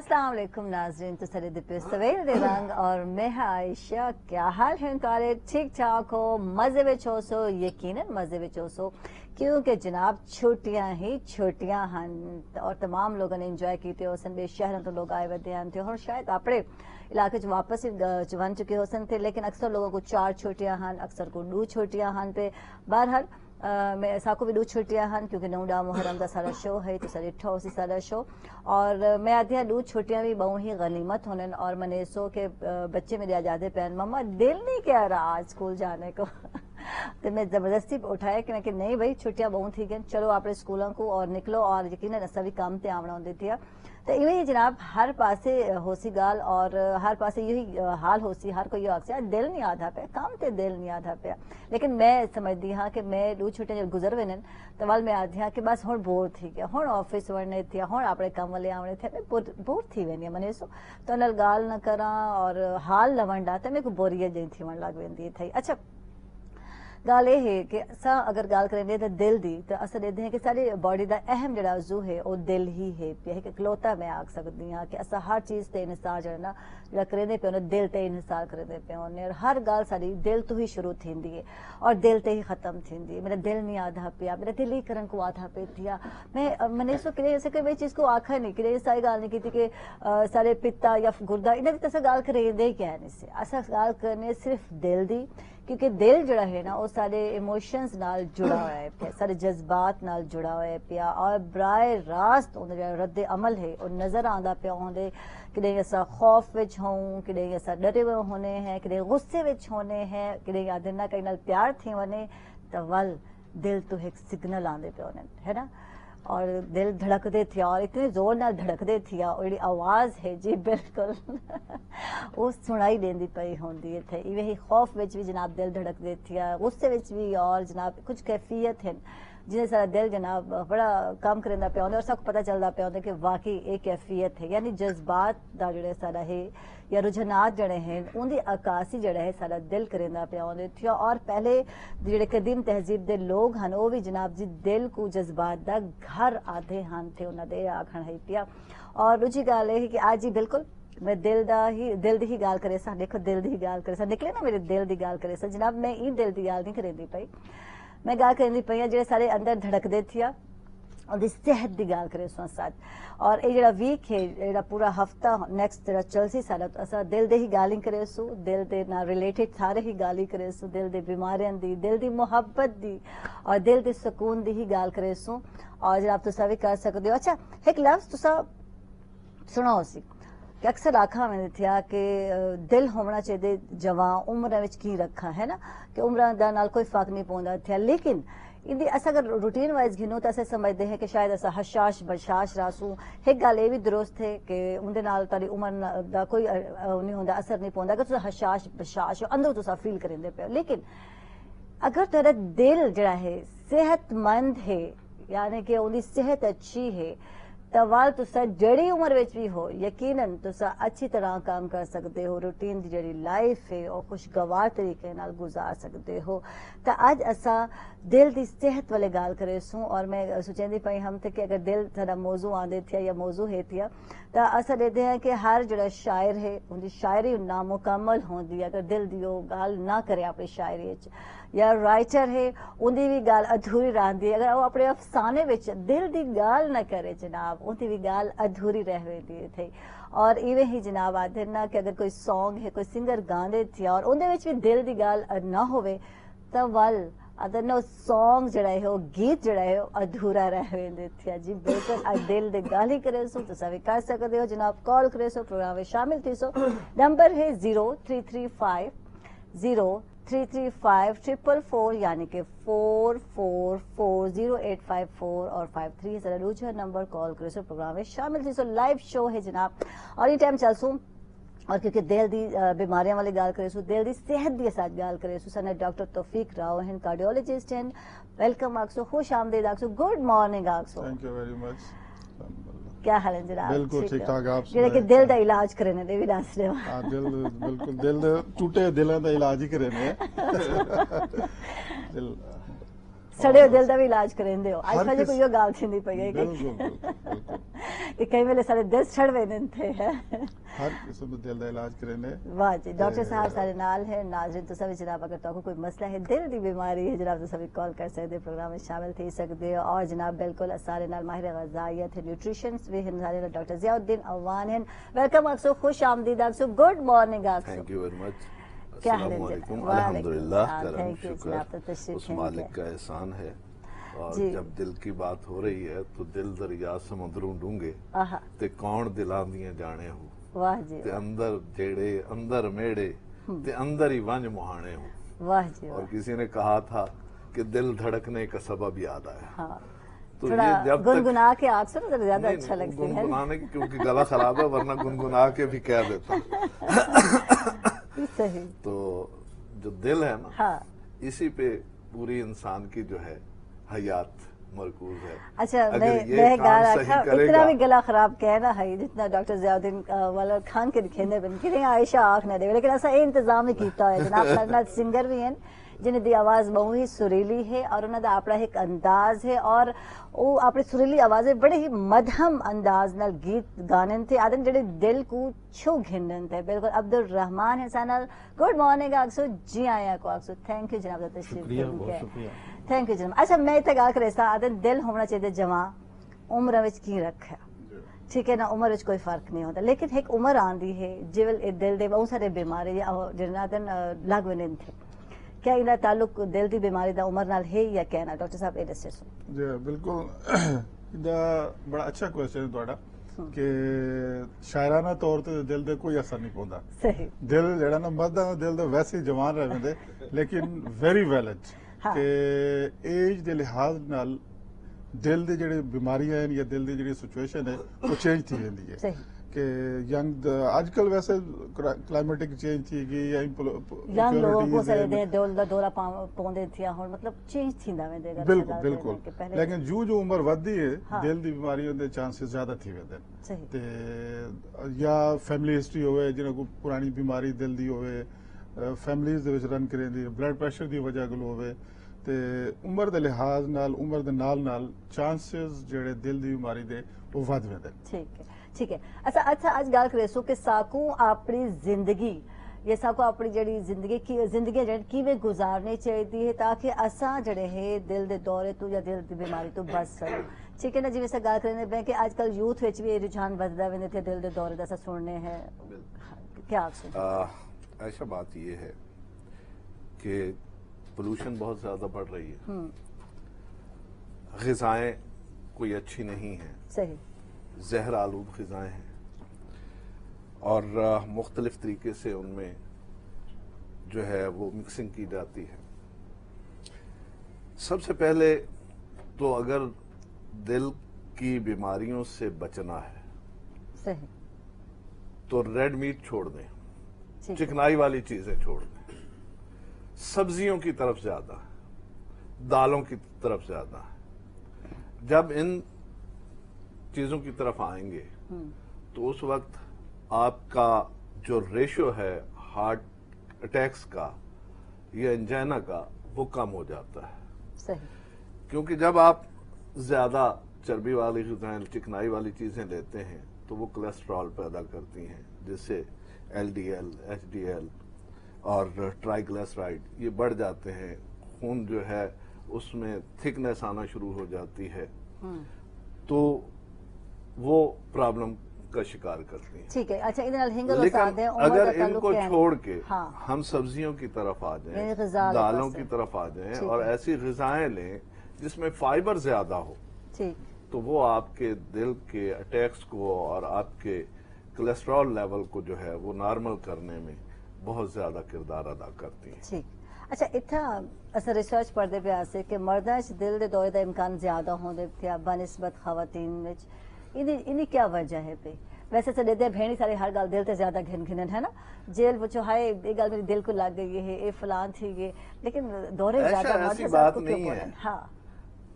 अस्सलाम वालेकुम नाज़रीन, तो सरे दिपे सवेर दे रंग और मैं आयशा। क्या हाल है तुम्हारे? ठीक ठाक हो, मजे विच हो सो, यकीनन मजे विच हो सो, क्योंकि जनाब छुट्टियां ही छुट्टियां हन और तमाम लोगों ने इंजॉय कीते हो सन। शहरों तो लोग आए वधे हन थे और शायद अपने इलाके च वापस वन चुके हो सन थे, लेकिन अक्सर लोगों को 4 छुट्टियां हन, अक्सर को 2 छुट्टियां हन पे। बहरहाल मैं साको भी 2 छुट्टियां हन क्योंकि 9 डा मुहर्रम का सारा शो है, तो सारे ठो सी सारा शो और मैं आधी 2 छुट्टियां भी बहु ही गनीमत होने और मने सो के बच्चे मेरे आजादे पैन मम्मा दिल नहीं कह रहा आज स्कूल जाने को तो मैं जबरदस्ती उठाया कि नहीं भाई छुट्टियां बहुत थी गई, चलो अपने स्कूलों को और निकलो और यकीनन असा भी काम ते आवना होंदी थी। तो इवें ही जनाब हर पासे होसी गाल और हर पासे यही हाल होसी, हर कोई आखिया दिल नहीं आधा पे काम ते दिल नहीं आधा पे। लेकिन मैं समझदी हाँ कि मैं 2 छुट्टियां जब गुजर वन तो वाल मैं आधी हाँ कि बस हुण बोर थी गया, हुण ऑफिस वड़ने थे, हुण अपने काम वाले आवने थे, मैं बोर थी वेंदी मने सो तो नाल गाल न करा और हाल न वंडा तो मेरे को बोरियत जी थी वन लग वेंदी थी। अच्छा गाल यह है कि असा अगर गाल करेंगे तो दिल दी तो अस देखते हैं कि सारी बॉडी का अहम जड़ा अजू है वो दिल ही है पे कि इकलौता मैं आख सकती हाँ कि असा हर चीज़ ते इंसार जो ना जो करेंदे पे दिल ते इंसार करेंदे पे और हर गाल सारी दिल तो ही शुरू थी है और दिल ते ही खत्म थी है। मेरा दिल नहीं आधा पिया, मेरा दिल ही करन को आधा पे थिया। मैंने सो कि ऐसे कोई चीज़ को आखा नहीं कि सारी गाल नहीं की कि सारे पित्ता या गुर्दा इन्हें तो गाल करेंदे ही क्या नहीं से असा गाल करने सिर्फ दिल दी, क्योंकि दिल जड़ा है ना वो सारे इमोशंस नाल जुड़ा हुआ है पे, सारे जज्बात नाल जुड़ा हुआ है पिया और बराए रास्त उन्हें रद्द अमल है और नजर आंदा पिया होंदे कि असा खौफ विच हों, कि असा डरे हुए होने हैं, कि गुस्से विच होने हैं, कि आदि ना कहीं नाल प्यार थी वने तो वल दिल तो एक सिग्नल आंदे पे होने है ना और दिल धड़कदे थे और इतने जोर नाल धड़कदे थी और जी आवाज़ है जी बिल्कुल वो सुनाई देंदी पई होंदी है। इवें ही खौफ विच भी जनाब दिल धड़कदे थी, गुस्से विच भी और जनाब कुछ कैफियत है जिन्हें सारा दिल जनाब बड़ा काम करेंदा पे और सबको पता चलता पे होंदे कि वाकई एक कैफियत है, यानी जज्बात दा जड़े सारा है या रुझानात जड़े हैं उनकी अक्कासी जड़ा है सारा दिल करेंदा पे होंदे थी। और पहले जेडे कदीम तहजीब दे लोग हन वो भी जनाब जी दिल को जज्बात दा घर आधे हन थे उन्होंने दे आखण है पिया। और दूजी गल है कि आज ही बिल्कुल मैं दिल दी ही गाल करे सा, देखो दिल दी ही गाल करे सा निकले ना मेरे दिल दी गाल करे सा जनाब, मैं ई दिल दी गाल नहीं करेंदी पई, मैं गाल करेंदी पई जेडे सारे अंदर धड़कदे थिया और सेहत की गाल करे सो साथ। और ये जरा वीक है जरा पूरा हफ्ता नेक्स्ट जरा चलसी सारा तो असा दिल दे ही गाल ही करे सो, दिल दे ना रिलेटेड सारे ही गाल ही करे सो, दिल दे बीमारियां दी, दिल दी मोहब्बत दी और दिल दे सुकून दी ही गाल करे सो। और जरा आप तुसा भी कर सकते हो। अच्छा एक लफ्ज तुसा सुनाओ सी कि अक्सर आखा मैंने थिया कि दिल होना चाहिए जवान उम्र विच की रखा है ना कि उम्र दा नाल कोई फर्क नहीं पौंदा थिया, लेकिन इंदी अस अगर रूटीन वाइज गिनो तो अस समझते हैं कि शायद असा हशाश बशाश रासू। एक गल ये भी दुरुस्त है कि उनके नाल तारी उम्र दा कोई नहीं होंदा, असर नहीं पौंदा कि तुसा हशाश बशाश अंदर तुसा फील करेंदे पे। लेकिन अगर तेरा दिल जड़ा है सेहतमंद है यानी कि उनकी सेहत अच्छी है तो वाल तुसा जड़ी उम्र विच भी हो यकीनन तुसा अच्छी तरह काम कर सकते हो, रूटीन की जड़ी लाइफ है और खुशगवार तरीके नाल गुजार सकते हो। तो अज असा दिल की सेहत वाले गाल करे सूँ और मैं सोचेंदी पई हम थे कि अगर दिल थोड़ा मौजू आंदे थे या मौजू है थिया तो अस देखते हैं कि हर जड़ा शायर है उनकी शायरी नामुकम्मल होंदी अगर दिल दी गाल ना करे अपनी शायरी या राइटर है उनकी भी गाल अधूरी रही अगर वो अपने अफसाने विच दिल की गाल न करे जनाब उनकी भी गाल अधूरी रह वेंदी थी। और इवें ही जनाब आते ना कि अगर कोई सॉन्ग है कोई सिंगर गांदे थे और उनदे विच भी दिल की गाल ना होवे तो वल अदर नो सॉन्ग जड़ा है वो गीत जड़ा है अधूरा रह वेंदे थे जी बिल्कुल। दिल दे गाल ही करे सो तुसा भी कर सकते हो जनाब, कॉल करे सो प्रोग्राम में शामिल थी सो। नंबर है 0335 335 यानी कि 44400854 और 53 जरा दूसरा नंबर कॉल करे सो प्रोग्राम में शामिल थी सो। लाइव शो है जनाब और ये टाइम चलसूं और क्योंकि दिल की बीमारियां वाली गाल करे सो दिल की सेहत की साथ गाल करे सो सने डॉक्टर तौफीक राव हैं कार्डियोलॉजिस्ट हैं। वेलकम आखसो, खुश आमदीद आखसो, गुड मॉर्निंग आखसो। Thank you very much. क्या हाल है जनाब? बिल्कुल ठीक ठाक। आप जेड़ा कि दिल दा इलाज करने दे भी दस रहे हो। हां दिल बिल्कुल दिल दे टूटे दिलों दा इलाज ही करने दिल सड़े दिल का भी इलाज करेंदे हो। आज कोई यो गाल थींदी पई है बिल्कुल। कि कई वेले सारे दिल छड़ वेंदे थे हर किस्म के दिल का इलाज करेंगे। वाह जी डॉक्टर साहब सारे नाल है नाज़रीन तो सभी जनाब अगर तो कोई मसला है दिल की बीमारी है जनाब तो सभी कॉल कर सकते प्रोग्राम में शामिल थी सकते हो और जनाब बिल्कुल सारे नाल माहिर ग़िज़ाइयत है न्यूट्रिशन भी हैं सारे डॉक्टर ज़ियाउद्दीन अवान हैं वेलकम अक्सो खुश आमदीद अक्सो गुड मॉर्निंग अक्सो थैंक यू वेरी मच। क्या अस्सलाम हाल है? वालेकुम। वालेकुम अल्हम्दुलिल्लाह सलाम, करम थैंक यू शुक्र जनाब, तो तशरीफ उस है मालिक इनके। का एहसान है। और जी। जब दिल की बात हो रही है तो दिल दरिया समुद्रों डूंगे आहा ते कौन दिलां दियां जाने हो वाह जी ते अंदर जेड़े अंदर मेड़े ते अंदर ही वंज मुहाने हो। वाह जी और वाह किसी ने कहा था कि दिल धड़कने का सबब याद आया। हाँ तो थोड़ा ये जब तक गुनगुना के आप सुनो तो ज्यादा नहीं, अच्छा नहीं, लगता है गुनगुनाने की क्योंकि गला खराब है वरना गुनगुना के भी कह देता। सही तो जो दिल है ना हाँ इसी पे पूरी इंसान की जो है हयात मरकूज है। अच्छा अगर मैं ये गा काम रखा सही इतना भी करेगा गला खराब कहना है जितना डॉक्टर ज़ियाउद्दीन वाला खान के खेने बन कि आयशा आख ना दे लेकिन ऐसा इंतजाम ही कीता है जनाब सारे सिंगर भी हैं जिन्हें दी आवाज़ बहुत ही सुरीली है और उन्होंने दा अपना एक अंदाज है और वो अपनी सुरीली आवाज़ें बड़े ही मध्यम अंदाज नाल गीत गाने थे आदम जड़े दिल को छू घिनन थे बिल्कुल अब्दुल रहमान है सानल गुड मॉर्निंग अक्सो जी आया को अक्सो थैंक यू जनाब दा शुक्रिया बहुत शुक्रिया। थैंक यू जनाब अच्छा मैं इतना गल करे आदम दिल होना चाहिए जवां उम्र विच की रखा ठीक है ना उम्र विच कोई फर्क नहीं होता लेकिन एक उम्र आंदी है जिवल दिल दे बहुत सारे बीमारी जिन्हां लग वञनि थे क्या इनका ताल्लुक दिल की बीमारी का उम्र नाल है या कहना डॉक्टर साहब ये दसे जी बिल्कुल इदा बड़ा अच्छा क्वेश्चन है ਤੁਹਾਡਾ कि शायराना तौर ते दिल दे कोई असर नहीं पौंदा। सही दिल जेड़ा ना मर्दा दा दिल तो वैसे ही जवान रहंदे लेकिन वेरी वेल हाँ। कि एज दे लिहाज नाल दिल दी जेड़ी बीमारियां हैं या दिल दी जेड़ी सिचुएशन है वो चेंज थी वेंदी है सही कि यंग आजकल वैसे क्लाइमेटिक चेंज थी गई या यंग लोगों को सारे दे दौरा पौंदे थिया हुन मतलब चेंज थींदा वेंदे बिल्कुल बिल्कुल लेकिन जो जो उम्र वधदी है हाँ। दिल दी बीमारियों दे चांसेस ज्यादा थी वेंदे सही ते या फैमिली हिस्ट्री होवे जिन्हां को पुरानी बीमारी दिल दी होवे फैमिलीज दे विच रन करेंदी ब्लड प्रेशर दी वजह कोल होवे ते उम्र दे लिहाज नाल उम्र दे नाल चांसेस जेड़े दिल दी बीमारी दे वो वध वेंदे। ठीक है अच्छा अच्छा आज गल करे सो कि साकू अपनी जिंदगी ये साकू अपनी जड़ी जिंदगी की जिंदगी जड़ी किवें गुजारनी चाहिए है ताकि असा जड़े है दिल दे दौरे तो या दिल दी बीमारी तो बच सको ठीक है ना जिवें से गल करने पे कि आजकल यूथ विच भी रुझान बढ़दा वेंदे थे दिल दे दौरे दा सुनने हैं क्या आप सुन ऐसा बात ये है कि पोल्यूशन बहुत ज्यादा बढ़ रही है ग़िज़ाएं कोई अच्छी नहीं है सही जहर आलूद ग़िज़ाएं हैं और मुख्तलिफ तरीके से उनमें जो है वो मिक्सिंग की जाती है। सबसे पहले तो अगर दिल की बीमारियों से बचना है सही तो रेड मीट छोड़ दें ठीक है। चिकनाई वाली चीजें छोड़ दें सब्जियों की तरफ ज्यादा दालों की तरफ ज्यादा जब इन चीजों की तरफ आएंगे तो उस वक्त आपका जो रेशो है हार्ट अटैक्स का या एंजाइना का वो कम हो जाता है सही क्योंकि जब आप ज्यादा चर्बी वाली ग़िज़ाएं चिकनाई वाली चीजें लेते हैं तो वो कोलेस्ट्रॉल पैदा करती हैं जिससे एलडीएल एचडीएल और ट्राइग्लिसराइड ये बढ़ जाते हैं खून जो है उसमें थिकनेस आना शुरू हो जाती है तो वो प्रॉब्लम का शिकार करती हैं। ठीक है अच्छा इधर हिंगल लेकिन साथ है अगर इनको छोड़ के हाँ। हम सब्जियों की तरफ आ यानी जाएं ग़िज़ा दालों लें की तरफ आ जाएं ठीक और है। ऐसी ग़िज़ाएं लें जिसमें फाइबर ज्यादा हो ठीक तो वो आपके दिल के अटैक्स को और आपके कोलेस्ट्रॉल लेवल को जो है वो नॉर्मल करने में बहुत ज्यादा किरदार अदा करती है। ठीक अच्छा इतना अस रिसर्च पढ़ते पे आसे कि मर्दा च दिल दे दौरे दा इम्कान ज्यादा होंदे क्या बनिस्बत खवातीन विच इनी क्या वजह है पे वैसे तो देते भेणी सारी हर गल दिल ते ज्यादा घिन घिनन है ना जेल बचो हाय ये गल मेरी दिल को लग गई है ये फलान थी ये लेकिन दौरे ज्यादा ऐसी मर्द बात को क्यों नहीं है। पड़न? हाँ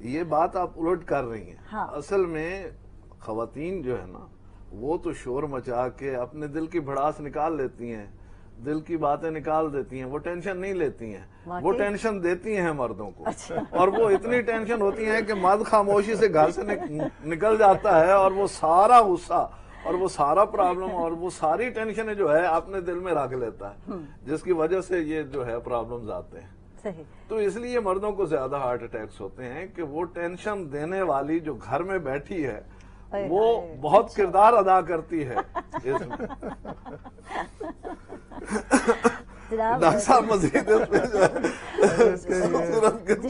ये बात आप उलट कर रही हैं। हाँ। असल में खवातीन जो है ना वो तो शोर मचा के अपने दिल की भड़ास निकाल लेती हैं دل کی باتیں نکال دیتی ہیں، وہ ٹینشن نہیں لیتی ہیں، وہ واقعی؟ ٹینشن دیتی ہیں مردوں کو، اور وہ اتنی ٹینشن ہوتی ہیں کہ مرد خاموشی سے گھر سے نکل جاتا ہے، اور وہ سارا غصہ اور وہ سارا پرابلم اور وہ ساری ٹینشن جو ہے اپنے دل میں رکھ لیتا ہے، جس کی وجہ سے یہ جو ہے پرابلمز آتے ہیں۔ صحیح۔ تو اس لیے مردوں کو زیادہ ہارٹ اٹیکس ہوتے ہیں کہ وہ ٹینشن دینے والی جو گھر میں بیٹھی ہے وہ بہت کردار ادا کرتی ہے اس میں۔ ڈاکٹر صاحب مزید اس پہ جو ہے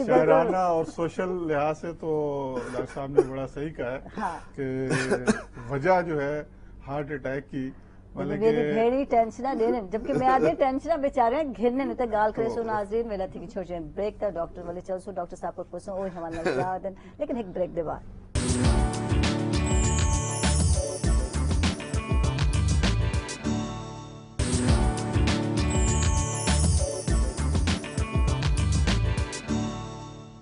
شاعرانہ اور سوشل لحاظ سے تو ڈاکٹر صاحب نے بڑا صحیح کہا ہے کہ وجہ جو ہے ہارٹ اٹیک کی میری بھیڑی ٹینشن لینے جبکہ میں آدھی ٹینشن بیچارے گھرنے نہیں تو گال کرے سو ناظرین میرا تھی کہ چھوٹے بریک تھا ڈاکٹر والے چل سو ڈاکٹر صاحب کو پوچھوں اوہ ہمارا نشاد لیکن ایک بریک دے بعد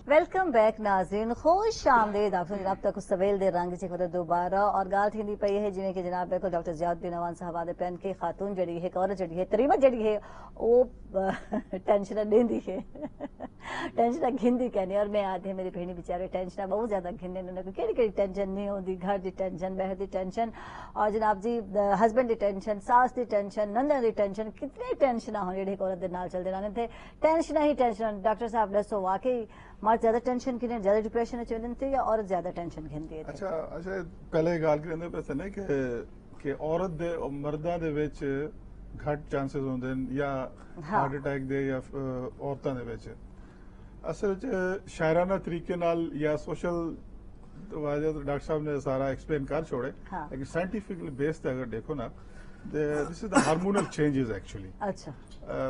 ویلکم بیک ناظرین، خوش آمدید آپ جناب تک سویل دے رنگ چ خود دوبارہ اور گال تھی پئی ہے جویں کہ جناب کو ڈاکٹر ضیاء الدین اوان صاحب آدھے پین کے خاتون جڑی ہے عورت جڑی ہے تریمہ جڑی ہے وہ ٹینشن دیندی ہے ٹینشن گھندی کہنے، اور میں آدھے میری بہنی بیچارے ٹینشن بہت زیادہ گھننے انہوں نے کہڑی کہڑی ٹینشن نہیں ہوتی، گھر دی ٹینشن، بہر دی ٹینشن، اور جناب جی ہسبینڈ دی ٹینشن، ساس the tension, Nandan the tension, کتنی ٹینشن ہوں جڑی عورت دے نال چلتے رہنے تھے، ٹینشن ہی ٹینشن۔ ڈاکٹر صاحب دسو واقعی مرد زیادہ ٹینشن کی زیادہ ڈپریشن چلتے یا عورت زیادہ ٹینشن گھنتی ہے؟ اچھا پہلے گال کرنے پہ نے کہ عورت دے مرداں دے وچ گھٹ چانسز ہوندے یا ہارٹ اٹیک دے یا عورتاں دے وچ اصل شاعرانہ طریقے نال یا سوشل وجہ ڈاکٹر صاحب نے سارا ایکسپلین کر چھوڑے، لیکن سائنٹیفکلی بیس تے اگر دیکھو نا دس از دا ہارمونل چینجز ایکچولی۔ اچھا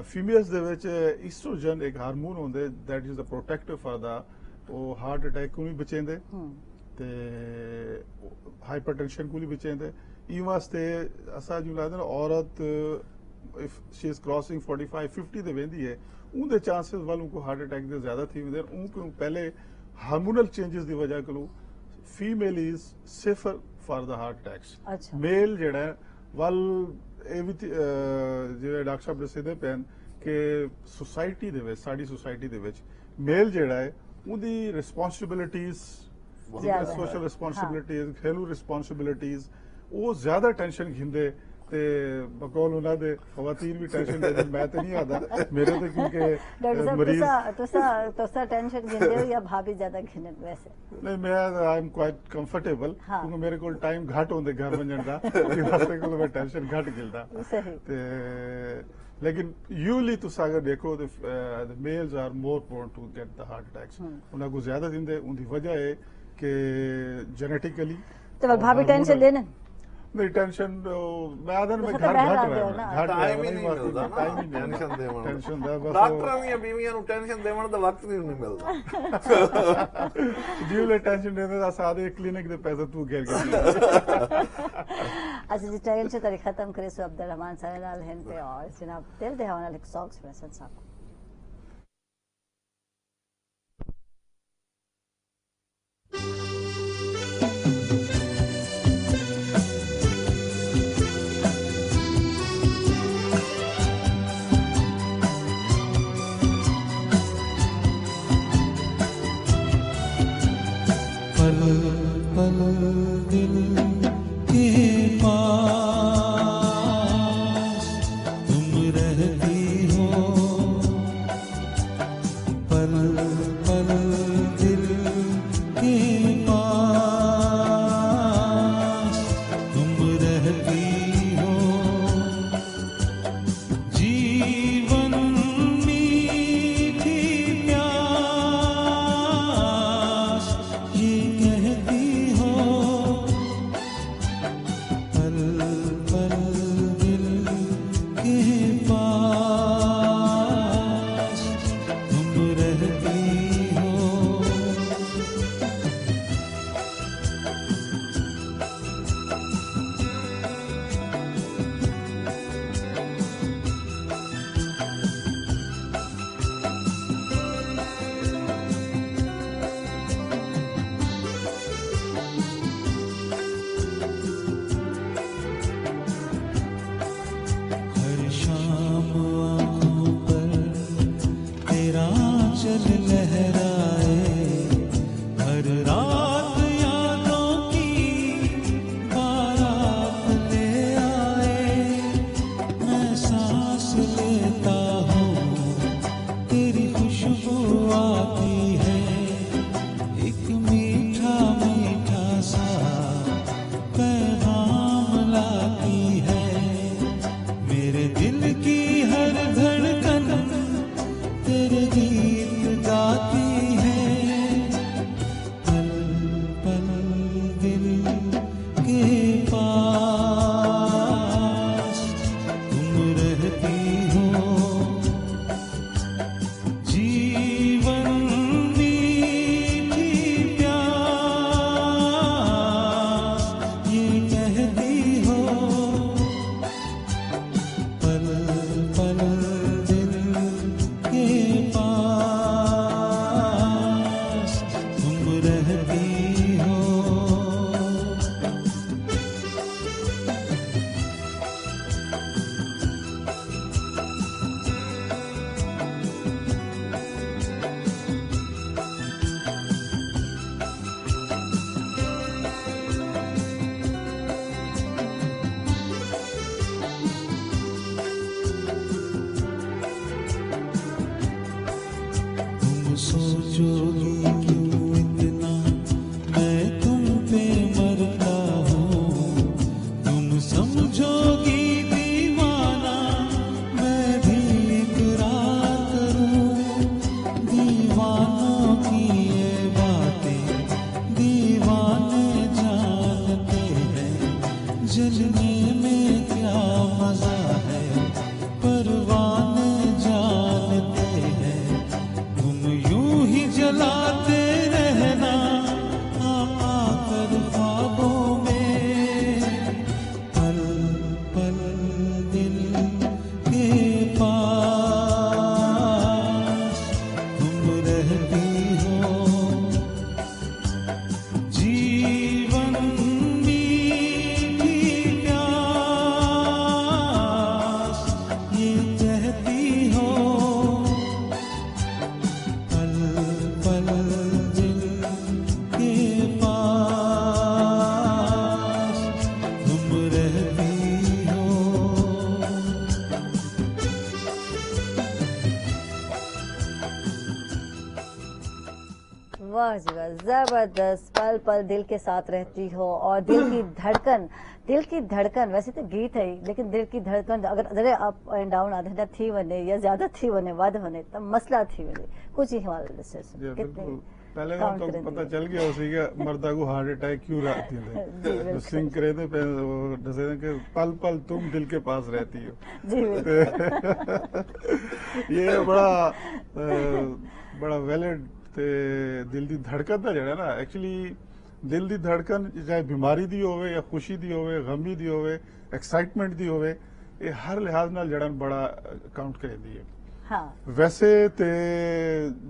فیمیلز دے وچ ایسٹروجن ایک ہارمون ہوندے that is the protective for the وہ ہارٹ اٹیک کو بھی بچیندے تے ہائپر ٹینشن کو بھی بچیندے۔ ای واسطے اسا جو لگدا عورت اف شی از کراسنگ 45 50 دے ویندی ہے اون دے چانسز والوں کو ہارٹ اٹیک دے زیادہ تھی ویندے، اون کو پہلے ہارمونل چینجز دی وجہ کلو female is safer for the heart attacks. Male جڑا ہے ول اے وی جے ڈاکٹر صاحب دسے دے پین کہ سوسائٹی دے وچ ساڈی سوسائٹی دے وچ میل جڑا ہے اون دی رسپانسبلٹیز، سوشل رسپانسبلٹیز، گھریلو رسپانسبلٹیز وہ زیادہ ٹینشن گھندے تے بقول انہاں دے خواتین بھی ٹینشن دے میں تے نہیں آدا میرے تے کیونکہ مریض توسا ٹینشن گھندے ہو یا بھابی زیادہ گھنن؟ ویسے نہیں، میں آئی ایم کوائٹ کمفرٹیبل کیونکہ میرے کول ٹائم گھٹ ہوندے گھر ونجن دا اس واسطے کول میں ٹینشن گھٹ گلدا تے لیکن یولی تسا اگر دیکھو the males are more prone to get the heart attacks، انہاں کو زیادہ دیندے، ان دی وجہ ہے کہ جینیٹیکلی تو بھابی ٹینشن لینا نہیں ٹینشن میں آدھن میں گھر گھٹ رہا ٹائم ہی نہیں ملدا نا ٹینشن دیون ٹینشن دا بس ڈاکٹراں دی بیویاں نوں ٹینشن دیون دا وقت نہیں ملدا جیولے ٹینشن دیندے دا سادے کلینک دے پیسے تو گھر گئے۔ اچھا جی ٹینشن تاری ختم کرے سو عبدالرحمان صاحب نال ہن پہ اور جناب دل دے حوالے ایک سانگس پریزنٹ صاحب लहराए, हर रात यादों की बारात ले आए। मैं सांस लेता हूँ, तेरी खुशबू आती है, एक मीठा मीठा सा पैगाम लाती है। मेरे दिल की हर धड़कन तेरे गीत गाती है। पल पल दिल के पास तुम रहती हो, जीवन मीठी प्यास ये कहती हो। पल पल दिल के पास तुम रहती हो। तुम सोचोगी क्यों इतना मैं तुम पे मरता हूँ, तुम समझोगी दीवाना मैं भी इकरार करूँ। दीवानों की ये बातें दीवाने जानते हैं, जलने में क्या मजा है परवाने जानते हैं। तुम यूं ही जलाते रहना आकर ख्वाबों में। पल पल दिल के पास तुम रहती हो, जीवन मीठी प्यास ये कहती हो। पल पल दिल के पास तुम रहती हो। वाह जी वाह, जबरदस्त। पल पल दिल के साथ रहती हो और दिल की धड़कन, दिल की धड़कन वैसे तो गीत है ही, लेकिन दिल की धड़कन अगर जरे अप एंड डाउन आधा थी वने या ज्यादा थी वने वध वने तो मसला थी वने कुछ ही हवाले जी, से बिल्कुल। पहले काउंट तो करें पता दिए। चल गया उसी का मर्दा को हार्ट अटैक क्यों आती जी, है। बिल्कुल। सिंह करे थे जैसे कि पल पल तुम दिल के पास रहती हो। जी बिल्कुल। ये बड़ा वैलिड ते दिल दी धड़कन दा जेड़ा ना एक्चुअली दिल दी धड़कन चाहे बीमारी दी होवे या खुशी दी होवे, गमी दी होवे, एक्साइटमेंट दी होवे, ये हर लिहाज नाल जड़ा बड़ा काउंट करेंदी है। हाँ वैसे ते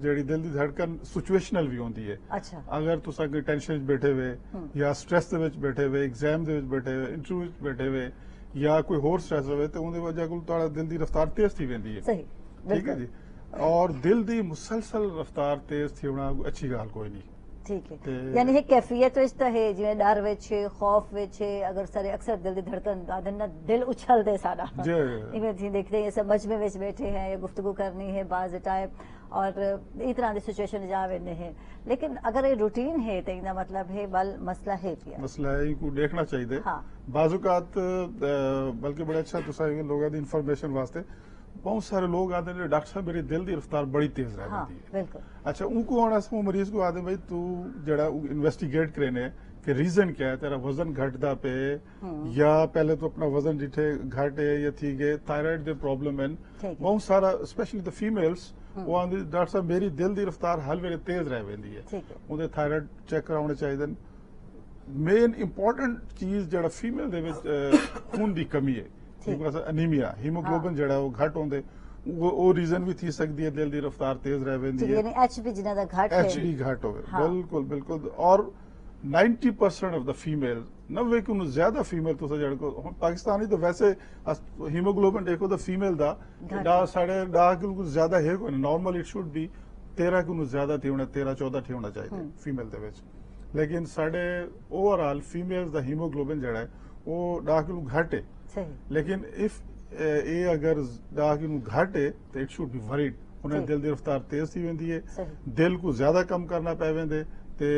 जेड़ी दिल दी धड़कन सिचुएशनल भी होंदी है। अच्छा अगर तुसा कोई टेंशन च बैठे हुए या स्ट्रेस दे विच बैठे हुए, एग्जाम दे विच बैठे हुए, इंटरव्यू च बैठे हुए या कोई होर स्ट्रेस होवे ते उहदी वजह कोल तुहाड़ा दिल दी रफ्तार तेज थी वेंदी है। सही ठीक है बिल्कुल जी। और दिल दी मुसलसल रफ्तार तेज थी होना अच्छी गाल कोई नहीं। ठीक है ते- यानी ये कैफियत विच तो है जिवें डर विच है, खौफ विच है, अगर सारे अक्सर दिल दी धड़कन आदन ना दिल उछल दे सारा जी। इवें थी देखते हैं सब मजमे विच बैठे हैं या गुफ्तगू करनी है बाज टाइम और इस तरह की सिचुएशन जा वेंदे हैं, लेकिन अगर ये रूटीन है तो इनका मतलब है बल मसला है पिया। मसला है इनको देखना चाहिए। हाँ। बाजुकात बल्कि बड़ा अच्छा तुसा लोगों की इन्फॉर्मेशन वास्ते बहुत सारे लोग आते हैं डॉक्टर साहब मेरी दिल की रफ्तार बड़ी तेज रह हाँ जाती है। बिल्कुल अच्छा उनको आना समूह मरीज को आते भाई तू जड़ा इन्वेस्टिगेट करेने कि रीजन क्या है तेरा वजन घटदा पे या पहले तो अपना वजन जिठे घट है या थी गए थायराइड दे प्रॉब्लम है ठीक है। बहुत सारा स्पेशली द फीमेल्स वो आंदी डॉक्टर साहब मेरी दिल की रफ्तार हल मेरे तेज रह वेंदी है। ठीक है उहदे थायराइड चेक कराने चाहिए। मेन इंपॉर्टेंट चीज जड़ा फीमेल दे विच खून दी कमी है, अनीमिया हीमोग्लोबिन जड़ा वो घट होंदे वो रीजन भी थी सकती है दिल दी रफ्तार तेज रह वेंदी ठीक है। यानी एचपी जिन्ना दा घट है एचडी घट होवे हाँ। बिल्कुल बिल्कुल। और 90% ऑफ द फीमेल 90 को ज्यादा फीमेल तो जड़ को हुण पाकिस्तानी तो वैसे हीमोग्लोबिन देखो द फीमेल दा घट डा साढ़े डा बिल्कुल ज्यादा है कोई नॉर्मल इट शुड बी 13 ਨੂੰ ਜ਼ਿਆਦਾ ਥੀ ਹੋਣਾ 13-14 ਥੀ ਹੋਣਾ ਚਾਹੀਦਾ ਫੀਮੇਲ ਦੇ ਵਿੱਚ ਲੇਕਿਨ ਸਾਡੇ ਓਵਰਆਲ ਫੀਮੇਲਸ ਦਾ ਹੀਮੋਗਲੋਬਿਨ ਜਿਹੜਾ ਹੈ ਉਹ 10 ਨੂੰ ਘੱਟ ਹੈ ਸਹੀ लेकिन इफ ये अगर डाक घट है तो इट शुड बी वरीड उन्हें सही। दिल की रफ्तार तेज थी वेंदी है सही। दिल को ज्यादा कम करना पै वेंदे ते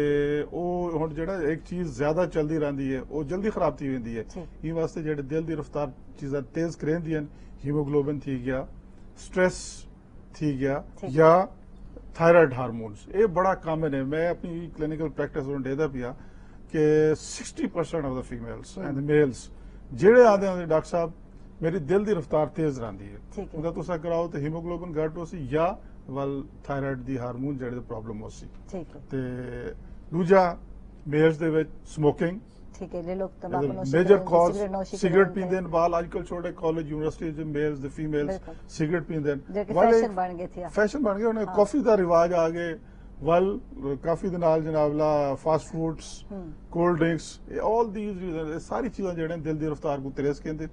ਉਹ ਹੁਣ ਜਿਹੜਾ ਇੱਕ ਚੀਜ਼ ਜ਼ਿਆਦਾ ਚੱਲਦੀ ਰਹਿੰਦੀ ਹੈ ਉਹ ਜਲਦੀ ਖਰਾਬ ਥੀ वेंदी है जी। ਇਹ ਵਾਸਤੇ ਜਿਹੜੇ ਦਿਲ ਦੀ ਰਫਤਾਰ ਚੀਜ਼ਾਂ ਤੇਜ਼ ਕਰੇਂਦੀਆਂ ਹੀਮੋਗਲੋਬਿਨ ਥੀ ਗਿਆ ਸਟ੍ਰੈਸ ਥੀ ਗਿਆ ठीक। ਜਾਂ थायराइड हार्मोन्स ਇਹ ਬੜਾ ਕਾਮਨ ਹੈ ਮੈਂ ਆਪਣੀ ਕਲੀਨਿਕਲ ਪ੍ਰੈਕਟਿਸ ਨੂੰ ਦੇਦਾ ਪਿਆ ਕਿ 60% of the females and the mails ਜਿਹੜੇ ਆਦੇ ਆ ਡਾਕਟਰ ਸਾਹਿਬ ਮੇਰੀ ਦਿਲ ਦੀ ਰਫਤਾਰ ਤੇਜ਼ ਰਹਿੰਦੀ ਹੈ ਠੀਕ ਹੈ। ਉਹਦਾ ਤੁਸੀਂ ਕਰਾਓ ਤੇ ਹੀਮੋਗਲੋਬਿਨ ਘੱਟ ਹੋ ਸੀ ਜਾਂ ਵੱਲ ਥਾਇਰਾਇਡ ਦੀ ਹਾਰਮੋਨ ਜਿਹੜੇ ਦੀ ਪ੍ਰੋਬਲਮ ਹੋ ਸੀ ਠੀਕ ਹੈ ਤੇ ਦੂਜਾ ਮੇਲਸ ਦੇ ਵਿੱਚ ਸਮੋਕਿੰਗ ਠੀਕ ਹੈ। ਲੋਕ ਤੰਬਾਕੂ ਨੋਸ਼ੀ ਮੇਜਰ ਕਰਦੇ, ਕਾਜ਼ ਸਿਗਰਟ ਨੋਸ਼ੀ ਸਿਗਰਟ ਕਰਦੇ ਪੀਂਦੇ ਨੇ ਬਾਲ ਅੱਜਕੱਲ ਛੋਟੇ ਕਾਲਜ ਯੂਨੀਵਰਸਿਟੀਜ਼ ਦੇ ਮੇਲਸ ਦੇ ਫੀਮੇਲਸ ਬਿਲਕੁਲ। ਸਿਗਰਟ ਪੀਂਦੇ ਜਿਹੜੇ ਕਿ ਨੇ ਵਾਲੇ fashion ਬਣ ਗਏ ਥੇ ਆ। ਫੈਸ਼ਨ ਬਣ ਗਏ ਉਹਨੇ ਕਾਫੀ ਦਾ ਰਿਵਾਜ ਆ ਗਏ ਵੱਲ ਕਾਫੀ ਦੇ ਨਾਲ ਜਨਾਬਲਾ fast foods cold drinks all these reason ਸਾਰੀ ਚੀਜ਼ਾਂ ਜਿਹੜੇ ਨੇ ਦਿਲ ਦੀ ਰਫਤਾਰ ਨੂੰ ਤੇਜ਼ ਕਹਿੰਦੇ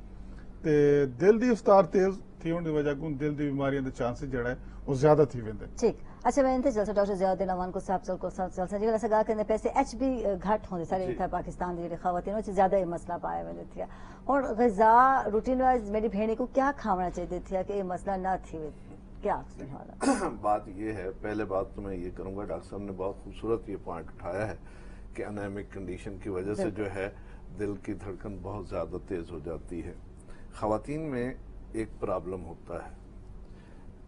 ਤੇ ਦਿਲ ਦੀ ਰਫਤਾਰ ਤੇਜ਼ थी होने की वजह को दिल की बीमारियों के चांसेस जड़ा है वो ज्यादा थी वेंदे ठीक। अच्छा मैं इनते जलसा डॉक्टर ज़ियाउद्दीन अमान को साहब चल को जलसा जी लगा करने पैसे HB घट होंदे सारे इतना पाकिस्तान दी जेडी खवातीन विच ज्यादा ये मसला पाया वेंदे थिया और ग़िज़ा रूटीन वाइज मेरी भेणी को क्या खाना चाहिए थिया कि ये मसला ना थी क्या हाल बात ये है पहले बात तो मैं ये करूंगा डॉक्टर साहब ने बहुत खूबसूरत ये पॉइंट उठाया है कि एनेमिक कंडीशन की वजह से जो है दिल की धड़कन बहुत ज्यादा तेज हो जाती है खवातीन में एक प्रॉब्लम होता है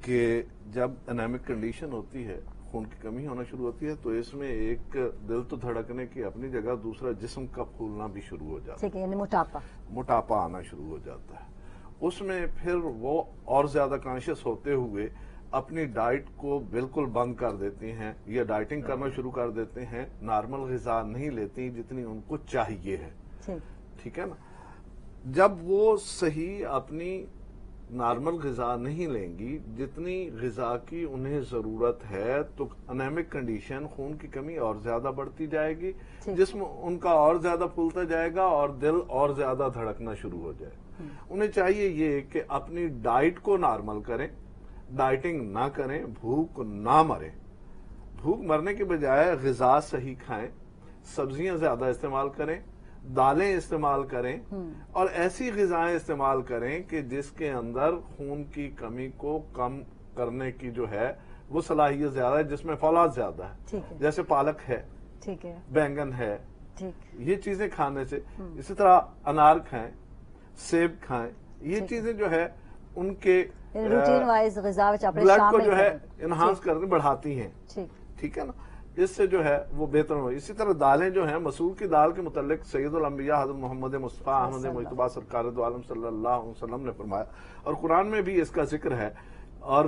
कि जब एनेमिक कंडीशन होती है खून की कमी होना शुरू होती है तो इसमें एक दिल तो धड़कने की अपनी जगह दूसरा जिस्म का फूलना भी शुरू हो जाता है ठीक है यानी मोटापा मोटापा आना शुरू हो जाता है उसमें फिर वो और ज्यादा कॉन्शियस होते हुए अपनी डाइट को बिल्कुल बंद कर देती हैं या डाइटिंग करना शुरू कर देते हैं नॉर्मल ग़िज़ा नहीं लेती जितनी उनको चाहिए है ठीक है ना जब वो सही अपनी नॉर्मल ग़िज़ा नहीं लेंगी जितनी ग़िज़ा की उन्हें ज़रूरत है तो एनेमिक कंडीशन खून की कमी और ज़्यादा बढ़ती जाएगी जिस्म उनका और ज़्यादा फूलता जाएगा और दिल और ज़्यादा धड़कना शुरू हो जाएगा उन्हें चाहिए ये कि अपनी डाइट को नॉर्मल करें डाइटिंग ना करें भूख ना मरें भूख मरने के बजाय ग़िज़ा सही खाएं सब्जियां ज़्यादा इस्तेमाल करें दालें इस्तेमाल करें और ऐसी ग़िज़ाएं इस्तेमाल करें कि जिसके अंदर खून की कमी को कम करने की जो है वो सलाहियत ज्यादा है जिसमें फौलाद ज्यादा है जैसे पालक है ठीक है बैंगन है ठीक ये चीजें खाने से इसी तरह अनार खाएं सेब खाएं ये चीजें जो है उनके रूटीन वाइज ग़िज़ा विच अपने ब्लड को शामिल जो है करें। इनहांस करने बढ़ाती हैं ठीक है ना इससे जो है वो बेहतर हो इसी तरह दालें जो हैं मसूर की दाल के मुतालिक सैयदुल अंबिया हज़रत मोहम्मद मुस्तफ़ा अहमद मुज्तबा सरकार दो आलम सल्लल्लाहु अलैहि वसल्लम ने फरमाया और कुरान में भी इसका जिक्र है और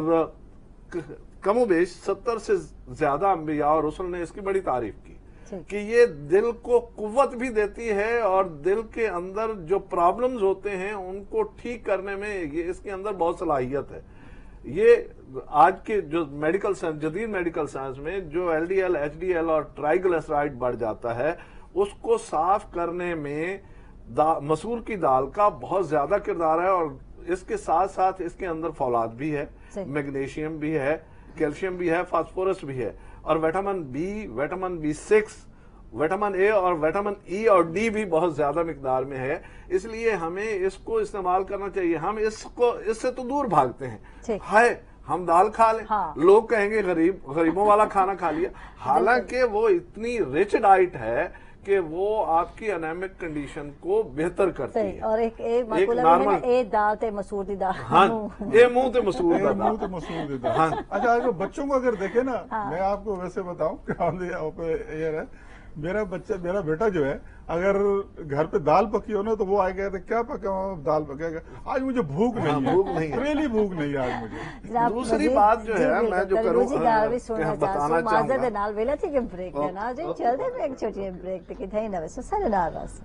कमोबेश 70 से ज्यादा अंबिया और रसूल ने इसकी बड़ी तारीफ की कि ये दिल को कुव्वत भी देती है और दिल के अंदर जो प्रॉब्लम्स होते हैं उनको ठीक करने में ये इसके अंदर बहुत सलाहियत है ये आज के जो मेडिकल साइंस जदीद मेडिकल साइंस में जो LDL HDL और ट्राइग्लिसराइड बढ़ जाता है उसको साफ करने में मसूर की दाल का बहुत ज्यादा किरदार है और इसके साथ साथ इसके अंदर फौलाद भी है मैग्नीशियम भी है कैल्शियम भी है फास्फोरस भी है और vitamin B vitamin B6 vitamin A और विटामिन E और D भी बहुत ज्यादा मिकदार में है इसलिए हमें इसको इस्तेमाल करना चाहिए हम इसको इससे तो दूर भागते हैं है हम दाल खा लें लोग कहेंगे गरीबों वाला खाना खा लिया हालांकि वो इतनी रिच डाइट है कि वो आपकी एनेमिक कंडीशन को बेहतर करती है और एक नॉर्मल ए दाल ते मसूर दी दाल हाँ ये मुंह ते मसूर दी दाल हाँ अच्छा अगर बच्चों को अगर देखे ना मैं आपको वैसे बताऊं मेरा बेटा जो है अगर घर पे दाल पकी हो ना तो वो आएगा तो क्या पका दाल पकेगा आज मुझे भूख नहीं है रियली भूख नहीं है आज मुझे दूसरी बात जो है मैं जो करूँ बताना चाहूँगा वेला थी कि ब्रेक लेना जी चल दे एक छोटी ब्रेक तक थई ना वैसे सारे ना बस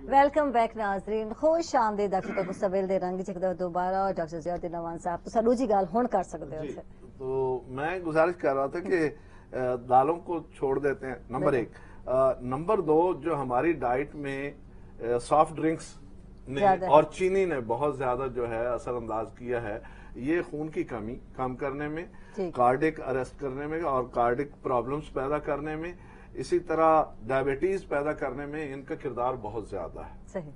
वेलकम बैक नाजरीन खुश आमदीद डॉक्टर को सवेल दे रंग जगदा दोबारा और डॉक्टर ज़ियाउद्दीन अमान साहब तो दूजी गाल हुण कर सकते हो तो मैं गुजारिश कर रहा था कि दालों को छोड़ देते हैं नंबर 1 नंबर 2 जो हमारी डाइट में सॉफ्ट ड्रिंक्स ने ज्यादा है। और चीनी ने बहुत ज्यादा जो है असर अंदाज किया है, ये खून की कमी कम करने में, ठीक। कार्डिक अरेस्ट करने में और कार्डिक प्रॉब्लम्स पैदा करने में, इसी तरह डायबिटीज पैदा करने में इनका किरदार बहुत ज्यादा है। सही,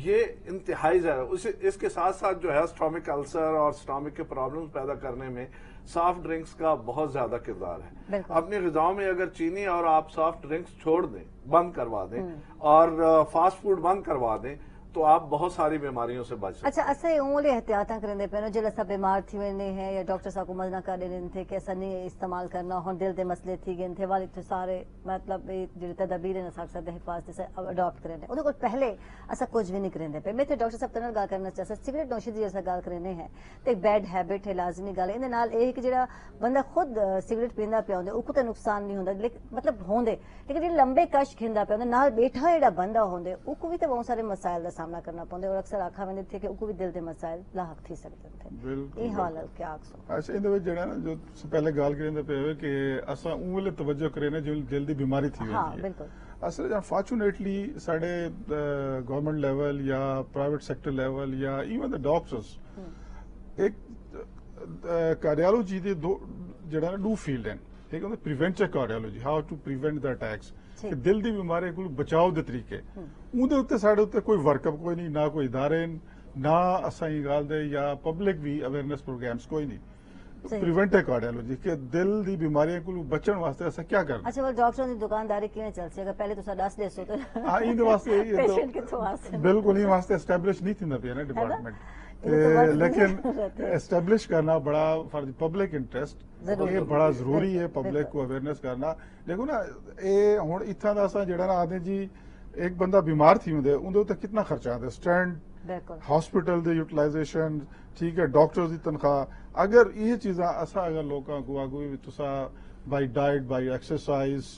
ये इंतहाई ज्यादा। इसके साथ साथ जो है स्टोमिक अल्सर और स्टोमिक के प्रॉब्लम्स पैदा करने में सॉफ्ट ड्रिंक्स का बहुत ज्यादा किरदार है। बिल्कुल। अपनी ग़िज़ाओं में अगर चीनी और आप सॉफ्ट ड्रिंक्स छोड़ दें, बंद करवा दें और फास्ट फूड बंद करवा दें, तो आप बहुत सारी बीमारियों से बच सकते अच्छा असें उंगली एहतियात करेंदे पे जो असां बीमार थी वेंदे हैं या डॉक्टर साहब को मना कर देने थे कि असां नहीं इस्तेमाल करना, हुन दिल दे मसले थी गए थे वाले तो सारे मतलब जेह्ड़े तदबीर न सकते दे हिफाजत से अडॉप्ट करेंदे उहदे कोल पहले असां कुछ भी नहीं करेंदे पे। मैं ते डॉक्टर साहब नाल गल करना चाहता सिगरेट नोशी दी असां गल करने हैं ते एक बैड हैबिट है, लाजमी गल इहदे नाल एह कि जेह्ड़ा बंदा खुद सिगरेट पींदा पिया हुंदा उको ते नुकसान नहीं हुंदा मतलब होंदे, लेकिन जेह्ड़े लंबे कश खिंदा पिया हुंदा नाल बैठा जेह्ड़ा बंदा होंदे उको भी ते बहुत सारे मसाइल दा सामना करना पौंदा और अक्सर आखा वेंदे थे कि उको भी दिल दे मसाइल लाहक थी सकदे थे। बिल्कुल, ਇਹ ਹਾਲ क्या आखसो अच्छा ਇਹਦੇ ਵਿੱਚ ਜਿਹੜਾ ਨਾ ਜੋ ਤੁਸੀਂ ਪਹਿਲੇ ਗੱਲ ਕਰੀਂਦੇ ਪਏ ਹੋ ਕਿ ਅਸਾਂ ਉਹ ਵੇਲੇ ਤਵੱਜੋ ਕਰੇ ਨੇ ਜੋ ਦਿਲ ਦੀ ਬਿਮਾਰੀ ਥੀ हाँ ਹੁੰਦੀ ਹੈ। बिल्कुल ਅਸਲ ਵਿੱਚ ਫਾਰਚੂਨੇਟਲੀ ਸਾਡੇ ਗਵਰਨਮੈਂਟ ਲੈਵਲ ਜਾਂ ਪ੍ਰਾਈਵੇਟ ਸੈਕਟਰ ਲੈਵਲ ਜਾਂ ਈਵਨ ਦ ਡਾਕਟਰਸ ਇੱਕ ਕਾਰਡੀਓਲੋਜੀ ਦੇ ਦੋ ਜਿਹੜਾ ਨਾ ਦੋ ਫੀਲਡ ਹਨ। ਇੱਕ ਹੁੰਦਾ preventive cardiology, how to prevent the attacks, ਕਿ ਦਿਲ ਦੀ ਬਿਮਾਰੀ ਕੋਲ ਬਚਾਓ ਦੇ ਤਰੀਕੇ, ਉਹਦੇ ਉੱਤੇ ਸਾਡੇ ਉੱਤੇ ਕੋਈ ਵਰਕਅਪ ਕੋਈ ਨਹੀਂ, ਨਾ ਕੋਈ ਇਦਾਰੇ ਨਾ ਅਸਾਂ ਇਹ ਗੱਲ ਦੇ ਜਾਂ ਪਬਲਿਕ ਵੀ ਅਵੇਅਰਨੈਸ ਪ੍ਰੋਗਰਾਮਸ ਕੋਈ ਨਹੀਂ। ਪ੍ਰੀਵੈਂਟਿਵ ਕਾਰਡੀਓਲੋਜੀ ਕਿ ਦਿਲ ਦੀ ਬਿਮਾਰੀਆਂ ਕੋਲ ਬਚਣ ਵਾਸਤੇ ਅਸਾਂ ਕੀ ਕਰਨਾ। अच्छा वो डॉक्टरों की दुकानदारी किवें चल सी अगर पहले तुसा दस देसो तो ਹਾਂ ਇਹਦੇ ਵਾਸਤੇ पेशेंट कित्थों आसे ਬਿਲਕੁਲ ਇਹ ਵਾਸਤੇ ਐਸਟੈਬਲਿਸ਼ ਨਹੀਂ ਥਿੰਦਾ ਪਿਆ ਨਾ ਡਿਪਾਰਟਮੈਂਟ, लेकिन एस्टेब्लिश करना बड़ा फॉर द पब्लिक इंटरेस्ट ये बड़ा जरूरी है पब्लिक को अवेयरनेस करना। देखो ना ये हुण इत्थां दा असां जेड़ा ना आखदे जी एक बंदा बीमार थी हुंदे उंदे उत्ते कितना खर्चा आंदा, स्टैंड बिल्कुल हॉस्पिटल दे यूटिलाइजेशन, ठीक है, डॉक्टर्स दी तनख्वाह, अगर ये चीज़ां असां अगर लोकां को अगू तुसा by diet by exercise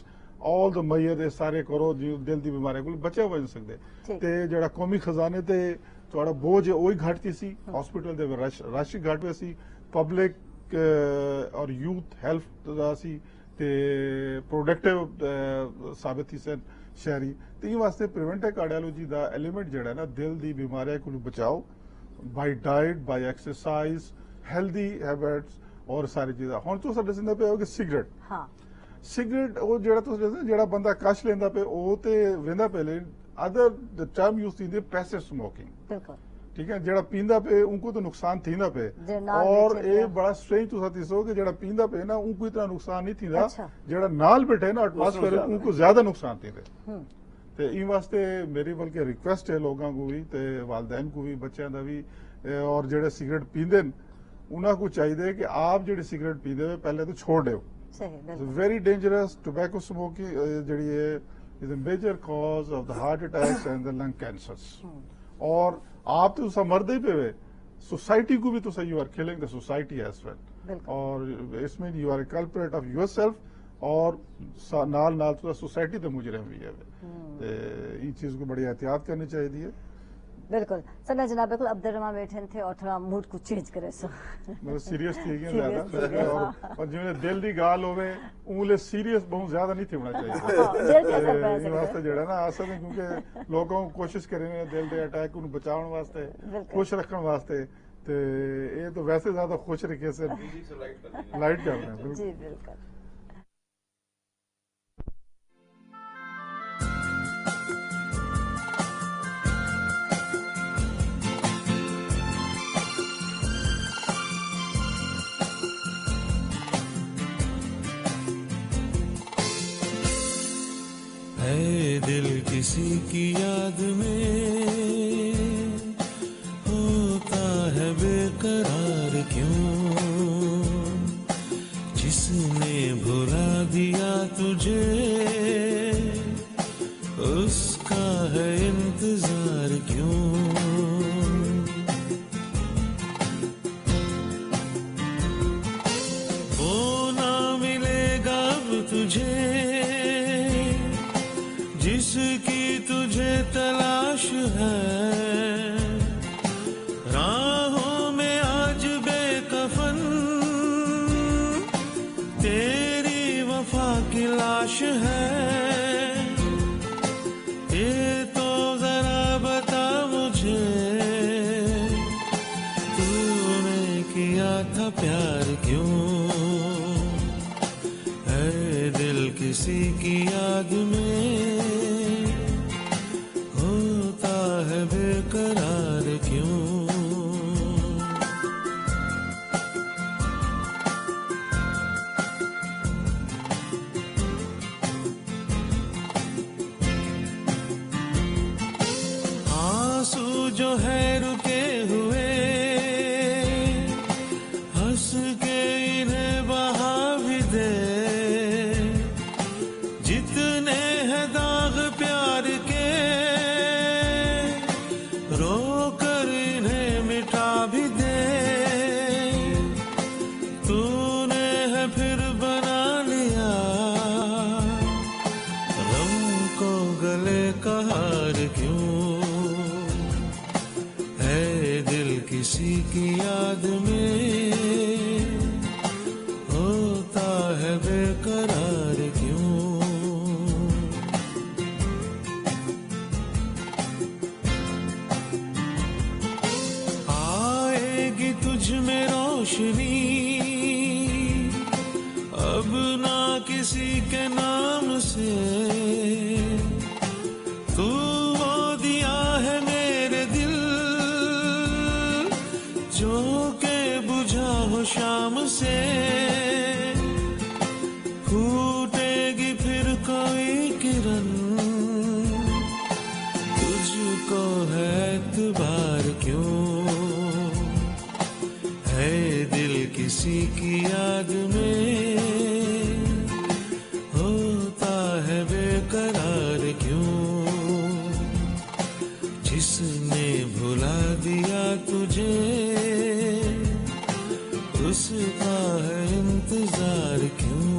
all the मईयर दे सारे करो जी दिल दी बीमारी कोल बचे हो सकदे ते जेड़ा कौमी खजाने ते ਤੁਹਾਡਾ ਬੋਝ ਹੈ ਉਹ ਹੀ ਘਟਤੀ ਸੀ, ਹਸਪੀਟਲ ਦੇ ਰਸ਼ ਘਟ ਹੋਇਆ ਸੀ, ਪਬਲਿਕ ਔਰ ਯੂਥ ਹੈਲਥ ਦਾ ਸੀ ਤੇ ਪ੍ਰੋਡਕਟਿਵ ਸਾਬਤ ਸੀ ਸਨ ਸ਼ਹਿਰੀ ਤੇ ਇਹ ਵਾਸਤੇ ਪ੍ਰੀਵੈਂਟਿਵ ਕਾਰਡੀਓਲੋਜੀ ਦਾ ਐਲੀਮੈਂਟ ਜਿਹੜਾ ਨਾ ਦਿਲ ਦੀ ਬਿਮਾਰੀਆਂ ਕੋਲ ਬਚਾਓ ਬਾਈ ਡਾਈਟ ਬਾਈ ਐਕਸਰਸਾਈਜ਼ ਹੈਲਦੀ ਹੈਬਿਟਸ ਔਰ ਸਾਰੀ ਚੀਜ਼ਾਂ। ਹੁਣ ਤੁਸੀਂ ਦੱਸਦੇ ਪਏ ਹੋ ਕਿ ਸਿਗਰਟ, हाँ ਸਿਗਰਟ ਉਹ ਜਿਹੜਾ ਤੁਸੀਂ ਦੱਸਦੇ ਜਿਹੜਾ ਬੰਦਾ ਕਸ਼ ਲੈਂਦਾ ਪਿਆ ਉਹ ਤੇ ਵੇਂਦਾ ਪਹਿਲੇ अदर द टर्म यूज थी पैसिव स्मोकिंग, बिल्कुल ठीक है, जेड़ा पींदा पे उनको तो नुकसान थींदा पे जे नाल और बैठे ये पिया। बड़ा स्ट्रेंज तुसा दिसो कि जेड़ा पींदा पे ना उनको इतना नुकसान नहीं थींदा, अच्छा। जेड़ा नाल बैठे ना एटमॉस्फेयर ज्यादा उनको ज्यादा नुकसान थींदे। ते इन वास्ते मेरी बल्कि रिक्वेस्ट है लोगों को भी ते वालदैन को भी बच्चों का भी और जेड़े सिगरेट पींदे उन्हां को चाहिए कि आप जेड़ी सिगरेट पींदे हो पहले तो छोड़ दो। सही बिल्कुल वेरी डेंजरस टोबैको स्मोकिंग जेड़ी है is a major cause of the heart attacks and the lung cancers. और आप तो तुसा मरदे पे वे सोसाइटी को भी तुसा you are killing the society as well. और इसमें you are a culprit of yourself और नाल नाल तुसा सोसाइटी तो मुजरिम भी है। ते इन चीज को बड़ी एहतियात करनी चाहिए। बिल्कुल सना जनाब बिल्कुल अब्दुर्रहमान बैठे थे और थोड़ा मूड को चेंज करे सो मतलब सीरियस थी गए Serious थी गए, ज्यादा और जिवें दिल दी गाल होवे उंगले सीरियस बहुत ज्यादा नहीं थी होना चाहिए। दिल से असर पै ਇਹ सकदा ਵਾਸਤੇ ਜਿਹੜਾ ਨਾ ਅਸਲ ਵਿੱਚ ਕਿਉਂਕਿ ਲੋਕਾਂ ਨੂੰ ਕੋਸ਼ਿਸ਼ ਕਰੇ ਨੇ ਦਿਲ ਦੇ ਅਟੈਕ ਨੂੰ ਬਚਾਉਣ ਵਾਸਤੇ ਬਿਲਕੁਲ। ਖੁਸ਼ ਰੱਖਣ ਵਾਸਤੇ ਤੇ ਇਹ ਤਾਂ ਵੈਸੇ ਜ਼ਿਆਦਾ ਖੁਸ਼ ਰੱਖੇ ਸੇ ਲਾਈਟ ਕਰਦੇ हैं बिल्कुल। जी बिल्कुल है दिल किसी की याद में होता है बेकरार क्यों, जिसने भुला दिया तुझे उसका है इंतजार क्यों। वो ना मिलेगा अब तुझे जिसकी तुझे तलाश है, राहों में आज बेकफन तेरी वफा की लाश है। बेकरार क्यों? आंसू जो है रुके हुए हंस के इन्हें बहा भी दे, जितने हैं दाग प्यार के रो कर इन्हें मिटा भी दे। तूने है फिर बना लिया गम को गले का हार क्यों? है दिल किसी की याद में होता है बेकरार क्यों? आएगी तुझ में रोशनी अब ना किसी के नाम से, तू वो दिया है मेरे दिल जो के बुझा हो शाम से। फूटेगी फिर कोई किरण तुझको है एतबार क्यों? है दिल किसी की याद में होता है बेकरार क्यों? जिसने भुला दिया तुझे उसका है इंतजार क्यों?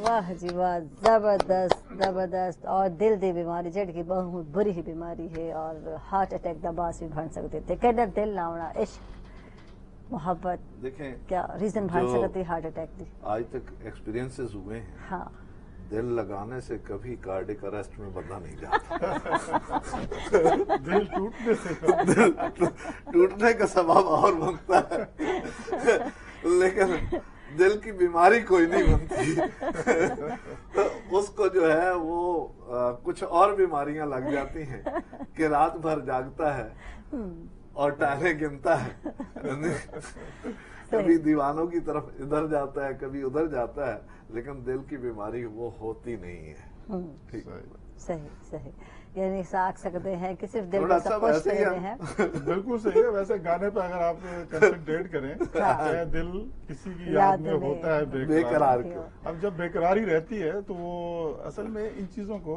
वाह जी वाह, जबरदस्त जबरदस्त। और दिल दी बीमारी जेह्ड़ी बहुत बुरी ही बीमारी है और हार्ट अटैक का बास भी बन सकते थे। कहना दिल ना होना, इश्क मोहब्बत देखें क्या रीजन बन जो सकती हार्ट अटैक की? आज तक एक्सपीरियंसेस हुए हैं, हाँ दिल लगाने से कभी कार्डिक अरेस्ट में बंदा नहीं जाता। दिल टूटने से दिल टूटने का सबब और बनता है लेकिन दिल की बीमारी कोई नहीं बनती। तो उसको जो है वो कुछ और बीमारियां लग जाती हैं कि रात भर जागता है और टांगें गिनता है, कभी दीवानों की तरफ इधर जाता है कभी उधर जाता है, लेकिन दिल की बीमारी वो होती नहीं है। ठीक सही सही, यानी साख सकते हैं कि सिर्फ दिल थोड़ा को सा सब कुछ वैसे ही दे रहे हैं। बिल्कुल सही है। वैसे गाने पे अगर आप कंसंट्रेट करें, चाहे दिल किसी की याद में होता है बेकरार बेकरार। क्यों? अब जब बेकरारी रहती है तो वो असल में इन चीजों को,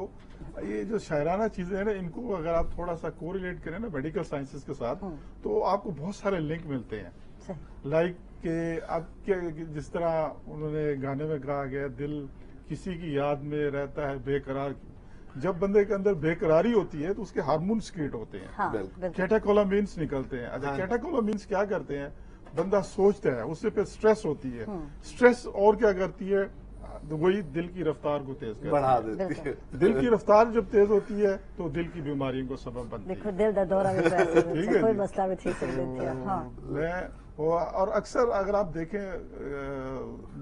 ये जो शायराना चीजें हैं ना, इनको अगर आप थोड़ा सा कोरिलेट करें ना मेडिकल साइंसेस के साथ, तो आपको बहुत सारे लिंक मिलते हैं। सही, लाइक के अब जिस तरह उन्होंने गाने में कहा गया, दिल किसी की याद में रहता है बेकरार। जब बंदे के अंदर बेकरारी होती है तो उसके हार्मोन क्रिएट होते हैं, हाँ बिल्कुल। बिल्कुल, कैटेकोलामीन्स निकलते हैं। अच्छा, हाँ। कैटेकोलामीन्स क्या करते हैं? बंदा सोचता है, उससे पे स्ट्रेस होती है। स्ट्रेस और क्या करती है? तो वही दिल की रफ्तार को तेज करती बढ़ा है। देती है। दिल की रफ्तार जब तेज होती है तो दिल की बीमारियों को सबब बनती देखो है। दिल का दौरा भी ठीक है कोई जी। मसला भी ठीक कर देती है। हाँ और अक्सर अगर आप देखें,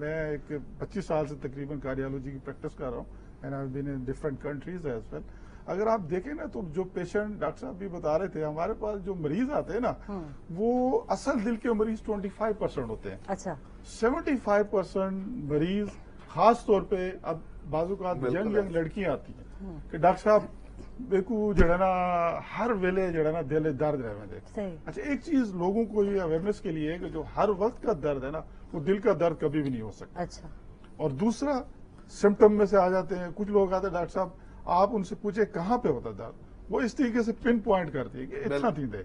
मैं एक 25 साल से तकरीबन कार्डियोलॉजी की प्रैक्टिस कर रहा हूँ, and I have been in different countries as well. अगर आप देखें ना तो जो पेशेंट, डॉक्टर साहब भी बता रहे थे, हमारे पास जो मरीज आते हैं ना, वो असल दिल के मरीज 25% होते हैं। अच्छा 75% मरीज, खास तौर पे अब बाजूकात बिल्कुल यंग है। लड़कियां आती हैं कि डॉक्टर साहब बेकू जड़ा ना हर वेले जड़ा ना दिल दर्द रहे देख। सही, अच्छा, एक चीज लोगों को ये अवेयरनेस के लिए है कि जो हर वक्त का दर्द है ना, वो दिल का दर्द कभी भी नहीं हो सकता। अच्छा और दूसरा, सिम्टम में से आ जाते हैं कुछ लोग आते हैं, डॉक्टर साहब आप उनसे पूछे कहाँ पे होता दर्द, वो इस तरीके से पिन पॉइंट करती है कि इतना थी दे।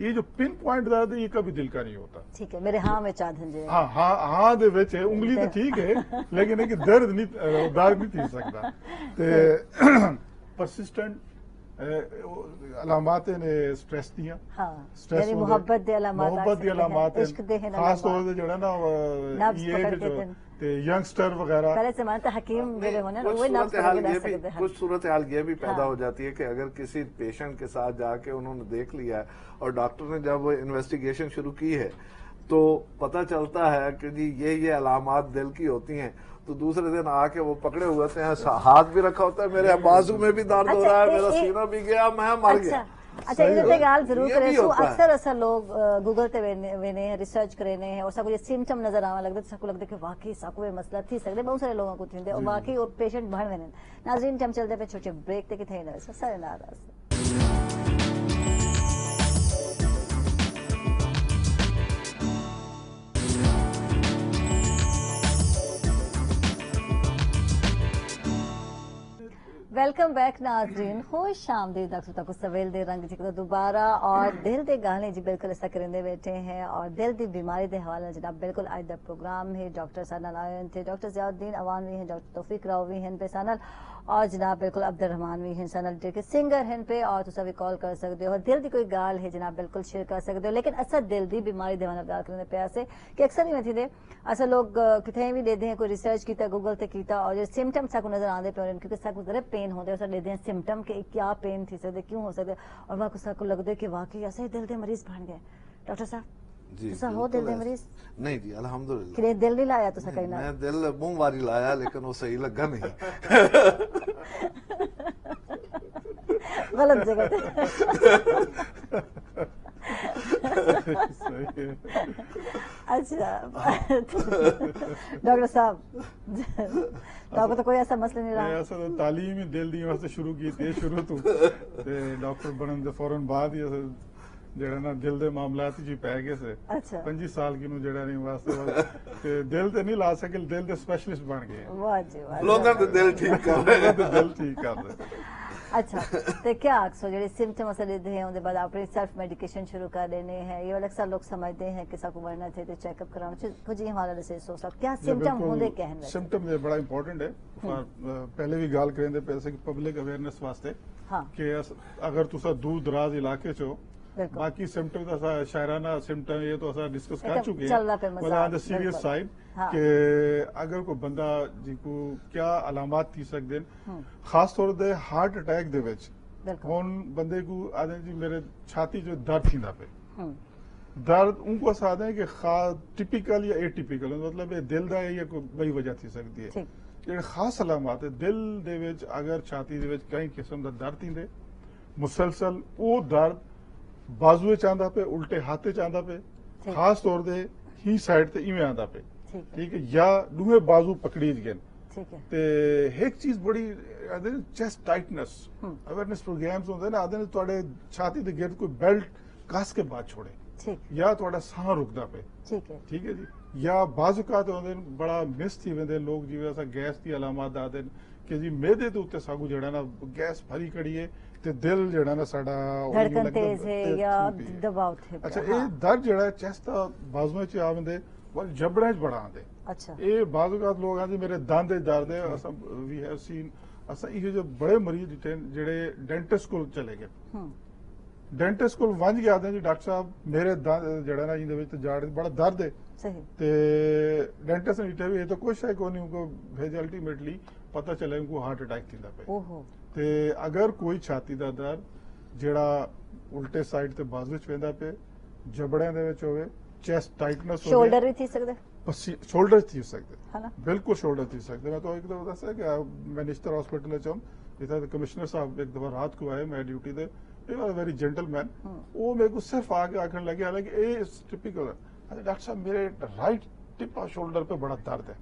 ये जो पिन पॉइंट दर्द है ये कभी दिल का नहीं होता। ठीक है, मेरे हाँ में चांदन जी हाँ हाँ हाँ दे विच है, उंगली तो ठीक है लेकिन है कि दर्द नहीं थी सकता। ते परसिस्टेंट अलामात ने स्ट्रेस दियां, हाँ, स्ट्रेस यानी मोहब्बत दे अलामात मोहब्बत दी अलामात इश्क दे हैं खास तौर अलामात। से जड़ा ना नब्ज ये पकड़ कि के जो दिन। ते यंगस्टर वगैरह, पहले से मानते हकीम मेरे होने ना, कुछ वो नब्ज सूरत हाल पकड़ के ये रह भी सकते हैं। कुछ सूरत हाल ये भी पैदा हाँ। हो जाती है कि अगर किसी पेशेंट के साथ जाके उन्होंने देख लिया है और डॉक्टर ने जब वो इन्वेस्टिगेशन शुरू की है तो पता चलता है कि जी ये अलामात दिल की होती हैं, तो दूसरे दिन आके वो पकड़े हुए होते हैं, हाथ भी रखा होता है, मेरे बाजू में भी दर्द हो रहा है, मेरा सीना भी गया, मैं मर गया। अच्छा ਇਹਦੇ ਤੇ ਗੱਲ ਜ਼ਰੂਰ ये ਕਰੇ भी ਸੋ होता है। ਅਕਸਰ ਅਸਾਂ ਲੋग गूगल ਤੇ ਵੇਨੇ ਰਿਸਰਚ ਕਰਨੇ ਹੈ और सब ये सिम्टम नजर आवा लगदा सबको लगदा कि वाकई साको ये मसला थी सकदे बहुत सारे लोगों को थिंदे और वाकई और पेशेंट बढ़ वेने नाज़रीन हम चलते पे छोटे ब्रेक ते किथे ना सारे नाराज वेलकम बैक नाजरीन खुश आमदीद डॉक्टर तक सवेल दे रंग जिक्र दोबारा और दिल दे गाने जी बिल्कुल ऐसा करेंदे बैठे हैं और दिल दी बीमारी दे हवाले जनाब बिल्कुल आज दा प्रोग्राम है डॉक्टर सानल आयन थे डॉक्टर ज़ियाउद्दीन अवान भी हैं डॉक्टर तौफीक राव भी हैं पे सानल और जनाब बिल्कुल अब्दुल रहमान भी हैं सानल के सिंगर हैं पे और तुसा भी कॉल कर सकते हो और दिल दी कोई गाल है जनाब बिल्कुल शेयर कर सकते हो लेकिन असा दिल दी बीमारी दे गाल करने पे से कि अक्सर ही मैं थी दे असा लोग किथे भी देते हैं कोई रिसर्च कीता गूगल ते कीता और जो सिम्टम साकू नजर आंदे पे क्योंकि साकू जरा पेन होते हैं देते हैं सिम्टम के क्या पेन थी सकते क्यों हो सकते और वहाँ को लगता है कि वाकई ऐसे ही दिल दे मरीज बन गए डॉक्टर साहब जी तुसा हो दिल दे मरीज नहीं जी अल्हम्दुलिल्लाह कि दिल नहीं लाया तुसा कहीं ना मैं दिल मुंह वारी लाया लेकिन वो सही लगा नहीं गलत जगह पे सही है। अच्छा डॉक्टर साहब तो आपको तो कोई ऐसा मसला नहीं रहा ऐसा तो तालीम ही दिल दी वास्ते शुरू की थी शुरू तो ते डॉक्टर बनन दे फौरन बाद ही अस जेड़ा ना दिल दे मामलात जी पै गए से अच्छा 25 साल की नु जेड़ा नहीं वास्ते ते दिल ते नहीं ला सके दिल दे स्पेशलिस्ट बन गए वाह जी वाह लोगों के दिल ठीक कर रहे हैं ते दिल ठीक कर रहे अच्छा तो क्या अक्सर जो सिम्टम असल लेते हैं उनके बाद अपने सेल्फ मेडिकेशन शुरू कर देने हैं ये अक्सर लोग समझते हैं कि सबको बढ़ना थे तो चेकअप कराना कुछ ही हमारा से सोच सकते क्या सिम्टम होंगे क्या हैं सिम्टम ये बड़ा इंपॉर्टेंट है पहले भी गाल करेंदे पैसे की पब्लिक अवेयरनेस वास्ते हाँ कि अगर तुसा दूर दराज इलाके चो बिल्कुल बाकी सिम्टम तो असा शायराना सिम्टम ये तो असा डिस्कस कर चुके चल रहा पे हैं मसाल, मतलब ऑन द सीरियस बिल्कुल। साइड हाँ। कि अगर कोई बंदा जिको क्या अलामत थी सकदे खास तौर ते हार्ट अटैक दे विच बिल्कुल हुन बंदे को आदे जी मेरे छाती जो दर्द थींदा पे हम्म, दर्द उनको अस आदे कि खास टिपिकल या एटिपिकल मतलब ये दिल दा है या कोई बई वजह थी सकदी है ठीक ਜਿਹੜੇ ਖਾਸ ਅਲਾਮਤ ਹੈ ਦਿਲ ਦੇ ਵਿੱਚ ਅਗਰ ਛਾਤੀ ਦੇ ਵਿੱਚ ਕਈ ਕਿਸਮ ਦਾ ਦਰਦ ਹੁੰਦੇ ਮੁਸਲਸਲ ਉਹ ਦਰਦ ਬਾਜ਼ੂ ਵਿੱਚ ਆਂਦਾ ਪਏ ਉਲਟੇ ਹੱਥ ਵਿੱਚ ਆਂਦਾ ਪਏ ਠੀਕ। ਖਾਸ ਤੌਰ ਤੇ ਹੀ ਸਾਈਡ ਤੇ ਇਵੇਂ ਆਂਦਾ ਪਏ ठीक है ਠੀਕ ਹੈ ਜਾਂ ਦੂਹੇ ਬਾਜ਼ੂ ਪਕੜੀ ਗਏ ठीक है ਤੇ ਇੱਕ ਚੀਜ਼ ਬੜੀ ਆਦੇ ਚੈਸਟ ਟਾਈਟਨੈਸ ਅਵੇਅਰਨੈਸ ਪ੍ਰੋਗਰਾਮਸ ਹੁੰਦੇ ਨੇ ਆਦੇ ਨੇ ਤੁਹਾਡੇ ਛਾਤੀ ਦੇ ਗਿਰਦ ਕੋਈ ਬੈਲਟ ਕੱਸ ਕੇ ਬਾਅਦ ਛੋੜੇ ठीक ਜਾਂ ਤੁਹਾਡਾ ਸਾਹ ਰੁਕਦਾ ਪਏ ठीक है ਠੀਕ ਹੈ ਜੀ ਜਾਂ ਬਾਜ਼ੂਕਾਤ ਹੁੰਦੇ ਨੇ ਬੜਾ ਮਿਸ ਥੀ ਵੰਦੇ ਲੋਕ ਜਿਵੇਂ ਅਸਾਂ ਗੈਸ ਦੀ ਅਲਾਮਤ ਦੱਸਦੇ ਨੇ ਕਿ ਜੀ ਮਿਹਦੇ ਦੇ ਉੱਤੇ ਸਾਗੂ ਜਿਹੜਾ ਨਾ ਗੈਸ ਭਰੀ ਕੜੀਏ ਤੇ ਦਿਲ ਜਿਹੜਾ ਨਾ ਸਾਡਾ ਉਹ धड़कन ਲੱਗਦਾ तेज है ਤੇ या ਧੂਪੀ ਹੈ। दबाव थे ਅੱਛਾ हाँ, ਇਹ ਦਰਦ ਜਿਹੜਾ ਚੈਸਟ ਦਾ ਬਾਜ਼ੂਆਂ 'ਚ ਆਉਂਦੇ ਵੱਲ ਜਬੜਾਂ 'ਚ ਬੜਾ ਆਉਂਦੇ अच्छा ਇਹ ਬਾਜ਼ੂਕਾਤ ਲੋਕ ਆਂਦੇ ਮੇਰੇ ਦੰਦ 'ਚ ਦਰਦ ਹੈ ਅਸਾਂ ਵੀ ਹੈਵ ਸੀਨ ਅਸਾਂ ਇਹ ਜੋ ਬੜੇ ਮਰੀਜ਼ ਦਿੱਤੇ ਨੇ ਜਿਹੜੇ ਡੈਂਟਿਸਟ ਕੋਲ ਚਲੇ ਗਏ हम्म, ਡੈਂਟਿਸਟ ਕੋਲ ਵੰਝ ਕੇ ਆਦੇ ਜੀ ਡਾਕਟਰ ਸਾਹਿਬ ਮੇਰੇ ਦੰਦ ਜਿਹੜਾ ਨਾ ਇਹਦੇ ਵਿੱਚ ਜਾੜ ਬੜਾ ਦਰਦ ਹੈ सही ਤੇ ਡੈਂਟਿਸਟ ਨੇ ਕਿਹਾ ਵੀ ਇਹ ਤਾਂ ਕੁਛ ਹੈ ਕੋਈ ਨਹੀਂ ਉनको भेज अल्टीमेटली ਪਤਾ ਚੱਲਿਆ उनको ਹਾਰਟ ਅਟੈਕ ਥੀਂਦਾ ਪਿਆ ओहो ਤੇ ਅਗਰ ਕੋਈ ਛਾਤੀ ਦਾ ਦਰਦ ਜਿਹੜਾ ਉਲਟੇ ਸਾਈਡ ਤੇ ਬਾਜ਼ੂ ਵਿੱਚ ਪੈਂਦਾ ਪਿਆ ਜਬੜਿਆਂ ਦੇ ਵਿੱਚ ਹੋਵੇ ਚੈਸਟ ਟਾਈਟਨੈਸ ਹੋਵੇ शोल्डर भी थी सकते ਸ਼ੋਲਡਰ ਥੀ ਸਕਦੇ है ना ਬਿਲਕੁਲ ਸ਼ੋਲਡਰ थी सकते मैं तो एक दफा ਦੱਸਿਆ ਕਿ मैं निश्तर हॉस्पिटल ਚ इधर कमिश्नर साहब एक दफा रात को आए मैं ड्यूटी दे ਇਹ ਵਾਸ ਵੈਰੀ ਜੈਂਟਲਮੈਨ ਉਹ ਮੇਰੇ ਕੋ ਸਿਰਫ ਆ ਕੇ ਆਖਣ ਲੱਗੇ ਹਾਲਾਂਕਿ ਇਹ ਟਿपिकल है डॉक्टर साहब मेरे राइट टिप ऑफ शोल्डर पे बड़ा दर्द है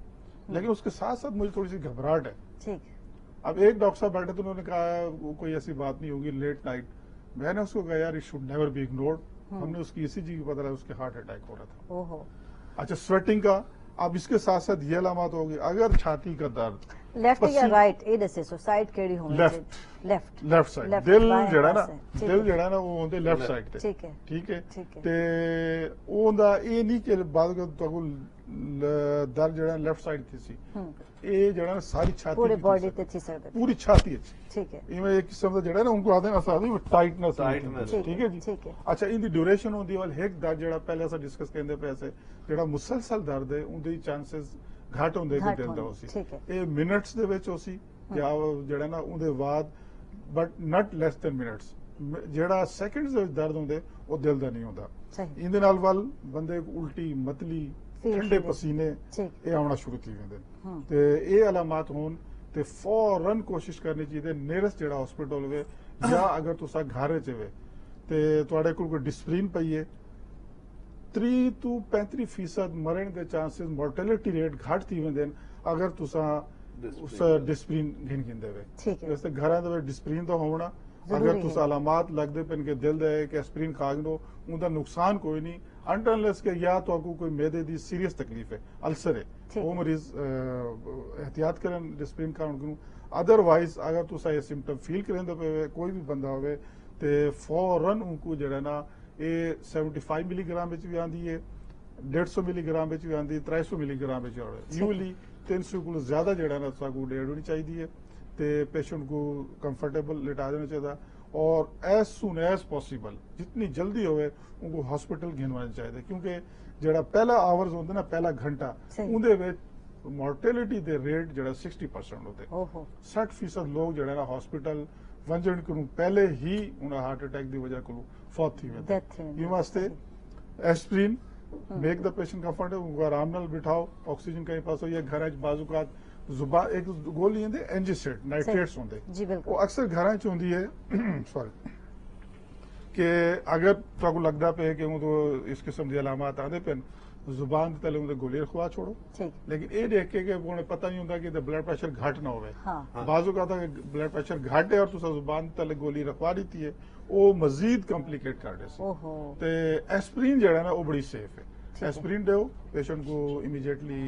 लेकिन उसके साथ साथ मुझे थोड़ी सी घबराहट है ठीक अब एक डॉक्टर साहब बैठे तो उन्होंने कहा वो कोई ऐसी बात नहीं होगी लेट नाइट मैंने उसको कहा यार it should never be ignored हमने उसकी ईसीजी की पता लगा उसके हार्ट अटैक हो रहा था ओहो अच्छा स्वेटिंग का अब इसके साथ साथ ये अलामत होगी अगर छाती का दर्द लेफ्ट या पसी- राइट ਇਹ ਦੱਸੇ ਸੋ ਸਾਈਡ ਕਿਹੜੀ ਹੋਣੀ Left. Left left side Left, दिल बाएं जड़ा ना पासे, ठीक दिल है। जड़ा ना वो होंदे लेफ्ट साइड ते ठीक है ठीक है ठीक है। ते ਉਹ ਹੁੰਦਾ ਇਹ ਨਹੀਂ ਕਿ ਬਾਅਦ ਕੋ ਤੁਹਾਨੂੰ ਦਰਦ ਜਿਹੜਾ ਲੈਫਟ ਸਾਈਡ ਤੇ ਸੀ ਇਹ ਜਿਹੜਾ ਨਾ ਸਾਰੀ ਛਾਤੀ पूरे ਵਿੱਚ बॉडी ਸੀ। ਤੇ थी सकते ਪੂਰੀ ਛਾਤੀ ਵਿੱਚ ठीक है ਇਵੇਂ ਇੱਕ ਕਿਸਮ ਦਾ ਜਿਹੜਾ ਨਾ ਉਹਨੂੰ ਆਦੇ ਨਾ ਸਾਦੀ ਟਾਈਟਨੈਸ Tightness। ਠੀਕ ਹੈ ਜੀ ठीक है ਅੱਛਾ ਇਹਦੀ ਡਿਊਰੇਸ਼ਨ ਹੁੰਦੀ ਵਾਲ ਇੱਕ ਦਰਦ ਜਿਹੜਾ ਪਹਿਲੇ ਅਸਾਂ ਡਿਸਕਸ ਕਰਦੇ ਪਏ ਸੀ ਜਿਹੜਾ ਮੁਸਲਸਲ ਦਰਦ ਹੈ ਉਹਦੇ ਚਾਂਸਸ ਘੱਟ ਹੁੰਦੇ ਕਿ घट ਦਿਲ ਦਾ होनी, ਹੋਸੀ ठीक है ਇਹ ਮਿੰਟਸ ਦੇ ਵਿੱਚ ਹੋਸੀ ਜਾਂ ਉਹ ਜਿਹੜਾ ਨਾ ਉਹਦੇ ਬਾਅਦ but not less than minutes ਜਿਹੜਾ ਸੈਕਿੰਡਸ ਦੇ ਵਿੱਚ ਦਰਦ ਹੁੰਦੇ ਉਹ ਦਿਲ ਦਾ ਨਹੀਂ ਹੁੰਦਾ सही ਇਹਦੇ ਨਾਲ ਵੱਲ ਬੰਦੇ ਕੋ ਉਲਟੀ ਮਤਲੀ ठंडे पसीने ठीक ਇਹ ਆਉਣਾ ਸ਼ੁਰੂ ਥੀ वेंदे ਤੇ ਇਹ ਅਲਾਮਤ ਹੋਣ ਤੇ ਫੌਰਨ ਕੋਸ਼ਿਸ਼ ਕਰਨੀ ਚਾਹੀਦੀ ਨੀਅਰੈਸਟ ਜਿਹੜਾ ਹਸਪੀਟਲ ਹੋਵੇ ਜਾਂ ਅਗਰ ਤੁਸੀਂ ਘਰ ਚ ਹੋਵੇ ਤੇ ਤੁਹਾਡੇ ਕੋਲ ਕੋਈ ਡਿਸਪਲਿਨ ਪਈ ਹੈ 3 ਤੋਂ 35% ਮਰਨ ਦੇ ਚਾਂਸਸ ਮੋਰਟੈਲਿਟੀ ਰੇਟ ਘੱਟ ਥੀ वेंदे ਅਗਰ ਤੁਸੀਂ ਉਸ ਡਿਸਪਲਿਨ ਗਿੰਦੇ ਵੇ ठीक है ਇਸ ਤੇ ਘਰਾਂ ਦੇ ਵਿੱਚ ਡਿਸਪਲਿਨ ਤਾਂ ਹੋਣਾ ਜ਼ਰੂਰੀ ਅਗਰ ਤੁਸੀਂ ਹੈ। ਅਲਾਮਤ ਲੱਗਦੇ ਪੈਣ ਕਿ ਦਿਲ ਦੇ ਕਿ ਐਸਪਰੀਨ ਖਾ ਗਏ ਉਹਦਾ ਨੁਕਸਾਨ ਕੋਈ ਨਹੀਂ ਅਨਟਨਲੈਸ ਕਿ ਜਾਂ ਤੁਹਾਨੂੰ ਕੋਈ ਮੈਦੇ ਦੀ ਸੀਰੀਅਸ ਤਕਲੀਫ ਹੈ ਅਲਸਰ ਹੈ ਠੀਕ ਉਹ ਮਰੀਜ਼ ਇਹਤਿਆਤ ਕਰਨ ਡਿਸਪਲਿਨ ਖਾਣ ਨੂੰ ਅਦਰਵਾਈਜ਼ ਅਗਰ ਤੁਸੀਂ ਇਹ ਸਿੰਪਟਮ ਫੀਲ ਕਰਿੰਦੇ ਪਏ ਕੋਈ ਵੀ ਬੰਦਾ ਹੋਵੇ ਤੇ ਫੌਰਨ ਉਹਨੂੰ ਜਿਹੜਾ ਨਾ ਇਹ 75 ਮਿਲੀਗ੍ਰਾਮ ਵਿੱਚ ਵੀ ਆਂਦੀ ਹੈ 150 ਮਿਲੀਗ੍ਰਾਮ ਵਿੱਚ ਵੀ ਆਂਦੀ 300 ਮਿਲੀਗ੍ਰਾਮ ਵਿੱਚ ਆਉਂਦੀ ਯੂਲੀ 300 ਕੋਲ ਜ਼ਿਆਦਾ ਜਿਹੜਾ ਨਾ ਸਾਨੂੰ ਡੇਢ ਹੋਣੀ ਚਾਹੀਦੀ ਹੈ ਤੇ पेशेंट को कंफर्टेबल लिटा देना चाहिए और एज सुन एज पॉसिबल जितनी जल्दी होवे उनको हॉस्पिटल घिनवाना चाहिए क्योंकि जेड़ा पहला आवर्स होंगे ना पहला घंटा सही। उनदे विच मोर्टेलिटी दे रेट जेड़ा 60% होते ओहो 60% लोग जेड़ा ना हॉस्पिटल वंजन को पहले ही उन्हें हार्ट अटैक की वजह को फौत थी वेंदे Death थी वेंदी। ये वास्ते aspirin make the patient comfortable उनको आराम नाल बिठाओ ऑक्सीजन कहीं पास हो या घर बाजू का जुबान एक गोली होंदी एंजिसेट नाइट्रेट्स होंदे जी वो बिल्कुल अक्सर घरां च होंदी है सॉरी कि अगर तुहानू लगदा पे कि वो तो इस किस्म दी अलामत आंदे पेन जुबान तले उनके गोली रखवा छोड़ो ठीक लेकिन ये देख के उन्हें पता नहीं होता कि ब्लड प्रेशर घट ना होवे हाँ बाजू का था कि ब्लड प्रेशर घट है और तुसा जुबान तले गोली रखवा दी है वो मजीद कॉम्प्लिकेट कर दे ओहो ते एस्प्रिन जेड़ा ना वो बड़ी सेफ ठीक है है। एस्प्रिन दो पेशेंट को इमीडिएटली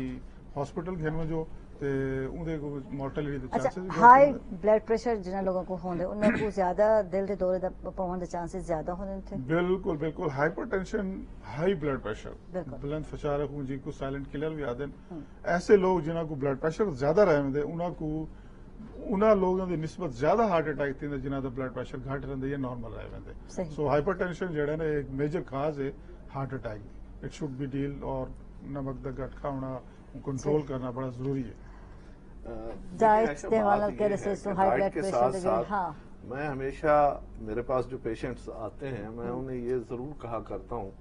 हॉस्पिटल घेन में जो ते उनके को मोर्टेलिटी दे अच्छा चांसेस हाई ब्लड प्रेशर जिन्हें लोगों को होंगे उन्हें को ज्यादा दिल के दौरे पवन के चांसेस ज्यादा होने थे बिल्कुल बिल्कुल हाइपरटेंशन हाई ब्लड प्रेशर बिल्कुल। बुलंद फशार खून जी को साइलेंट किलर भी आदन ऐसे लोग जिन्हों को ब्लड प्रेशर ज्यादा रहते उन्हों को उन्होंने लोगों की निस्बत ज्यादा हार्ट अटैक थी जिन्हों का ब्लड प्रेशर घट रहते या नॉर्मल रहते सही। सो हाइपरटेंशन जो है ना एक मेजर काज है हार्ट अटैक की इट शुड बी डील और नमक का घट खाना कंट्रोल करना बड़ा जरूरी है डाइट ऐसा के बात वाला ये के है रिसर्च कि तो हाई डाइट ब्लड के प्रेशर साथ-साथ हाँ मैं हमेशा मेरे पास जो पेशेंट्स आते हैं मैं उन्हें ये जरूर कहा करता हूँ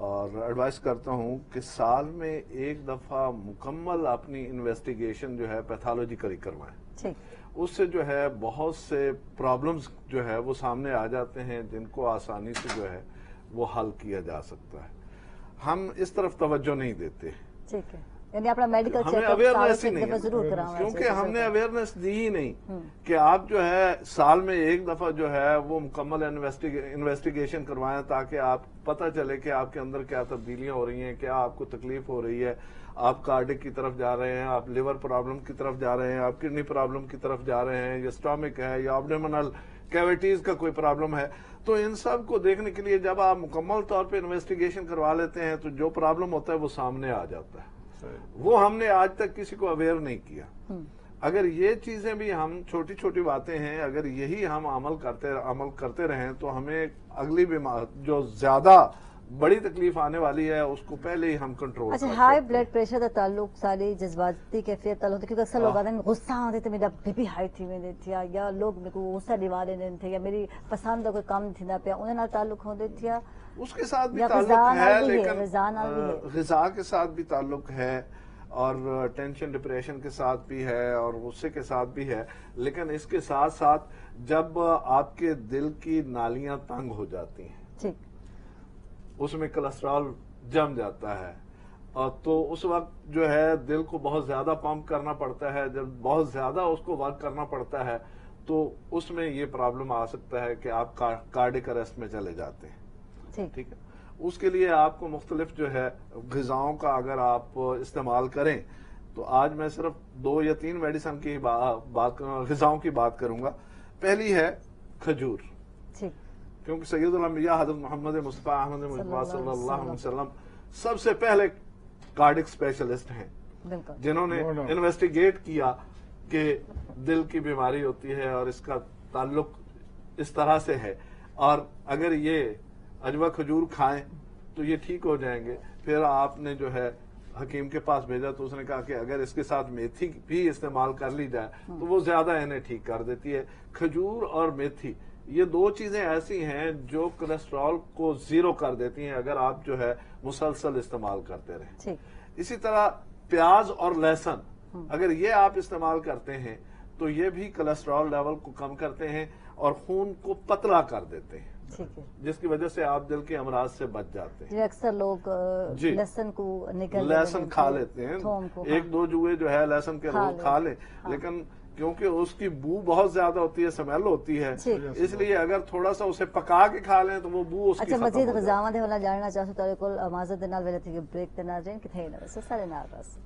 और एडवाइस करता हूँ कि साल में एक दफा मुकम्मल अपनी इन्वेस्टिगेशन जो है पैथोलॉजिकली करवाएं ठीक उससे जो है बहुत से प्रॉब्लम्स जो है वो सामने आ जाते हैं जिनको आसानी से जो है वो हल किया जा सकता है हम इस तरफ तवज्जो नहीं देते ठीक है यानी अपना मेडिकल हमें चेकअप अवेयरनेस ही साल नहीं में जरूर है कराना क्योंकि चाहिए। हमने अवेयरनेस दी ही नहीं कि आप जो है साल में एक दफा जो है वो मुकम्मल इन्वेस्टिगेशन करवाएं ताकि आप पता चले कि आपके अंदर क्या तब्दीलियां हो रही हैं क्या आपको तकलीफ हो रही है आप कार्डिक की तरफ जा रहे हैं आप लिवर प्रॉब्लम की तरफ जा रहे हैं आप किडनी प्रॉब्लम की तरफ जा रहे हैं या स्टोमिक है या एब्डोमिनल कैविटीज का कोई प्रॉब्लम है तो इन सब को देखने के लिए जब आप मुकम्मल तौर पे इन्वेस्टिगेशन करवा लेते हैं तो जो प्रॉब्लम होता है वो सामने आ जाता है वो हमने आज तक किसी को अवेयर नहीं किया अगर ये चीजें भी हम छोटी छोटी बातें हैं अगर यही हम अमल करते रहें तो हमें अगली बीमार जो ज्यादा बड़ी तकलीफ आने वाली है उसको पहले ही हम कंट्रोल अच्छा कर हाई सकते हैं। ब्लड प्रेशर का ताल्लुक सारी जज्बाती कैफियत ताल्लुक होता है, क्योंकि अक्सर लोग आते हैं गुस्सा आते थे मेरा बीपी हाई थी मैंने थिया या लोग मेरे को गुस्सा दिवा रहे थे या मेरी पसंद का कोई काम थी ना पे उन्हें नाल ताल्लुक होते थिया उसके साथ भी या ताल्लुक ग़िज़ा है नाल भी है, लेकिन ग़िज़ा नाल भी है। ग़िज़ा के साथ भी ताल्लुक है और टेंशन डिप्रेशन के साथ भी है और गुस्से के साथ भी है लेकिन इसके साथ साथ जब आपके दिल की नालियां तंग हो जाती हैं ठीक उसमें कोलेस्ट्रॉल जम जाता है और तो उस वक्त जो है दिल को बहुत ज्यादा पंप करना पड़ता है जब बहुत ज्यादा उसको वर्क करना पड़ता है तो उसमें ये प्रॉब्लम आ सकता है कि आप कार्डिक अरेस्ट में चले जाते हैं ठीक ठीक है उसके लिए आपको मुख्तलिफ जो है ग़िज़ाओं का अगर आप इस्तेमाल करें तो आज मैं सिर्फ 2 या 3 मेडिसिन की ग़िज़ाओं की बात करूंगा पहली है खजूर ठीक क्योंकि सैयदुल अंबिया हज़रत मोहम्मद मुस्तफ़ा अहमद मुस्तफ़ा सल्लल्लाहु अलैहि वसल्लम सबसे पहले कार्डिक स्पेशलिस्ट हैं बिल्कुल जिन्होंने इन्वेस्टिगेट किया कि दिल की बीमारी होती है और इसका ताल्लुक इस तरह से है और अगर ये अजवा खजूर खाएं तो ये ठीक हो जाएंगे फिर आपने जो है हकीम के पास भेजा तो उसने कहा कि अगर इसके साथ मेथी भी इस्तेमाल कर ली जाए तो वो ज्यादा इन्हें ठीक कर देती है खजूर और मेथी ये 2 चीजें ऐसी हैं जो कोलेस्ट्रॉल को 0 कर देती हैं अगर आप जो है मुसलसल इस्तेमाल करते रहें ठीक इसी तरह प्याज और लहसुन अगर ये आप इस्तेमाल करते हैं तो ये भी कोलेस्ट्रॉल लेवल को कम करते हैं और खून को पतला कर देते हैं, ठीक है। जिसकी वजह से आप दिल के अमराज से बच जाते हैं। जो अक्सर लोग जी। लहसुन को निकल लहसुन खा लेते हैं, थोम को, एक दो जुए जो है लहसुन के खा रोज खा लें, हाँ। लेकिन क्योंकि उसकी बू बहुत ज्यादा होती है, स्मेल होती है, जी। इसलिए अगर थोड़ा सा उसे पका के खा लें तो वो बू उसकी अच्छा खत्म मजीद हो जाती है। गजावां दे होला जानना चाहूँ तो कोल माजद दे नाल वेले थी ब्रेक ते नाज़रीन किथे न वैसे सारे नाल बस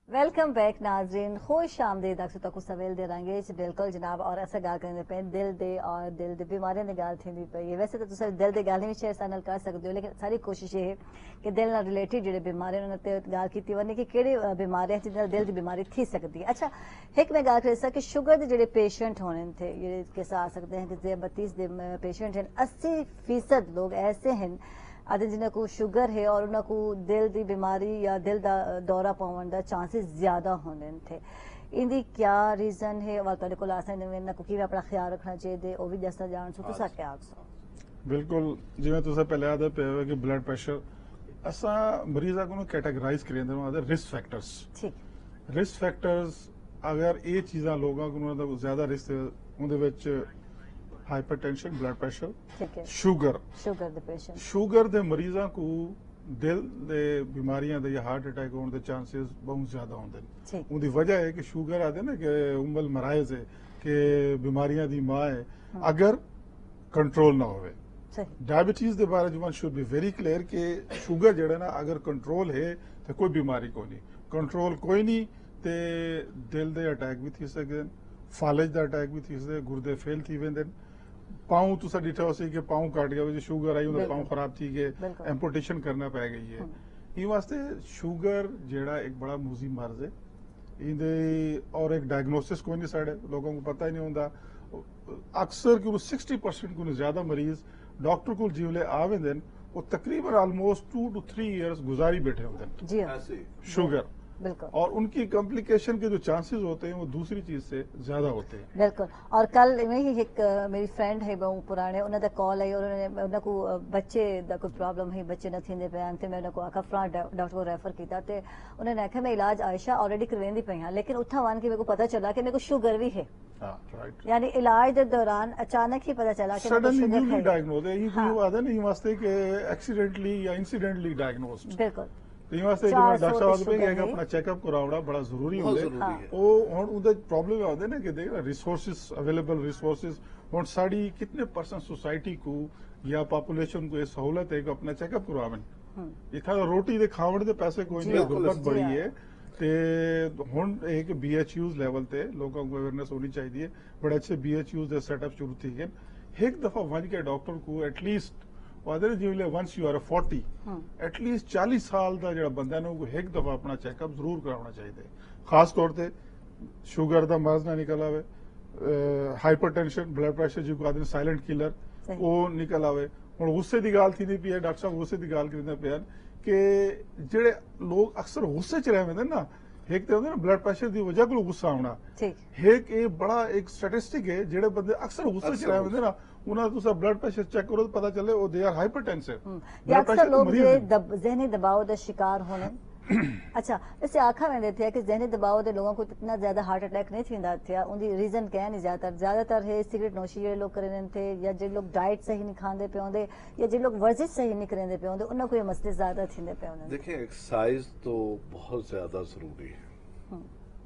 वेलकम बैक नाजरीन, खुश आमदीद अक्सर तक सवेल दे रंगे बिल्कुल जनाब। और असा गल करने पे दिल दे और दिल दे बीमारियां दी गल थी पई है। वैसे तो तुम दिल दे गल ही शेयर सारे नाल कर सकते हो, लेकिन सारी कोशिश ये है कि दिल नाल रिलेटेड जेडे बीमारियां उन्हां ते गल कीती वने कि केड़ी बीमारियां जिहदे नाल दिल दी बीमारी थी सकदी है। अच्छा एक मैं गल कर सा कि शुगर दे जेडे पेशेंट होने थे जेडे किस आ सकते हैं कि 32 दे पेशेंट हैं, 80% लोग ऐसे हैं आदि जिन्हें को शुगर है और उन्हें को दिल की बीमारी या दिल का दौरा पवन का चांसेस ज्यादा होने थे। इनकी क्या रीजन है और तुहाडे कोल आसां इन्हां को किवें अपना ख्याल रखना चाहिए वो भी दसना जान सो तुसा क्या आखो। बिल्कुल जिवें तुसें पहले आदे पे कि ब्लड प्रेशर असां मरीज़ां को कैटेगराइज करेंदे आदे रिस्क फैक्टर्स। ठीक रिस्क फैक्टर्स अगर ये चीज़ां लोगों को ज्यादा रिस्क उहदे विच हाइपरटेंशन, ब्लड प्रेशर, ठीक है। शुगर दे पेशेंट शुगर दे मरीज़ां को दिल दे बीमारियां दे या हार्ट अटैक होने के चांसेस बहुत ज्यादा होंगे। ठीक उनकी वजह है कि शुगर आते ना कि उम्मल मराइज है कि बीमारियां दी मां है अगर कंट्रोल ना होवे। सही डायबिटीज के बारे में शुड बी वेरी क्लियर कि शुगर जड़ा ना अगर कंट्रोल है तो कोई बीमारी को नहीं, कंट्रोल कोई नहीं तो दिल दे अटैक भी थी सकते, फालज का अटैक भी थी सकते, गुर्दे फेल थी वेंदे। पाँव तुसा डिठा हो सी कि पाँव काट गया जो शुगर आई उन्हें पाँव खराब थी कि एम्पुटेशन करना पै गई है। ये वास्ते शुगर जेड़ा एक बड़ा मूजी मर्ज है इंदे और एक डायग्नोसिस कोई नहीं साढ़े लोगों को पता ही नहीं होता। अक्सर क्यों 60% को ज्यादा मरीज डॉक्टर को जिवले आवेंदे वो तकरीबन ऑलमोस्ट 2 to 3 years गुजारी बैठे होते जी हाँ ऐसे ही। शुगर, बिल्कुल और उनकी कॉम्प्लिकेशन के जो चांसेस होते हैं वो दूसरी चीज से ज्यादा होते हैं। बिल्कुल। और कल में ही एक मेरी फ्रेंड है बहुत पुराने उन्हें दा कॉल आई और उन्हें को बच्चे दा कोई प्रॉब्लम है, बच्चे न थींदे पे ते मैं उन्हें को आखा फलां डॉक्टर को रेफर किया ते उन्होंने आखा मैं इलाज आयशा ऑलरेडी करवेंदी पई हां, लेकिन उठा वन के मेरे को पता चला कि मेरे को शुगर भी है। राइट, यानी इलाज के दौरान अचानक ही पता चला कि मेरे को सडनली शुगर न्यूली है। डायग्नोज है। ये हाँ। कोई वादा नहीं वास्ते कि एक्सीडेंटली या इंसिडेंटली डायग्नोज्ड। बिल्कुल ਇਹ ਵਾਸਤੇ 400 ਜਿਹੜਾ ਡਾਕਟਰ ਸਾਹਿਬ ਸ਼ੂਗਰ ਨੇ ਹੈ। ਆਪਣਾ ਚੈੱਕਅਪ ਕਰਾਉਣਾ ਬੜਾ ਜ਼ਰੂਰੀ ਬਹੁਤ ਹੁੰਦਾ ਜ਼ਰੂਰੀ ਹੈ। ਉਹ ਹੁਣ ਉਹਦਾ ਪ੍ਰੋਬਲਮ ਆਉਂਦੇ ਨੇ ਕਿ ਦੇਖ ਰਿਸੋਰਸਿਸ ਅਵੇਲੇਬਲ ਰਿਸੋਰਸਿਸ ਹੁਣ ਸਾਡੀ ਕਿਤਨੇ ਪਰਸੈਂਟ सोसाइटी को या पॉपुलेशन को ये सहूलत है कि अपना चेकअप करवावें। इतना रोटी दे खावण दे पैसे कोई नहीं, गुरबत बड़ी है ते हुण एक BHUs लेवल ते लोगों को अवेयरनेस होनी चाहिए। बड़े अच्छे BHUs दे सेटअप शुरू थी गए। एक दफा वन के डॉक्टर को एटलीस्ट जिले वंस यू आर 40 एटलीस्ट 40 साल का जो बंदा ने एक दफा अपना चेकअप जरूर कराना चाहिए। खास तौर पर शुगर का मर्ज ना निकल आवे, हाइपरटेंशन, ब्लड प्रेशर जो आदमी साइलेंट किलर वो निकल आवे। हुण गुस्से की गाल थी नहीं पी है, डॉक्टर साहब गुस्से की गाल करते पे कि जेडे लोग अक्सर गुस्से च रहे ना, एक तो होंगे ना ब्लड प्रेशर की वजह को गुस्सा आना, एक ये बड़ा एक स्टैटिस्टिक है जेडे बंदे अक्सर गुस्से च रहे होंगे ना उन्हें तुसा ब्लड प्रेशर चेक करो तो पता चले वो दे आर हाइपरटेंसिव। या अक्सर लोग ये जहनी दबाव का शिकार होने। अच्छा वैसे आखा वेंदे थे कि जहनी दबाव दे लोगों को इतना ज्यादा हार्ट अटैक नहीं थींदा थे, उनकी रीजन क्या नहीं ज्यादातर है सिगरेट नोशी जो लोग करे थे या जो लोग डाइट सही नहीं खाते पे होंगे या जो लोग वर्जिश सही नहीं करेंदे पे होंगे उन्हें कोई मसले ज्यादा थींदे पे होंगे। देखिए एक्सरसाइज तो बहुत ज्यादा जरूरी है,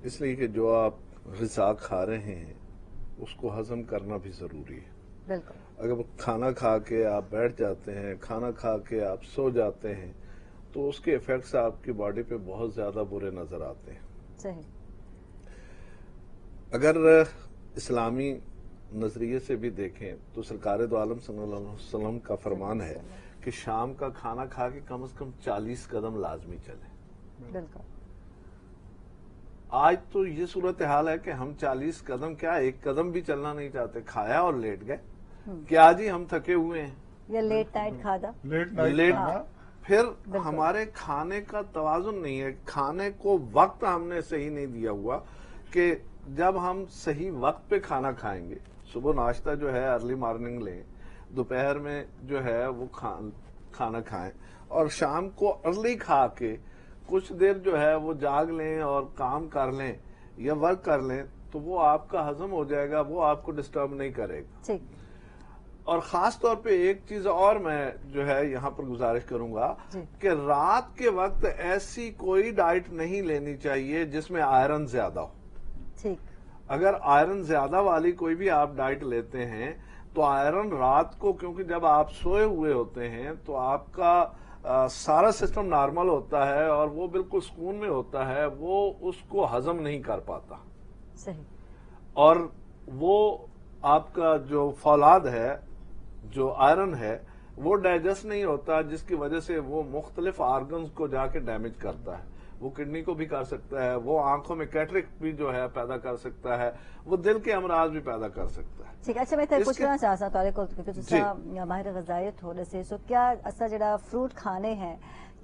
इसलिए कि जो आप ग़िज़ा खा रहे हैं उसको हजम करना भी जरूरी है। बिल्कुल। अगर खाना खा के आप बैठ जाते हैं, खाना खा के आप सो जाते हैं तो उसके इफेक्ट्स आपकी बॉडी पे बहुत ज्यादा बुरे नजर आते हैं। सही। अगर इस्लामी नजरिए से भी देखें तो सरकार दो आलम सल्लल्लाहु अलैहि वसल्लम का फरमान है कि शाम का खाना खा के कम से कम 40 कदम लाजमी चले। बिल्कुल। आज तो ये सूरत हाल है कि हम 40 कदम क्या 1 कदम भी चलना नहीं चाहते, खाया और लेट गए कि आज ही हम थके हुए हैं या लेट नाइट खादा, लेट फिर हमारे खाने का तवाजुन नहीं है, खाने को वक्त हमने सही नहीं दिया हुआ। کہ جب ہم صحیح وقت پہ کھانا کھائیں گے, صبح ناشتہ جو ہے ارلی مارننگ لیں, دوپہر میں جو ہے وہ کھانا کھائیں, اور شام کو ارلی کھا کے کچھ دیر جو ہے وہ جاگ لیں اور کام کر لیں یا ورک کر لیں, تو وہ آپ کا ہضم ہو جائے گا, وہ آپ کو ڈسٹرب نہیں کرے گا. ٹھیک. اور خاص طور پہ ایک چیز اور میں جو ہے یہاں پر گزارش کروں گا کہ رات کے وقت ایسی کوئی ڈائٹ نہیں لینی چاہیے جس میں آئرن زیادہ ہو. ٹھیک. اگر آئرن زیادہ والی کوئی بھی آپ ڈائٹ لیتے ہیں تو آئرن رات کو, کیونکہ جب آپ سوئے ہوئے ہوتے ہیں تو آپ کا سارا سسٹم نارمل ہوتا ہے اور وہ بالکل سکون میں ہوتا ہے, وہ اس کو ہضم نہیں کر پاتا. صحیح. اور وہ آپ کا جو فولاد ہے, جو آئرن ہے, وہ ڈائجسٹ نہیں ہوتا, جس کی وجہ سے وہ مختلف آرگنز کو جا کے ڈیمیج کرتا ہے. وہ کڈنی کو بھی کر سکتا ہے, وہ آنکھوں میں کیٹریکٹ بھی جو ہے پیدا کر سکتا ہے, وہ دل کے امراض بھی پیدا کر سکتا ہے. ٹھیک. اچھا, میں پوچھنا چاہتا ہوں تارے کو, کیونکہ تسا ماہر غذائیت تھوڑے سے, سو کیا اصل جڑا فروٹ کھانے ہیں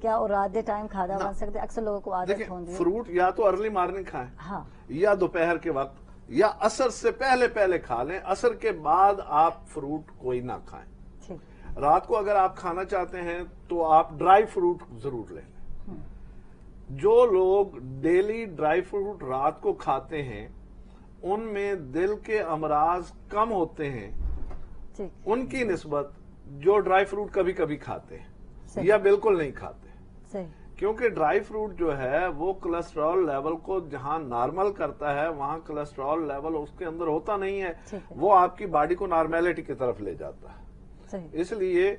کیا وہ رات دے ٹائم کھادا بن سکتے؟ اکثر لوگوں کو عادت ہوندی ہے فروٹ یا تو ارلی مارننگ کھائیں, ہاں, یا دوپہر کے وقت, یا عصر سے پہلے کھا لیں. عصر کے بعد آپ فروٹ کوئی نہ کھائیں. ٹھیک. رات کو اگر آپ کھانا چاہتے ہیں تو آپ ڈرائی فروٹ ضرور لیں. جو لوگ ڈیلی ڈرائی فروٹ رات کو کھاتے ہیں ان میں دل کے امراض کم ہوتے ہیں ٹھیک. ان کی نسبت جو ڈرائی فروٹ کبھی کبھی کھاتے ہیں یا بالکل نہیں کھاتے. صحیح. کیونکہ ڈرائی فروٹ جو ہے وہ کولیسٹرول لیول کو جہاں نارمل کرتا ہے وہاں کولیسٹرول لیول اس کے اندر ہوتا نہیں ہے, وہ آپ کی باڈی کو نارمیلٹی کی طرف لے جاتا ہے. صحیح. اس لیے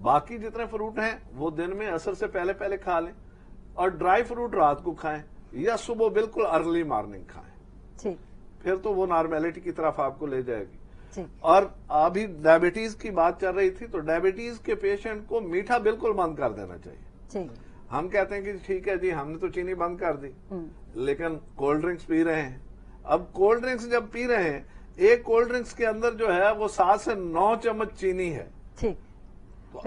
باقی جتنے فروٹ ہیں وہ دن میں عصر سے پہلے کھا لیں, اور ڈرائی فروٹ رات کو کھائیں یا صبح بالکل ارلی مارننگ کھائیں. ٹھیک. پھر تو وہ نارمیلٹی کی طرف آپ کو لے جائے گی. ٹھیک. اور ابھی ڈائبٹیز کی بات چل رہی تھی, تو ڈائبٹیز کے پیشنٹ کو میٹھا بالکل بند کر دینا چاہیے. ٹھیک. ہم کہتے ہیں کہ ٹھیک ہے جی ہم نے تو چینی بند کر دی, لیکن کولڈ ڈرنکس پی رہے ہیں. اب کولڈ ڈرنکس جب پی رہے ہیں, ایک کولڈ ڈرنکس کے اندر جو ہے وہ 7 سے 9 چمچ چینی ہے. ٹھیک.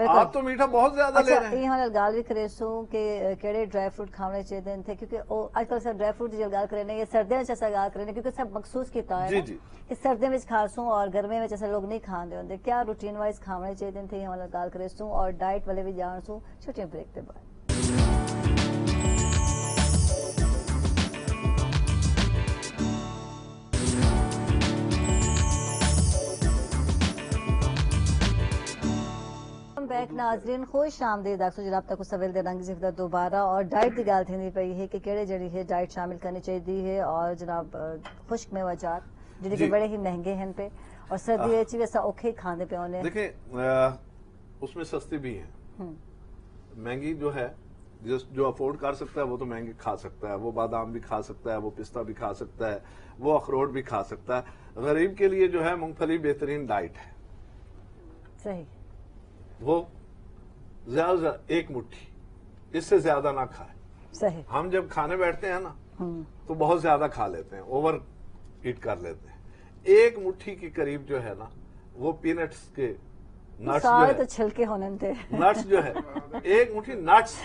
آپ تو میٹھا بہت زیادہ لے رہے ہیں. یہاں گال بھی کرے سو کہ کیڑے ڈرائی فروٹ کھانے چاہیے تھے, کیونکہ آج کل سب ڈرائی فروٹ جب گال کرنے یہ سردیاں میں ایسا گال کرنے کیونکہ سب مخصوص کیتا ہے کہ سردیاں میں کھا سوں اور گرمی میں ایسا لوگ نہیں کھانے ہوتے. کیا روٹین وائز کھانے چاہیے تھے یہاں گال کرے سوں اور ڈائٹ والے بھی جان سوں. چھوٹے بریک کے بعد بیک ناظرین, خوش آمدید. آپ جناب تک سویل دے رنگ ذکر دوبارہ, اور ڈائٹ کی گل تھی پئی ہے کہ کیڑے جڑی ہے ڈائٹ شامل کرنی چاہیے ہے, اور جناب خشک میوجات جڑے کہ بڑے ہی مہنگے ہیں پہ, اور سردی چ ویسا اوکھے کھاندے پہ ہونے. دیکھیں اس میں سستی بھی ہیں, مہنگی جو ہے جو افورڈ کر سکتا ہے وہ تو مہنگی کھا سکتا ہے, وہ بادام بھی کھا سکتا ہے, وہ پستہ بھی کھا سکتا ہے, وہ اخروٹ بھی کھا سکتا ہے. غریب کے لیے جو ہے مونگ پھلی بہترین ڈائٹ ہے. صحیح. وہ زیادہ سے زیادہ ایک مٹھی, اس سے زیادہ نہ کھائے. صحیح. ہم جب کھانے بیٹھتے ہیں نا تو بہت زیادہ کھا لیتے ہیں, اوور ایٹ کر لیتے ہیں. ایک مٹھی کے قریب جو ہے نا وہ پینٹس کے نٹس سارے تو چھلکے ہونے تھے, نٹس جو ہے ایک مٹھی نٹس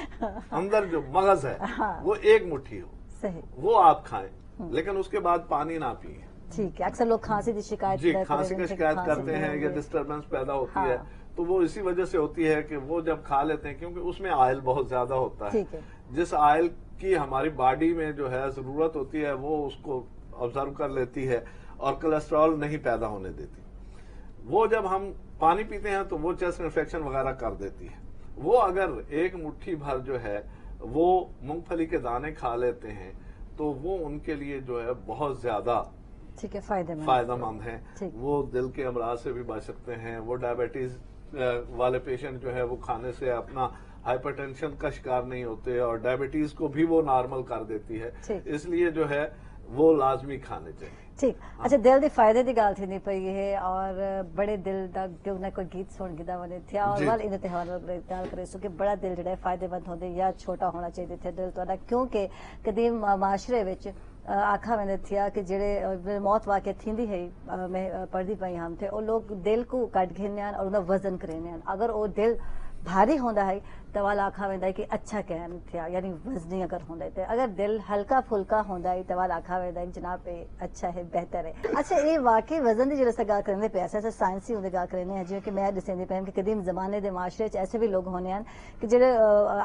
اندر جو مغز ہے وہ ایک مٹھی ہو. صحیح. وہ آپ کھائیں, لیکن اس کے بعد پانی نہ پیئیں. ٹھیک ہے. اکثر لوگ کھانسی کی شکایت جی کھانسی کی شکایت کرتے ہیں یا ڈسٹربنس پیدا ہوتی ہے, تو وہ اسی وجہ سے ہوتی ہے کہ وہ جب کھا لیتے ہیں کیونکہ اس میں آئل بہت زیادہ ہوتا ہے. جس آئل کی ہماری باڈی میں جو ہے ضرورت ہوتی ہے وہ اس کو آبزرو کر لیتی ہے اور کولیسٹرول نہیں پیدا ہونے دیتی. وہ جب ہم پانی پیتے ہیں تو وہ چیسٹ انفیکشن وغیرہ کر دیتی ہے. وہ اگر ایک مٹھی بھر جو ہے وہ مونگ پھلی کے دانے کھا لیتے ہیں تو وہ ان کے لیے جو ہے بہت زیادہ ٹھیک ہے فائدہ مند ہیں. وہ دل کے امراض سے بھی بچ سکتے ہیں. وہ ڈائبٹیز والے پیشنٹ جو ہے وہ کھانے سے اپنا ہائپر ٹینشن کا شکار نہیں ہوتے, اور ڈائبٹیز کو بھی وہ نارمل کر دیتی ہے. اس لیے جو ہے وہ لازمی کھانے چاہیے. ٹھیک. اچھا, دل دے فائدے دی گل تھی نہیں پئی ہے, اور بڑے دل دا کیوں نہ کوئی گیت سن گدا ونے تھیا, اور وال ان تہوار گل کرے سو کہ بڑا دل جڑا فائدے مند ہوندے یا چھوٹا ہونا چاہیے تھے دل تہاڈا, کیونکہ قدیم معاشرے وچ آکھا ویندے تھیا کہ جڑے موت واقع تھیندی ہے میں پڑھدی پئی ہم تھے, او لوگ دل کو کٹ گھنیان اور انہاں وزن کرینے. اگر او دل بھاری ہوندا ہے तवाल आखा वेंदा कि अच्छा कहन थिया यानी वजनी अगर होंदा ते अगर दिल हल्का फुल्का होंदा है तवाल आखा वेंदा जनाब पे अच्छा है बेहतर है। अच्छा ये वाकई वजन दी जिस गा करने पे ऐसा साइंसी होंदे गा करने हैं जिवें कि मैं दसेंदी पैन कि कदीम जमाने दे माशरे च ऐसे भी लोग होने हैं कि जेड़े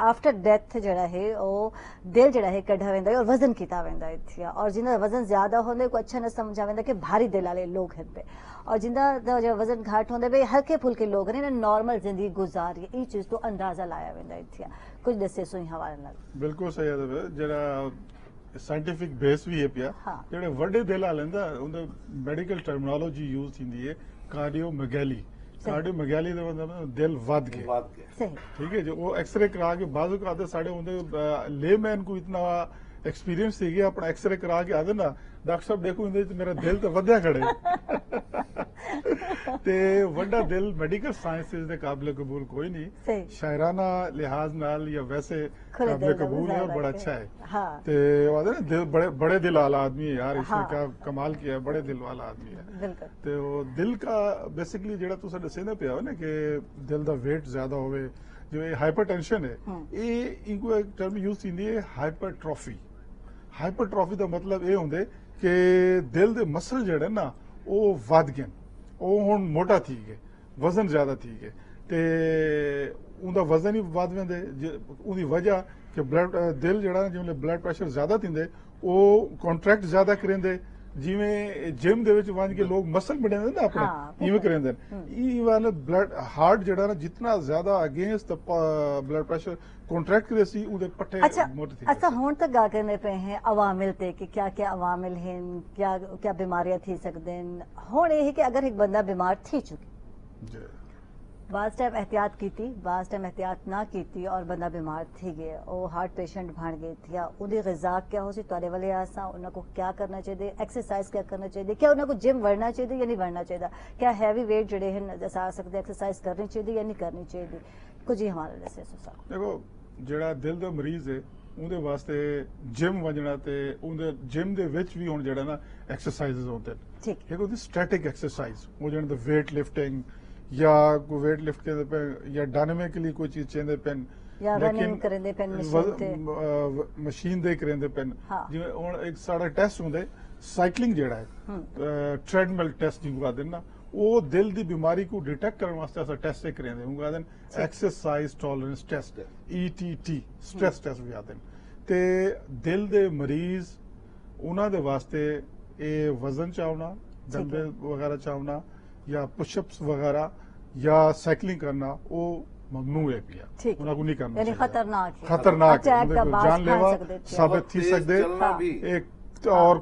आफ्टर डेथ जेड़ा है ओ दिल जेड़ा है कढ़ा वेंदा और वजन कीता वेंदा थिया और जिन्दा वजन ज्यादा होंदे को अच्छा न समझा वेंदा कि भारी दिल वाले लोग हैं पे और जिंदा जो वजन घाट होंदे पे हल्के फुल्के लोग ने नॉर्मल जिंदगी गुजारी ये चीज तो अंदाजा लाया वेंदा थिया कुछ दसे सोई हवाले नाल बिल्कुल सही है जेड़ा साइंटिफिक बेस भी है पिया हाँ। जेड़े वड्डे दिल वाले ना उनदे मेडिकल टर्मिनोलॉजी यूज थींदी है कार्डियोमेगैली कार्डियोमेगैली दा मतलब दिल वध के बात के सही ठीक है जो वो एक्सरे करा के बाजू का आते साढ़े उनदे लेमैन को इतना एक्सपीरियंस थी गया अपना एक्सरे करा के आते ना डॉक्टर साहब देखो इनदे मेरा दिल तो वध्या खड़े ते वड्डा दिल मेडिकल साइंसेस दे काबिल कबूल कोई नहीं सही शायराना लिहाज नाल या वैसे खुले काबिल दिल दा कबूल है और गुजारा बड़ा के। अच्छा है हाँ ते वादे ना दिल बड़े दिल वाला आदमी है यार इसने हाँ। क्या कमाल किया है बड़े दिल वाला आदमी है बिल्कुल ਤੇ ਉਹ ਦਿਲ का बेसिकली ਜਿਹੜਾ ਤੁਸੀਂ ਦੱਸਿਆ ਪਿਆ ਹੋ ਨਾ ਕਿ ਦਿਲ ਦਾ weight ਜ਼ਿਆਦਾ ਹੋਵੇ ਜਿਵੇਂ ਹਾਈਪਰਟੈਂਸ਼ਨ ਹੈ ਇਹ ਇਨਕੋ ਇੱਕ ਟਰਮ ਯੂਜ਼ ਹੁੰਦੀ ਹੈ ਹਾਈਪਰਟ੍ਰੋਫੀ ਦਾ ਮਤਲਬ ਇਹ ਹੁੰਦਾ ਕਿ ਦਿਲ ਦੇ ਮਸਲ ਜਿਹੜੇ ਨਾ ਉਹ ਵੱਧ ਗਏ ਉਹ ਹੁਣ ਮੋਟਾ ਥੀ ਗਏ ਵਜ਼ਨ ਜ਼ਿਆਦਾ ਥੀ ਗਏ ਤੇ ਉਹਦਾ ਵਜ਼ਨ ਹੀ ਵੱਧ ਵੰਦੇ ਉਹਦੀ ਵਜ੍ਹਾ ਕਿ ਦਿਲ ਜਿਹੜਾ ਜਿਵੇਂ ਬਲੱਡ ਪ੍ਰੈਸ਼ਰ ਜ਼ਿਆਦਾ ਥਿੰਦੇ ਉਹ ਕੰਟਰੈਕਟ ਜ਼ਿਆਦਾ ਕਰਿੰਦੇ ਜਿਵੇਂ ਜਿਮ ਦੇ ਵਿੱਚ ਵੰਜ ਕੇ ਲੋਕ ਮਸਲ ਬਣਾਉਂਦੇ ਨਾ ਹਾਂ, ਆਪਣੇ ਇਵੇਂ ਕਰਿੰਦੇ ਇਹ ਵਾਲਾ ਬਲੱਡ ਹਾਰਟ ਜਿਹੜਾ ਨਾ ਜਿੰਨਾ ਜ਼ਿਆਦਾ ਅਗੇਂਸਟ ਬਲੱਡ ਪ੍ਰੈਸ਼ਰ ਕੰਟਰੈਕਟ ਕਰੇ ਸੀ ਉਹਦੇ ਪੱਠੇ अच्छा ਮੋਟੇ ਥੀ अच्छा हुण तक गा करने पे हैं अवामिल ते कि क्या क्या अवामिल हैं क्या क्या बीमारियां थी सकते हैं हुण ये है कि अगर एक बंदा बीमार थी चुकी ਜੀ बाज टाइम एहतियात की थी बाज टाइम एहतियात ना की थी और बंदा बीमार थी गए और हार्ट पेशेंट बन गए थी या उनकी ग़िज़ा क्या हो सी तुहाडे वाले आसा उनको क्या करना चाहिए एक्सरसाइज क्या करना चाहिए क्या उनको जिम बढ़ना चाहिए या नहीं बढ़ना चाहिए क्या हैवी वेट जड़े हैं जैसा आ सकते एक्सरसाइज करनी चाहिए या नहीं करनी चाहिए कुछ ही हमारे जैसे सुसा ਦੇਖੋ ਜਿਹੜਾ ਦਿਲ ਦਾ ਮਰੀਜ਼ ਹੈ ਉਹਦੇ ਵਾਸਤੇ ਜਿਮ ਵਜਣਾ ਤੇ ਉਹਦੇ ਜਿਮ ਦੇ ਵਿੱਚ ਵੀ ਹੁਣ ਜਿਹੜਾ ਨਾ ਐਕਸਰਸਾਈਜ਼ਸ ਹੁੰਦੇ ਨੇ ठीक एक होती स्टैटिक एक्सरसाइज वो जो वेट लिफ्टिंग या कोई वेट लिफ्ट के पे या डायनामिकली कोई चीज चेंदे पेन या रनिंग करेंदे पेन मशीन ते मशीन दे करेंदे पेन हाँ। जिवें हुण एक साडा टेस्ट हुंदे साइकिलिंग जेड़ा है ट्रेडमिल टेस्ट जिंकू आखदे ना वो दिल दी बीमारी को डिटेक्ट करने वास्ते अस टेस्ट से करेंदे उनको आखदे exercise tolerance test ETT stress test भी आखदे ते दिल दे मरीज उन्हां दे वास्ते ਇਹ ਵਜ਼ਨ ਚਾਉਣਾ ਡੰਬਲ ਵਗੈਰਾ ਚਾਉਣਾ ਜਾਂ ਪੁਸ਼ਅਪਸ ਵਗੈਰਾ ਜਾਂ ਸਾਈਕਲਿੰਗ ਕਰਨਾ ਉਹ ਮਮਨੂ ਹੈ ਪਿਆ ठीक ਉਹਨਾਂ ਨੂੰ ਨਹੀਂ ਕਰਨਾ यानी ਚਾਹੀਦਾ। खतरनाक है खतरनाक है अटैक का उनके बाज जानलेवा खा सकते थे। साबित थी तेज सकते चलना भी एक और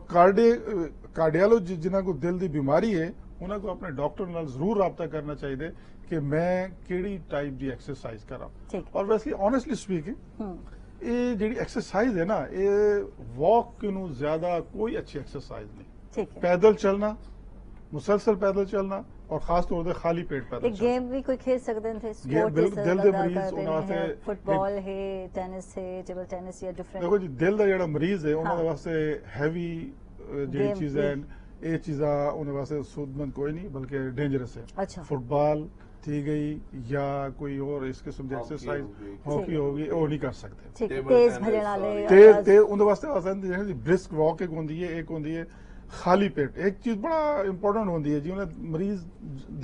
कार्डियोलॉजी जिन्हां को दिल ਦੀ ਬਿਮਾਰੀ ਹੈ ਉਹਨਾਂ को ਆਪਣੇ ਡਾਕਟਰ ਨਾਲ ਜ਼ਰੂਰ ਰਾਬਤਾ ਕਰਨਾ ਚਾਹੀਦਾ ਕਿ ਮੈਂ ਕਿਹੜੀ ਟਾਈਪ ਦੀ ਐਕਸਰਸਾਈਜ਼ ਕਰਾਂ ठीक ਔਰ ਵੈਸੇ ਓਨੈਸਟਲੀ ਸਪੀਕਿੰਗ ਇਹ ਜਿਹੜੀ ਐਕਸਰਸਾਈਜ਼ ਹੈ ਨਾ ਇਹ ਵਾਕ ਨੂੰ ਜ਼ਿਆਦਾ ਕੋਈ ਅੱਛੀ ਐਕਸਰਸਾਈਜ਼ ਨਹੀਂ ठीक है पैदल चलना मुसलसल पैदल चलना और खास तौर पर खाली पेट पैदल एक चलना गेम भी कोई खेल सकते थे गेम स्पोर्ट बिल्कुल, जैसे दिल दे लगा मरीज करते ਉਹਨਾਂ हैं, ਵਾਸਤੇ फुटबॉल है टेनिस है टेबल टेनिस या देखो डिफरेंट जी दिल ਦਾ ਜਿਹੜਾ ਮਰੀਜ਼ ਹੈ ਉਹਨਾਂ ਹਾਂ। ਦੇ ਵਾਸਤੇ ਹੈਵੀ ਜਿਹੜੀ Game ਚੀਜ਼ਾਂ ਵੀ। ਇਹ ਚੀਜ਼ਾਂ ਉਹਨਾਂ ਵਾਸਤੇ ਸੂਦਮੰਦ ਕੋਈ ਨਹੀਂ ਬਲਕਿ ਡੇਂਜਰਸ ਹੈ अच्छा फुटबॉल थी गई या कोई और इस किस्म की हॉकी एक्सरसाइज होगी। हॉकी होगी वो नहीं कर सकते ठीक है Table तेज tennis, भजन वाले sorry। ਤੇ आवाज- ਤੇ ਉਹਦੇ ਵਾਸਤੇ ਆਸਾਨ ਜਿਹੜੀ ਬ੍ਰਿਸਕ ਵਾਕ ਇੱਕ ਹੁੰਦੀ ਹੈ ਇੱਕ ਹੁੰਦੀ ਹੈ ਖਾਲੀ ਪੇਟ ਇੱਕ ਚੀਜ਼ ਬੜਾ ਇੰਪੋਰਟੈਂਟ ਹੁੰਦੀ ਹੈ ਜਿਵੇਂ ਮਰੀਜ਼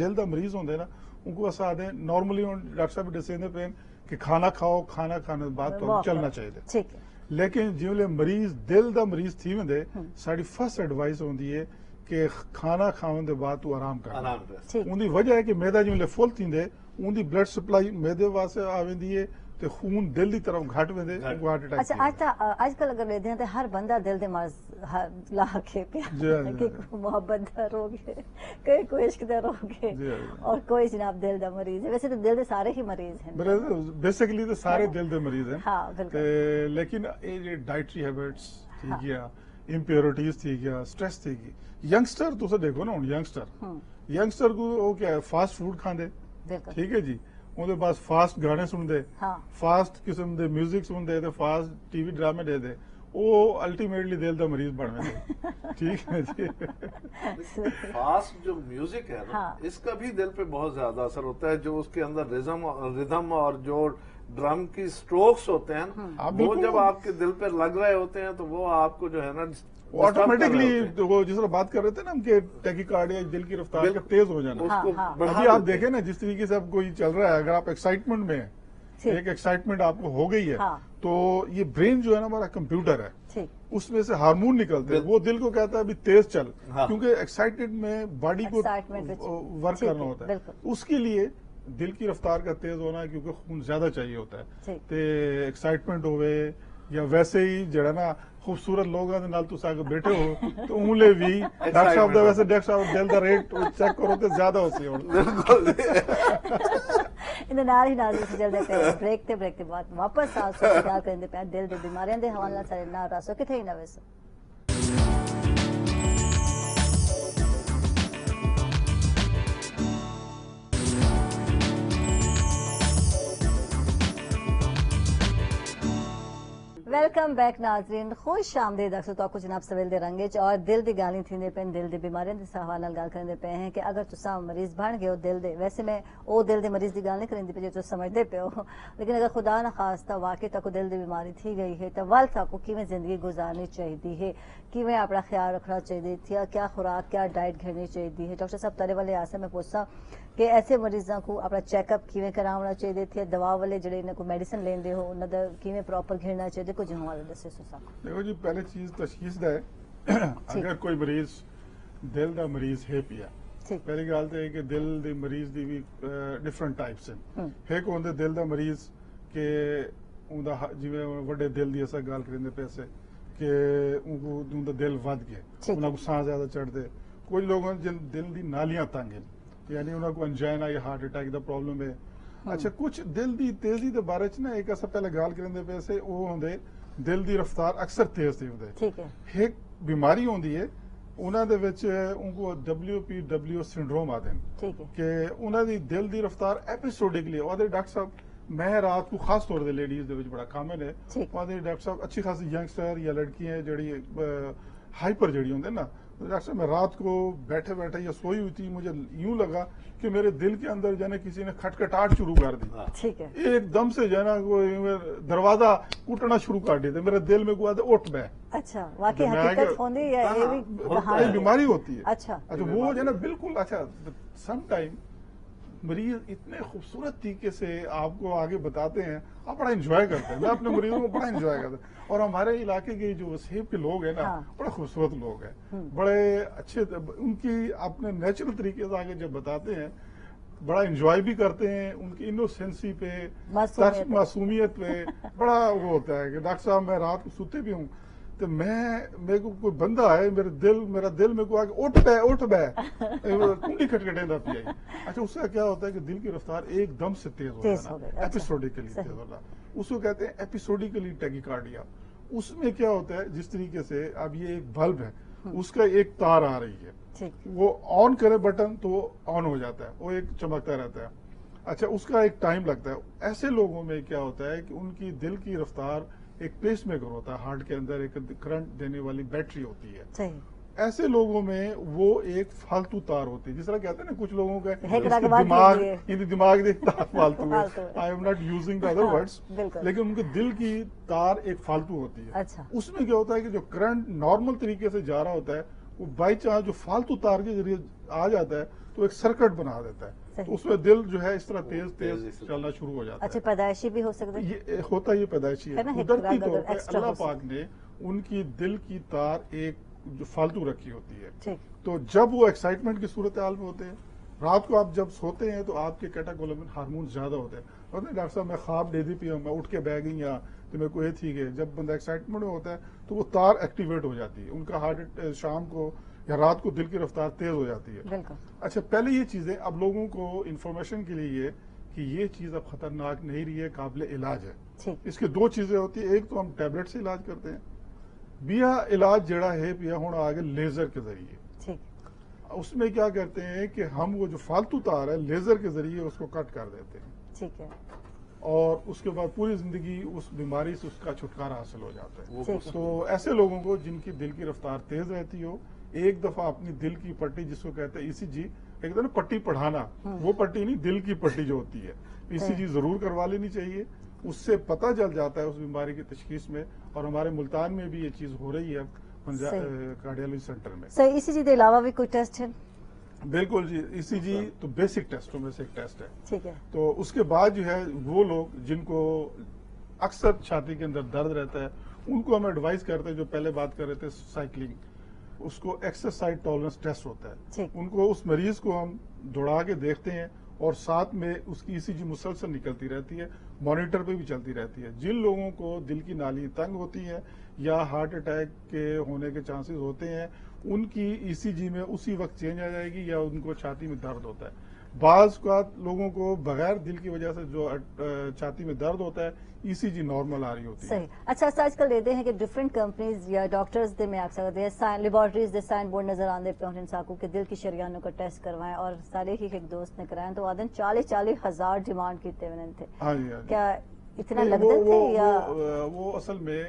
ਦਿਲ ਦਾ ਮਰੀਜ਼ ਹੁੰਦੇ ਨਾ उनको ऐसा आते हैं नॉर्मली डॉक्टर साहब दसेंदे पे कि खाना खाओ खाना खाने के बाद तो walk चलना करो। चाहिए ठीक है लेकिन जिवें मरीज दिल दा मरीज थी वेंदे साडी फर्स्ट एडवाइस होंदी है कि खाना खाने के बाद तू आराम कर आराम कर ठीक उनकी वजह है कि मैदा जिवें फुल थींदे उनकी ब्लड सप्लाई मैदे वास्ते आ वेंदी है ते खून दिल की तरफ घट वेंदे उनको हार्ट अटैक अच्छा आजकल अगर लेते हैं तो हर बंदा दिल दे मर्ज ला के जी, प्यार जी, कि जी। मोहब्बत दा रोग है कोई कोई इश्क दा रोग है जी, जी। और कोई जनाब दिल दा मरीज है वैसे तो दिल दे सारे ही मरीज हैं मेरे बेसिकली तो सारे दिल दे मरीज हैं हाँ बिल्कुल ते लेकिन ये डाइटरी हैबिट्स थी गया इंप्योरिटीज थी गया स्ट्रेस थी गई यंगस्टर तुसे देखो ना यंगस्टर यंगस्टर को वो क्या है फास्ट फूड खांदे बिल्कुल ठीक है जी ਉਹਦੇ ਬਾਅਦ ਫਾਸਟ ਗਾਣੇ ਸੁਣਦੇ हाँ ਫਾਸਟ ਕਿਸਮ ਦੇ 뮤직 ਸੁਣਦੇ ਤੇ ਫਾਸਟ ਟੀਵੀ ਡਰਾਮੇ ਦੇਖਦੇ وہ الٹیمیٹلی دل دا مریض بن گئے. ٹھیک ہے جی. فاسٹ جو میوزک ہے نا ہاں. اس کا بھی دل پہ بہت زیادہ اثر ہوتا ہے. جو اس کے اندر ردھم اور جو ڈرم کی سٹروکس ہوتے ہیں نا وہ جب آپ کے دل پہ لگ رہے ہوتے ہیں تو وہ آپ کو جو ہے نا آٹومیٹکلی وہ جس طرح بات کر رہے تھے نا ہم کہ ٹیکیکارڈیا دل کی رفتار کا تیز ہو جانا. اس کو ابھی آپ دیکھیں نا جس طریقے سے اب کوئی چل رہا ہے, اگر آپ ایکسائٹمنٹ میں ہیں, ایک ایکسائٹمنٹ آپ کو ہو گئی ہے تو یہ برین جو ہے نا ہمارا کمپیوٹر ہے, اس میں سے ہارمون نکلتے ہیں, وہ دل کو کہتا ہے ابھی تیز چل, کیونکہ ایکسائٹڈ میں باڈی کو ورک کرنا ہوتا ہے. اس کے لیے دل کی رفتار کا تیز ہونا ہے کیونکہ خون زیادہ چاہیے ہوتا ہے. تو ایکسائٹمنٹ ہوئے یا ویسے ہی جڑا نا خوبصورت لوگوں کے نال تسا کے بیٹھے ہو تو اونلے بھی ڈاکٹر صاحب دا ویسے ڈاکٹر صاحب دل دا ریٹ چیک کرو تو زیادہ ہوتی ہے. ان نال ہی ناظرین جلدی پہ بریک تے بعد واپس آ سو خیال کرندے پے دل دی بیماریاں دے حوالے نال سارے نال راسو کتے ہی نہ ویسو. ویلکم بیک ناظرین, خوش آمدید. اکثر تو جناب سویل دے رنگے اور دل دی گالیاں تھیندے پین, دل دی بیماریاں دے حوالے نال گل کرندے پے ہیں کہ اگر تساں مریض بن گئے ہو دل دے, ویسے میں او دل دے مریض دی گل نہیں کریندی پئی جو تساں سمجھدے پے ہو, لیکن اگر خدا نہ خواستہ واقعی تک دل دی بیماری تھی گئی ہے تو ول تک کیویں زندگی گزارنی چاہیے ہے, کیویں اپنا خیال رکھنا چاہیے تھی, کیا خوراک کیا ڈائٹ گھڑنی چاہیے ہے. ڈاکٹر صاحب تارے والے آسے میں پوچھا کہ ایسے مریضاں کو اپنا چیک اپ کیویں کراونا چاہیے تھی, دوا والے جڑے انہاں کو میڈیسن لیندے ہو انہاں دا کیویں پراپر گھڑنا چاہیے, کچھ حوالے دسے سو. دیکھو جی, پہلے چیز تشخیص دا ہے اگر کوئی مریض دل دا مریض ہے پیا, پہلی گل تو ہے کہ دل دی مریض دی بھی ڈفرنٹ ٹائپس ہیں. ایک ہوندے دل دا مریض کہ اوندا جویں وڈے دل دی اسا گل کریندے پیسے کہ اون دا دل ود گیا, انہاں کو سانس زیادہ چڑھ دے. کچھ لوگوں جن دل دی نالیاں تنگ ہیں, یعنی انہاں کو انجائنا یا ہارٹ اٹیک دا پرابلم ہے. اچھا, کچھ دل دی تیزی دے بارے چ نا ایک اسا پہلے گل کریندے پیسے وہ ہوندے دل دی رفتار اکثر تیز تھی ہوندے. ایک بیماری ہوندی ہے انہاں دے وچ ان کو WPW سنڈروم آتے ہیں کہ انہاں دی دل دی رفتار ایپیسوڈکلی اور ڈاکٹر صاحب میں رات کو خاص طور دے لیڈیز دے وچ بڑا کامن ہے, اور ڈاکٹر صاحب اچھی خاصی ینگسٹر یا لڑکیاں جڑی ہائپر جڑی ہوندے نا, ڈاکٹر صاحب میں رات کو بیٹھے بیٹھے یا سوئی ہوئی تھی, مجھے یوں لگا کہ میرے دل کے اندر جو ہے نا کسی نے کھٹکھٹاہٹ شروع کر دی, ایک دم سے جو ہے نا کوئی دروازہ کوٹنا شروع کر دیتے, میرے دل میں کوئی اٹھ بہ. اچھا, واقعی حقیقت ہوندی ہے یہ بھی بیماری ہوتی ہے. اچھا وہ جو ہے نا بالکل. اچھا, سم ٹائم مریض اتنے خوبصورت طریقے سے آپ کو آگے بتاتے ہیں, آپ بڑا انجوائے کرتے ہیں. میں اپنے مریضوں کو بڑا انجوائے کرتا ہوں, اور ہمارے علاقے کے جو وسیب کے لوگ ہیں نا بڑے خوبصورت لوگ ہیں, بڑے اچھے, ان کی اپنے نیچرل طریقے سے آگے جب بتاتے ہیں بڑا انجوائے بھی کرتے ہیں. ان کی انوسینسی پہ, معصومیت پہ بڑا وہ ہوتا ہے کہ ڈاکٹر صاحب میں رات کو سوتے بھی ہوں تو میرے کو کوئی بندہ ہے میرا دل میں کو آگے اٹھ بہ کنڈی کھٹکھٹیندا پیا. اچھا, اس کا کیا ہوتا ہے کہ دل کی رفتار ایک دم سے تیز ہو جانا, ایپیسوڈیکلی تیز ہونا, اس کو کہتے ہیں ایپیسوڈیکلی ٹیکیکارڈیا. اس میں کیا ہوتا ہے جس طریقے سے اب یہ ایک بلب ہے, اس کا ایک تار آ رہی ہے, وہ آن کرے بٹن تو آن ہو جاتا ہے, وہ ایک چمکتا رہتا ہے. اچھا, اس کا ایک ٹائم لگتا ہے. ایسے لوگوں میں کیا ہوتا ہے کہ ان کی دل کی رفتار ایک پیس میکر ہوتا ہے, ہارٹ کے اندر ایک کرنٹ دینے والی بیٹری ہوتی ہے. ایسے لوگوں میں وہ ایک فالتو تار ہوتی ہے, جس طرح کہتے ہیں نا کچھ لوگوں کا دماغ فالتو ہے, I am not using the other words, لیکن ان کے دل کی تار ایک فالتو ہوتی ہے. اس میں کیا ہوتا ہے کہ جو کرنٹ نارمل طریقے سے جا رہا ہوتا ہے وہ بائی چانس جو فالتو تار کے ذریعے آ جاتا ہے تو ایک سرکٹ بنا دیتا ہے, تو اس میں دل جو ہے اس طرح تیز چلنا شروع ہو جاتا ہے. اچھا, پیدائشی بھی ہو سکتا ہے, یہ ہوتا یہ پیدائشی ہے. قدرتی طور پہ اللہ پاک نے ان کی دل کی تار ایک جو فالتو رکھی ہوتی ہے, تو جب وہ ایکسائٹمنٹ کی صورتحال میں ہوتے ہیں, رات کو آپ جب سوتے ہیں تو آپ کے کیٹاکولامن ہارمون زیادہ ہوتے ہیں. اور ڈاکٹر صاحب میں خواب دے دی پیا, میں اٹھ کے بہ گئی یا تو میرے کو یہ تھی کہ جب بندہ ایکسائٹمنٹ میں ہوتا ہے تو وہ تار ایکٹیویٹ ہو جاتی ہے, ان کا ہارٹ شام کو یا رات کو دل کی رفتار تیز ہو جاتی ہے. اچھا, پہلے یہ چیزیں اب لوگوں کو انفارمیشن کے لیے کہ یہ چیز اب خطرناک نہیں رہی ہے, قابل علاج ہے. اس کے دو چیزیں ہوتی ہیں, ایک تو ہم ٹیبلٹ سے علاج کرتے ہیں, بیا علاج جڑا ہے پیا ہونا آگے لیزر کے ذریعے. اس میں کیا کرتے ہیں کہ ہم وہ جو فالتو تار ہے لیزر کے ذریعے اس کو کٹ کر دیتے ہیں. ٹھیک ہے, اور اس کے بعد پوری زندگی اس بیماری سے اس کا چھٹکارا حاصل ہو جاتا ہے. ٹھیک ہے. تو ایسے لوگوں کو جن کی دل کی رفتار تیز رہتی ہو، ایک دفعہ اپنی دل کی پٹی، جس کو کہتے ہیں ECG، ایک دم پٹی پڑھانا، وہ پٹی نہیں، دل کی پٹی جو ہوتی ہے، ECG ضرور کروا لینی چاہیے. اس سے پتہ چل جاتا ہے اس بیماری کی تشخیص میں، اور ہمارے ملتان میں بھی یہ چیز ہو رہی ہے کارڈیالوجی سینٹر میں. سر ECG کے علاوہ بھی کوئی ٹیسٹ ہے؟ بالکل جی، ECG تو بیسک ٹیسٹوں میں سے ایک ٹیسٹ ہے. ٹھیک ہے. تو اس کے بعد جو ہے وہ لوگ جن کو اکثر چھاتی کے اندر درد رہتا ہے، ان کو ہم ایڈوائز کرتے ہیں، جو پہلے بات کر رہے تھے سائیکلنگ، اس کو ایکسرسائز ٹالرنس ٹیسٹ ہوتا ہے. ٹھیک. ان کو اس مریض کو ہم دوڑا کے دیکھتے ہیں، اور ساتھ میں اس کی ECG مسلسل نکلتی رہتی ہے، مانیٹر پہ بھی چلتی رہتی ہے. جن لوگوں کو دل کی نالی تنگ ہوتی ہے یا ہارٹ اٹیک کے ہونے کے چانسز ہوتے ہیں، ان کی ECG میں اسی وقت چینج آ جائے گی، یا ان کو چھاتی میں درد ہوتا ہے. بعض اوقات لوگوں کو بغیر دل کی وجہ سے جو چھاتی میں درد ہوتا ہے، ECG نارمل آ رہی ہوتی ہے. صحیح. اچھا آج کل دیتے ہیں کہ ڈفرینٹ کمپنیز یا ڈاکٹرز دے میں آ سکتے ہیں لیبارٹریز دے سائن بورڈ نظر آندے پہ انسان کو کہ دل کی شریانوں کا ٹیسٹ کروائیں، اور سارے ہی ایک دوست نے کرائیں تو آدھن 40,000 ڈیمانڈ کیتے ہوئے تھے. ہاں جی، ہاں جی. کیا اتنا لگتے تھے یا وہ اصل میں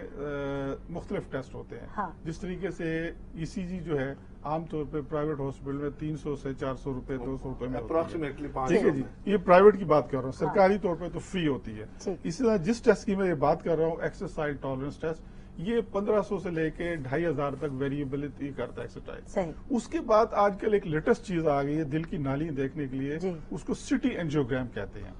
مختلف ٹیسٹ ہوتے ہیں. ہاں. جس طریقے سے ECG جو ہے عام طور پہ پرائیویٹ ہاسپٹل میں 300 سے 400 روپے 200 روپے میں ہوتی ہے. اپروکسیمیٹلی ٹھیک ہے جی، یہ پرائیویٹ کی بات کر رہا ہوں. سرکاری طور پہ تو فری ہوتی ہے. ٹھیک. اسی طرح جس ٹیسٹ کی میں یہ بات کر رہا ہوں، ایکسرسائز ٹالرنس ٹیسٹ، یہ 1500 سے لے کے 2500 تک ویریبلٹی کرتا ہے ایکسرسائز. صحیح. اس کے بعد آج کل ایک لیٹسٹ چیز آ گئی ہے دل کی نالی دیکھنے کے لیے، جی. اس کو سٹی اینجیوگرام کہتے ہیں.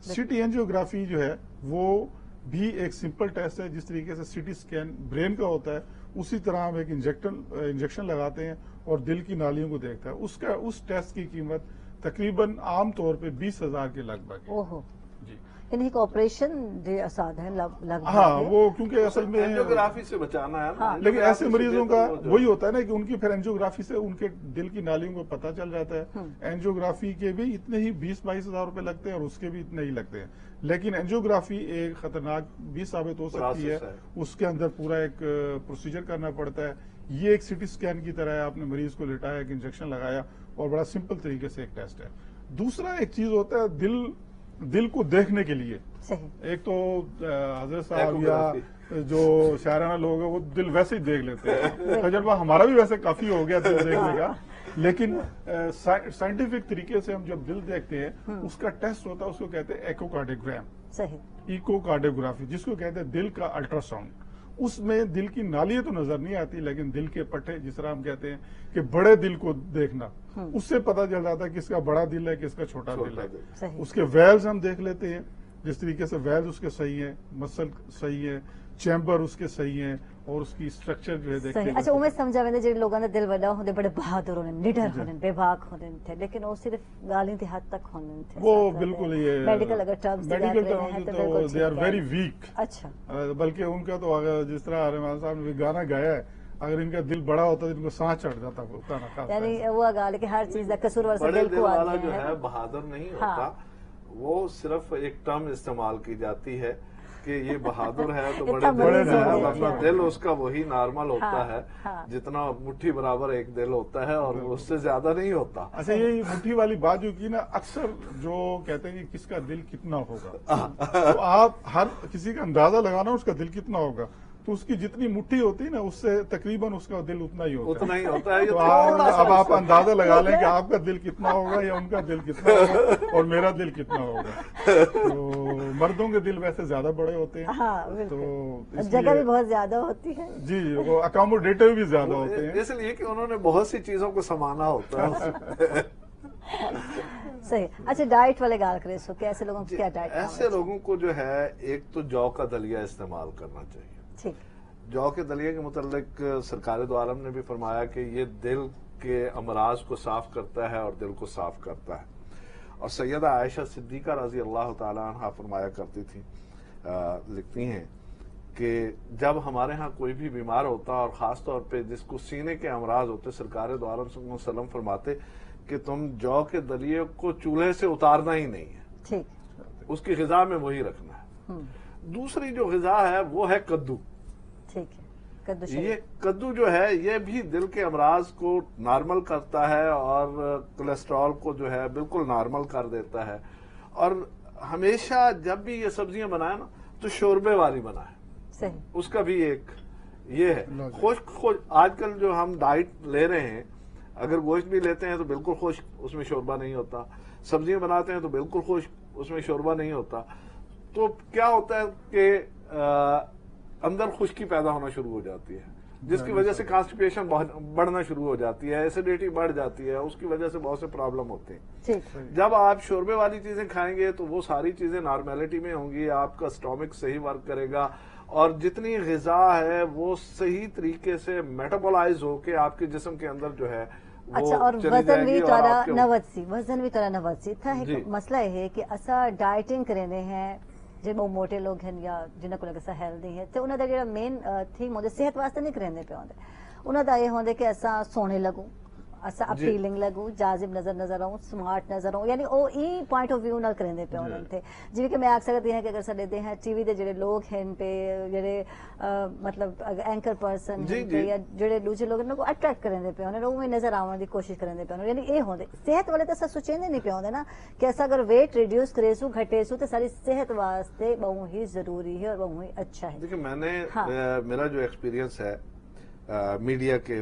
سٹی اینجیوگرافی جو ہے وہ بھی ایک سمپل ٹیسٹ ہے. جس طریقے سے CT اسکین برین کا ہوتا ہے، اسی طرح ہم ایک انجیکشن لگاتے ہیں اور دل کی نالیوں کو دیکھتا ہے. اس ٹیسٹ کی قیمت تقریباً عام طور پہ 20,000 کے لگ بھگ ہے. اوہو. جی. یعنی ایک آپریشن جو آسان ہے لگ بھگ. ہاں، وہ کیونکہ اصل میں اینجیوگرافی سے بچانا ہے نا. لیکن ایسے مریضوں کا وہی ہوتا ہے نا کہ ان کی پھر اینجیوگرافی سے ان کے دل کی نالیوں کو پتہ چل جاتا ہے. اینجیوگرافی کے بھی اتنے ہی 20-22,000 روپے لگتے ہیں، اور اس کے بھی اتنے ہی لگتے ہیں. لیکن اینجیوگرافی ایک خطرناک بھی ثابت ہو سکتی ہے. اس کے اندر پورا ایک پروسیجر کرنا پڑتا ہے. یہ ایک CT اسکین کی طرح ہے، آپ نے مریض کو لٹایا، ایک انجیکشن لگایا، اور بڑا سمپل طریقے سے ایک ٹیسٹ ہے. دوسرا ایک چیز ہوتا ہے دل کو دیکھنے کے لیے. ایک تو حضرت صاحب یا جو شاعرانہ لوگ ہیں وہ دل ویسے ہی دیکھ لیتے ہیں. تجربہ ہمارا بھی ویسے کافی ہو گیا دل دیکھنے کا، لیکن سائنٹیفک طریقے سے ہم جب دل دیکھتے ہیں، اس کا ٹیسٹ ہوتا ہے، اس کو کہتے ہیں ایکو کارڈیوگرام. ایکو کارڈیوگرافی، جس کو کہتے ہیں دل کا الٹرا ساؤنڈ. اس میں دل کی نالیاں تو نظر نہیں آتی، لیکن دل کے پٹھے، جس طرح ہم کہتے ہیں کہ بڑے دل کو دیکھنا، اس سے پتہ چل جاتا ہے کس کا بڑا دل ہے، کس کا چھوٹا دل ہے. اس کے ویلز ہم دیکھ لیتے ہیں، جس طریقے سے ویلز اس کے صحیح ہیں، مسل صحیح ہے، چیمبر اس کے صحیح ہیں، اور اس کی سٹرکچر جو ہے دیکھتے ہیں. اچھا وہ میں سمجھا ویندے جڑے لوگوں نے دل وڈا ہوندے بڑے بہادر ہوندے، نڈر ہوندے، بے باک ہوندے تھے، لیکن وہ صرف گالیاں دی حد تک ہوندے تھے. وہ بالکل یہ میڈیکل اگر ٹرمز تو دے آر ویری ویک. اچھا. بلکہ ان کا تو جس طرح رحمان صاحب نے گانا گایا ہے، اگر ان کا دل بڑا ہوتا تو ان کو سانس چڑھ جاتا. یعنی وہ گال کہ ہر چیز کا قصور ورثہ دل کو والا جو ہے بہادر نہیں ہوتا، وہ صرف ایک ٹرم استعمال کی جاتی ہے کہ یہ بہادر ہے تو بڑے دل ہے، ورنہ دل اس کا وہی نارمل ہوتا ہے جتنا مٹھی برابر ایک دل ہوتا ہے، اور اس سے زیادہ نہیں ہوتا. اچھا، یہ مٹھی والی بات جو کی نا، اکثر جو کہتے ہیں کہ کس کا دل کتنا ہوگا، تو آپ ہر کسی کا اندازہ لگانا اس کا دل کتنا ہوگا، تو اس کی جتنی مٹھی ہوتی ہے نا، اس سے تقریباً اس کا دل اتنا ہی ہوتا ہے. تو اب آپ اندازہ لگا لیں کہ آپ کا دل کتنا ہوگا یا ان کا دل کتنا ہوگا اور میرا دل کتنا ہوگا. تو مردوں کے دل ویسے زیادہ بڑے ہوتے ہیں، تو جگہ بھی بہت زیادہ ہوتی ہے. جی، وہ اکاموڈیٹر بھی زیادہ ہوتے ہیں، اس لیے کہ انہوں نے بہت سی چیزوں کو سمانا ہوتا ہے. صحیح. اچھا ڈائٹ والے گال کرے سو کہ ایسے لوگوں کو کیا ڈائٹ؟ ایسے لوگوں کو جو ہے ایک تو جو کا دلیہ استعمال کرنا چاہیے. جو کے دلیہ کے متعلق سرکار دو عالم نے بھی فرمایا کہ یہ دل کے امراض کو صاف کرتا ہے اور دل کو صاف کرتا ہے. اور سیدہ عائشہ صدیقہ رضی اللہ تعالی عنہ فرمایا کرتی تھی، لکھتی ہیں کہ جب ہمارے ہاں کوئی بھی بیمار ہوتا اور خاص طور پہ جس کو سینے کے امراض ہوتے، سرکار دو عالم صلی اللہ علیہ وسلم فرماتے کہ تم جو کے دلیے کو چولہے سے اتارنا ہی نہیں ہے، اس کی غذا میں وہی رکھنا ہے. دوسری جو غذا ہے وہ ہے کدو. یہ کدو جو ہے یہ بھی دل کے امراض کو نارمل کرتا ہے اور کولیسٹرول کو جو ہے بالکل نارمل کر دیتا ہے. اور ہمیشہ جب بھی یہ سبزیاں بنائے نا تو شوربے والی بنائے. صحیح. اس کا بھی ایک یہ ہے خشک آج کل جو ہم ڈائٹ لے رہے ہیں, اگر گوشت بھی لیتے ہیں تو بالکل خشک, اس میں شوربہ نہیں ہوتا. سبزیاں بناتے ہیں تو بالکل خشک, اس میں شوربہ نہیں ہوتا. تو کیا ہوتا ہے کہ اندر خشکی پیدا ہونا شروع ہو جاتی ہے, جس کی وجہ سے کانسٹیپیشن بڑھنا شروع ہو جاتی ہے, ایسیڈیٹی بڑھ جاتی ہے, اس کی وجہ سے بہت سے پرابلم ہوتے ہیں. جب آپ شوربے والی چیزیں کھائیں گے تو وہ ساری چیزیں نارمیلٹی میں ہوں گی, آپ کا سٹومک صحیح ورک کرے گا, اور جتنی غذا ہے وہ صحیح طریقے سے میٹابولائز ہو کے آپ کے جسم کے اندر جو ہے اچھا. اور وزن بھی تھوڑا 90 وزن بھی تھوڑا 90 تھا. ایک مسئلہ یہ ہے کہ اسا ڈائٹنگ کرنے ہیں جو بہت موٹے لوگ ہیں یا جنہوں کو لگا ہیلدی ہے, تو انہوں کا جو مین تھیم ہوتا صحت واسطے نہیں کرنے پہ آتے. انہوں کا یہ ہوتا کہ اسا سونے لگوں, اسا اپیلنگ لگوں, جاذب نظر آؤں, سمارٹ نظر آؤں, یعنی وہ ای پوائنٹ آف ویو نال کرنے پہ آتے تھے. جی کہ میں آخ سکتی ہیں کہ اگر سارے دے ہیں ٹی وی دے جڑے لوگ ہیں ان پہ جڑے مطلب اینکر پرسن ہیں یا جڑے دوسرے لوگ ان کو اٹریکٹ کرنے پہ آنے, وہ نظر آنے کی کوشش کرنے پہ آنے. یعنی یہ ہوتے صحت والے تو سر سوچیں نہیں پہ آتے نا کہ ایسا اگر ویٹ ریڈیوس کرے سو گھٹے سو تو ساری صحت واسطے بہت ہی ضروری ہے اور بہت ہی اچھا ہے. دیکھیں میں نے میرا جو ایکسپیرینس ہے میڈیا کے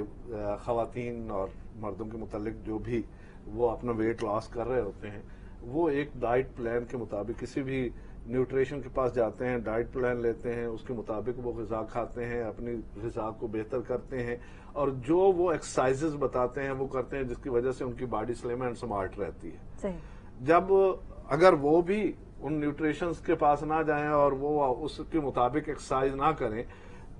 خواتین اور مردوں کے متعلق, جو بھی وہ اپنا ویٹ لاس کر رہے ہوتے ہیں, وہ ایک ڈائٹ پلان کے مطابق کسی بھی نیوٹریشن کے پاس جاتے ہیں, ڈائٹ پلان لیتے ہیں, اس کے مطابق وہ غذا کھاتے ہیں, اپنی غذا کو بہتر کرتے ہیں, اور جو وہ ایکسرسائزز بتاتے ہیں وہ کرتے ہیں, جس کی وجہ سے ان کی باڈی سلم اینڈ سمارٹ رہتی ہے. جب اگر وہ بھی ان نیوٹریشنز کے پاس نہ جائیں اور وہ اس کے مطابق ایکسرسائز نہ کریں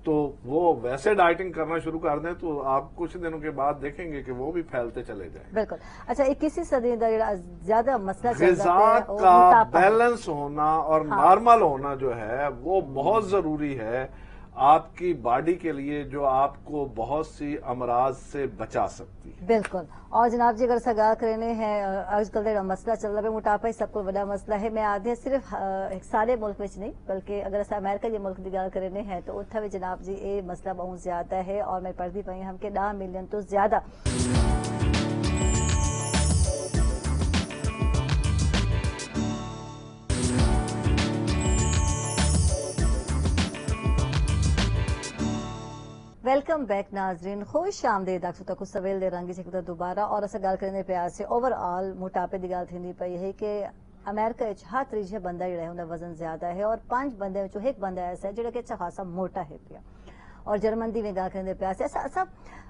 تو وہ ویسے ڈائٹنگ کرنا شروع کر دیں تو آپ کچھ دنوں کے بعد دیکھیں گے کہ وہ بھی پھیلتے چلے جائیں. بالکل. اچھا. 21ویں صدی کا زیادہ مسئلہ غذا کا بیلنس ہونا اور نارمل ہونا جو ہے وہ بہت ضروری ہے آپ کی باڈی کے لیے, جو آپ کو بہت سی امراض سے بچا سکتی ہے. بالکل. اور جناب جی اگر سگا کرنے ہیں آج کل کا مسئلہ چل رہا ہے موٹاپا ہی سب کو بڑا مسئلہ ہے. میں آدھے صرف سارے ملک میں نہیں بلکہ اگر اصل امریکہ کے ملک کی گل کرنے ہیں تو اتنا بھی جناب جی یہ مسئلہ بہت زیادہ ہے, اور میں پڑھتی پئی ہم کہ 10 ملین تو زیادہ ویلکم بیک ناظرین, خوش آمدید تک سویل دے رنگی سے دوبارہ. اور اسا گل کرنے پیار سے اوور آل موٹاپے دی گل تھیندی پئی ہے کہ امریکہ وچ ہر تیجا بندہ جڑا ہے اوندا وزن زیادہ ہے, اور 5 بندے وچوں ایک بندہ ایسا ہے جڑا کہ اچھا خاصا موٹا ہے پیا. اور جرمن دی گل کرنے پیار سے اسا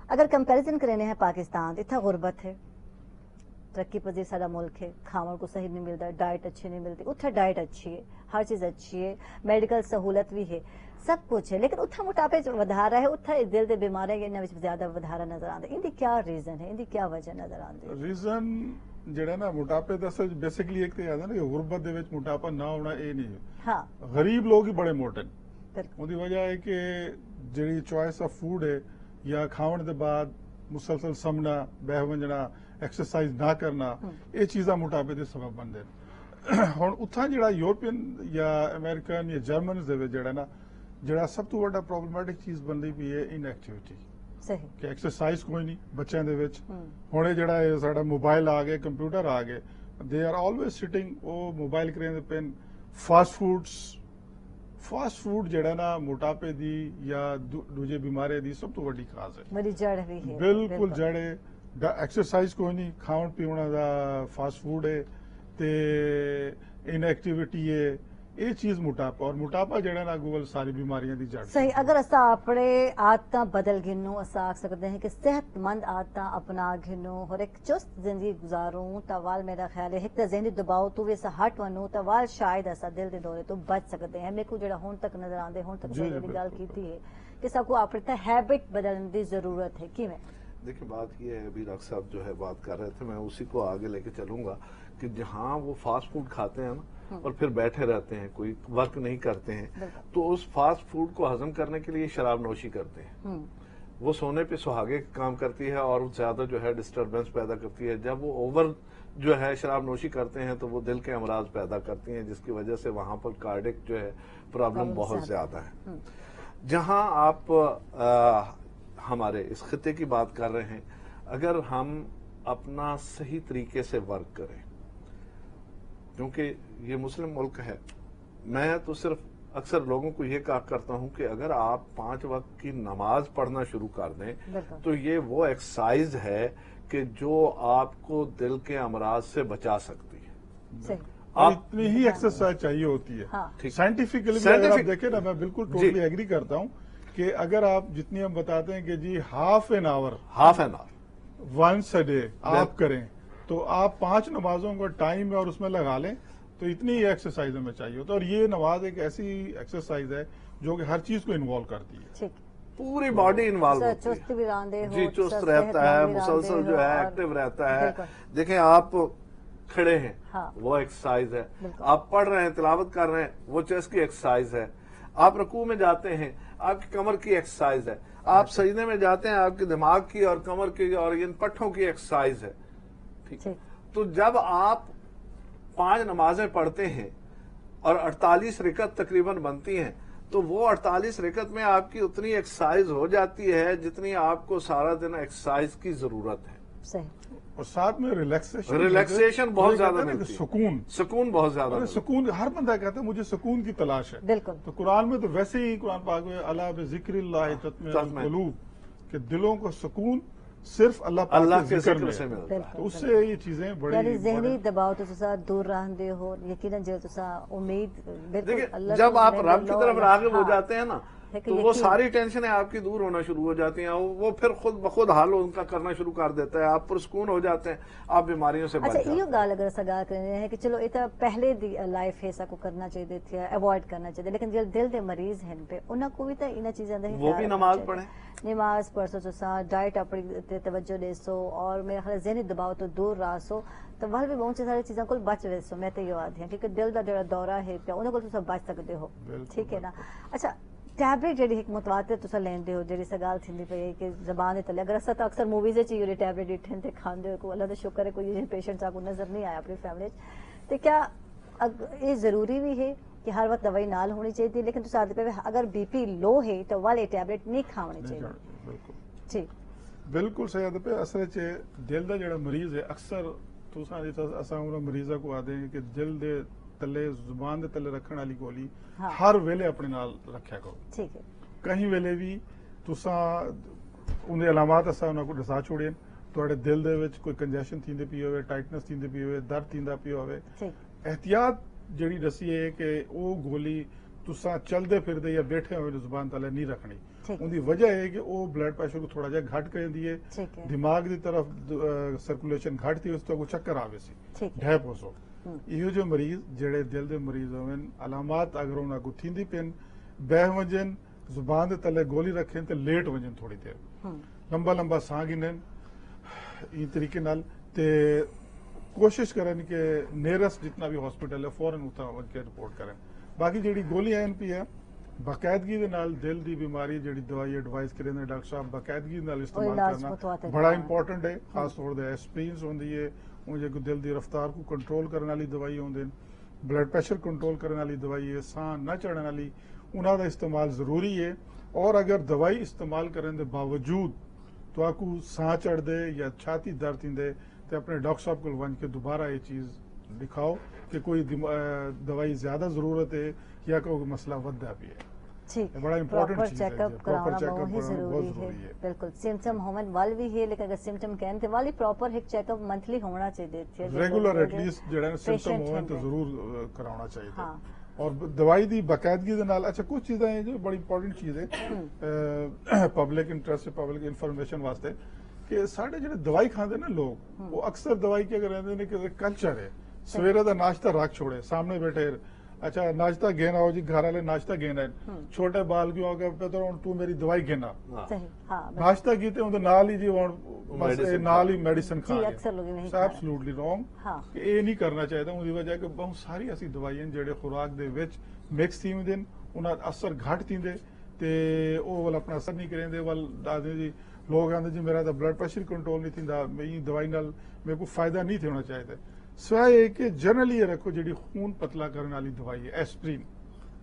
اگر کمپیریزن کرنے ہیں پاکستان اتنا غربت ہے, ترقی پذیر سارا ملک ہے, کھاون کو صحیح نہیں ملتا, ڈائٹ اچھی نہیں ملتی. اتنا ڈائٹ اچھی ہے, ہر چیز اچھی ہے, میڈیکل سہولت بھی ہے, سب کچھ ہے, لیکن اتنا موٹاپے ودھارا ہے, اتنا دل دے بیماریاں انہاں وچ زیادہ ودھارا نظر آندا. ان دی کیا ریزن ہے, ان دی کیا وجہ نظر آندی ہے؟ ریزن جڑا نا موٹاپے دا بیسیکلی ایک تے ہے نا کہ غربت دے وچ موٹاپا نہ ہونا اے نہیں ہے. ہاں, غریب لوگ ہی بڑے موٹے ہیں. اون دی وجہ ہے کہ جڑی چوائس آف فوڈ ہے یا کھاون دے بعد مسلسل سمنا, بہ ونجنا, ایکسرسائز نہ کرنا, یہ چیزاں موٹاپے دے سبب بنتے ہیں. ہن اتھاں جڑا یورپین یا امریکن یا جرمنز دے وچ جڑا نا جڑا سب تو بڑا پرابلمٹک چیز بنتی پئی ہے ان ایکٹیویٹی. صحیح کہ ایکسرسائز کوئی نہیں بچوں دے وچ. ہن جڑا ہے ساڈا موبائل آ گئے, کمپیوٹر آ گئے, دے آر آلویز سٹنگ او موبائل کرنے پین. فاسٹ فوڈ جڑا نا موٹاپے دی یا دوجے بیماری دی سب تو بڑی کاز ہے, بڑی جڑ بھی ہے. بالکل جڑ ہے. ایکسرسائز کوئی نہیں, کھاون پیون دا فاسٹ فوڈ ہے تے ان ایکٹیویٹی ہے, یہ چیز موٹاپا. اور موٹاپا جڑا نا گوگل ساری بیماریاں دی جڑ. صحیح. اگر اسا اپنے عادتاں بدل گنوں, اسا آکھ سکتے ہیں کہ صحت مند عادتاں اپنا گنوں اور ایک چست زندگی گزاروں توال میرا خیال ہے ایک تو ذہنی دباؤ تو بھی اسا ہٹ ونوں توال شاید اسا دل دے دورے تو بچ سکتے ہیں. میرے کو جڑا ہون تک نظر آندے, ہون تک میں نے گل کیتی ہے کہ سب کو اپنی ہیبٹ بدلنے دی ضرورت ہے. کیویں؟ دیکھیں بات یہ ہے, ابھی ڈاکٹر صاحب جو ہے بات کر رہے تھے, میں اسی کو آگے لے کے چلوں گا کہ جہاں وہ فاسٹ فوڈ کھاتے ہیں نا اور پھر بیٹھے رہتے ہیں, کوئی ورک نہیں کرتے ہیں, تو اس فاسٹ فوڈ کو ہضم کرنے کے لیے شراب نوشی کرتے ہیں. وہ سونے پہ سہاگے کام کرتی ہے اور زیادہ جو ہے ڈسٹربنس پیدا کرتی ہے. جب وہ اوور جو ہے شراب نوشی کرتے ہیں تو وہ دل کے امراض پیدا کرتی ہیں, جس کی وجہ سے وہاں پر کارڈک جو ہے پرابلم بہت زیادہ ہے. جہاں آپ ہمارے اس خطے کی بات کر رہے ہیں, اگر ہم اپنا صحیح طریقے سے ورک کریں, کیونکہ یہ مسلم ملک ہے. میں تو صرف اکثر لوگوں کو یہ کہا کرتا ہوں کہ اگر آپ 5 وقت کی نماز پڑھنا شروع کر دیں تو یہ وہ ایکسرسائز ہے کہ جو آپ کو دل کے امراض سے بچا سکتی ہے. اور اتنی ہی ایکسرسائز چاہیے ہوتی ہے. سائنٹیفکلی بھی اگر آپ دیکھیں نا، میں بالکل ٹوٹلی ایگری کرتا ہوں کہ اگر آپ جتنی ہم بتاتے ہیں کہ جی half an hour once a day آپ کریں تو آپ 5 نمازوں کا ٹائم ہے اور اس میں لگا لیں تو اتنی ہی ایکسرسائز ہمیں چاہیے ہوتا ہے. اور یہ نماز ایک ایسی ایکسرسائز ہے جو کہ ہر چیز کو انوالو کرتی ہے. پوری باڈی انوالو ہوتی ہے. جی چست رہتا ہے، مسلسل جو ہے ایکٹیو رہتا ہے. دیکھیں آپ کھڑے ہیں وہ ایکسرسائز ہے، آپ پڑھ رہے ہیں تلاوت کر رہے ہیں وہ چیسٹ کی ایکسرسائز ہے، آپ رکوع میں جاتے ہیں آپ کی کمر کی ایکسرسائز ہے، آپ سجدے میں جاتے ہیں آپ کے دماغ کی اور کمر کی اور ان پٹھوں کی ایکسرسائز ہے. ٹھیک. تو جب آپ 5 نمازیں پڑھتے ہیں اور 48 رکعت تقریباً بنتی ہیں تو وہ 48 رکعت میں آپ کی اتنی ایکسرسائز ہو جاتی ہے جتنی آپ کو سارا دن ایکسرسائز کی ضرورت ہے. صحیح. اور ساتھ میں ریلیکسیشن بہت زیادہ ملتی ہے، سکون بہت زیادہ. سکون ہر بندہ کہتا ہے مجھے سکون کی تلاش ہے. بالکل. تو قرآن میں تو ویسے ہی قرآن پاک میں الا بذکر اللہ تطمئن القلوب کہ دلوں کو سکون صرف اللہ کے ذکر سے ملتا ہے. تو اس سے یہ چیزیں بڑی یعنی ذہنی دباؤ تو تسا دور رہندے ہو یقیناً جو تسا امید بالکل جب آپ رب کی طرف راغب ہو جاتے ہیں نا تو وہ ساری ٹینشنیں آپ کی دور ہونا شروع ہو جاتی ہیں. وہ پھر خود بخود حل ان کا کرنا شروع کر دیتا ہے، آپ پرسکون ہو جاتے ہیں، آپ بیماریوں سے بچ جاتے ہیں. اچھا یہ گال اگر سگا کرنے ہیں کہ چلو یہ پہلے دی لائف ہے کو کرنا چاہیے تھی اوائڈ کرنا چاہیے، لیکن جو دل دے مریض ہیں پہ انہاں کو بھی تو انہاں چیزاں دے وہ بھی نماز پڑھیں، نماز پڑھسو تسا ڈائٹ اپنی توجہ دے سو اور میرے خیال ذہنی دباؤ تو دور رہ سو تو وہ بھی بہت ساری چیزوں کو بچ رہے سو. میں تو یہ آدھی ہوں کیونکہ دل کا جو دورہ ہے پیا انہوں کو تسا بچ سکتے ہو. ٹھیک ہے نا. اچھا ٹیبلٹ جڑی ایک متواتر تسا لیندے ہو جڑی سگال تھیندی پئی کہ زبان دے تلے اگر اسا تو اکثر موویز وچ یہ ٹیبلٹ ڈٹھن تے کھاندے کو اللہ دا شکر ہے کوئی پیشنٹ کو نظر نہیں آیا اپنی فیملی وچ. تے کیا یہ ضروری بھی ہے کہ ہر وقت دوائی نال ہونی چاہیے لیکن تسا آدھے پہ اگر بی پی لو ہے تو والے ٹیبلٹ نہیں کھاونی چاہیے؟ جی بالکل صحیح. پہ اصل چ دل دا جڑا مریض ہے اکثر تسا اساں انہاں مریضاں کو آدے کہ دل دے تلے زبان دے تلے رکھن والی گولی ہر ویلے اپنے نال رکھیا کرو. ٹھیک ہے. کہیں ویلے بھی تسا ان علامات اساں انہاں کو دسا چھوڑین تواڈے دل دے وچ کوئی کنجیشن تھیندی پئی ہوے، ٹائٹنس تھیندی پئی ہوے، درد تھیندا پئی ہوے، احتیاط جڑی دسی ہے کہ وہ گولی تسا چلدے پھردے یا بیٹھے ہوئے زبان تلے نہیں رکھنی. ان دی وجہ ہے کہ وہ بلڈ پریشر کو تھوڑا جہا گھٹ کر دی ہے، دماغ دی طرف سرکولیشن گھٹ تھی اس تو چکر آوے سی ڈھیپ ہو سو. یہ جو مریض جڑے دل دے مریض ہوئن علامات اگر انہاں کو تھیندی پین بہ ونجن زبان دے تلے گولی رکھیں تے لیٹ ونجن تھوڑی دیر لمبا لمبا ساہ گنن این طریقے نال تے کوشش کریں کہ نیرسٹ جتنا بھی ہاسپٹل ہے فوراً اتنا ون کے رپورٹ کریں. باقی جڑی گولی این پی ہے باقاعدگی دے نال دل دی بیماری جڑی دوائی ایڈوائز کریں ڈاکٹر صاحب باقاعدگی نال استعمال کرنا بڑا امپورٹنٹ ہے. خاص طور تے ایسپرینز ہوندی ہے ان جو دل دی رفتار کو کنٹرول کرنے والی دوائی ہوندے، بلڈ پریشر کنٹرول کرنے والی دوائی ہے، ساہ نہ چڑھنے والی انہاں دا استعمال ضروری ہے. اور اگر دوائی استعمال کرنے دے باوجود تو آپ کو ساہ چڑھ دے یا چھاتی درد تھیندے تو اپنے ڈاکٹر صاحب کو ون کے دوبارہ یہ چیز دکھاؤ کہ کوئی دوائی زیادہ ضرورت ہے یا کوئی مسئلہ ودہ بھی ہے. بڑا امپورٹنٹ چیز ہے. چیک اپ کرانا بہت ضروری ہے. بالکل سمٹم ہومن وال بھی ہے لیکن اگر سمٹم کہن تے والی پراپر ایک چیک اپ منتھلی ہونا چاہیے ریگولر ایٹ لیسٹ جڑا سمٹم ہوئن تو ضرور کرانا چاہیے. اور دوائی دی باقاعدگی دے نال اچھا کچھ چیزیں ہیں جو بڑی امپورٹنٹ چیز ہے پبلک انٹرسٹ پبلک انفارمیشن واسطے کہ ساڈے جڑے دوائی کھاندے نا لوگ وہ اکثر دوائی کے اگر رہندے نے کہ کلچر ہے سویرے دا ناشتہ رکھ چھوڑے سامنے بیٹھے اچھا ناشتہ گھینا ہو جی گھر والے ناشتہ گھینا ہے چھوٹے بال کیوں ہو گیا تو میری دوائی گھینا ناشتہ کیتے ہوں نال ہی جی نال ہی میڈیسن کھا ایبسولوٹلی رانگ کہ یہ نہیں کرنا چاہیے. ان کی وجہ کہ بہت ساری ایسی دوائیاں جڑے خوراک دے وچ مکس تھی ہوندے انہاں اثر گھٹ تھیندے تے او ول اپنا اثر نہیں کریندے ول دادے جی لوگ آندے جی میرا بلڈ پریشر کنٹرول نہیں تھیندا میں دوائی نال میرے کو فائدہ نہیں ہونا چاہیے. سوائے یہ کہ جنرلی یہ رکھو جی خون پتلا کرنے والی دوائی ہے ایسپرین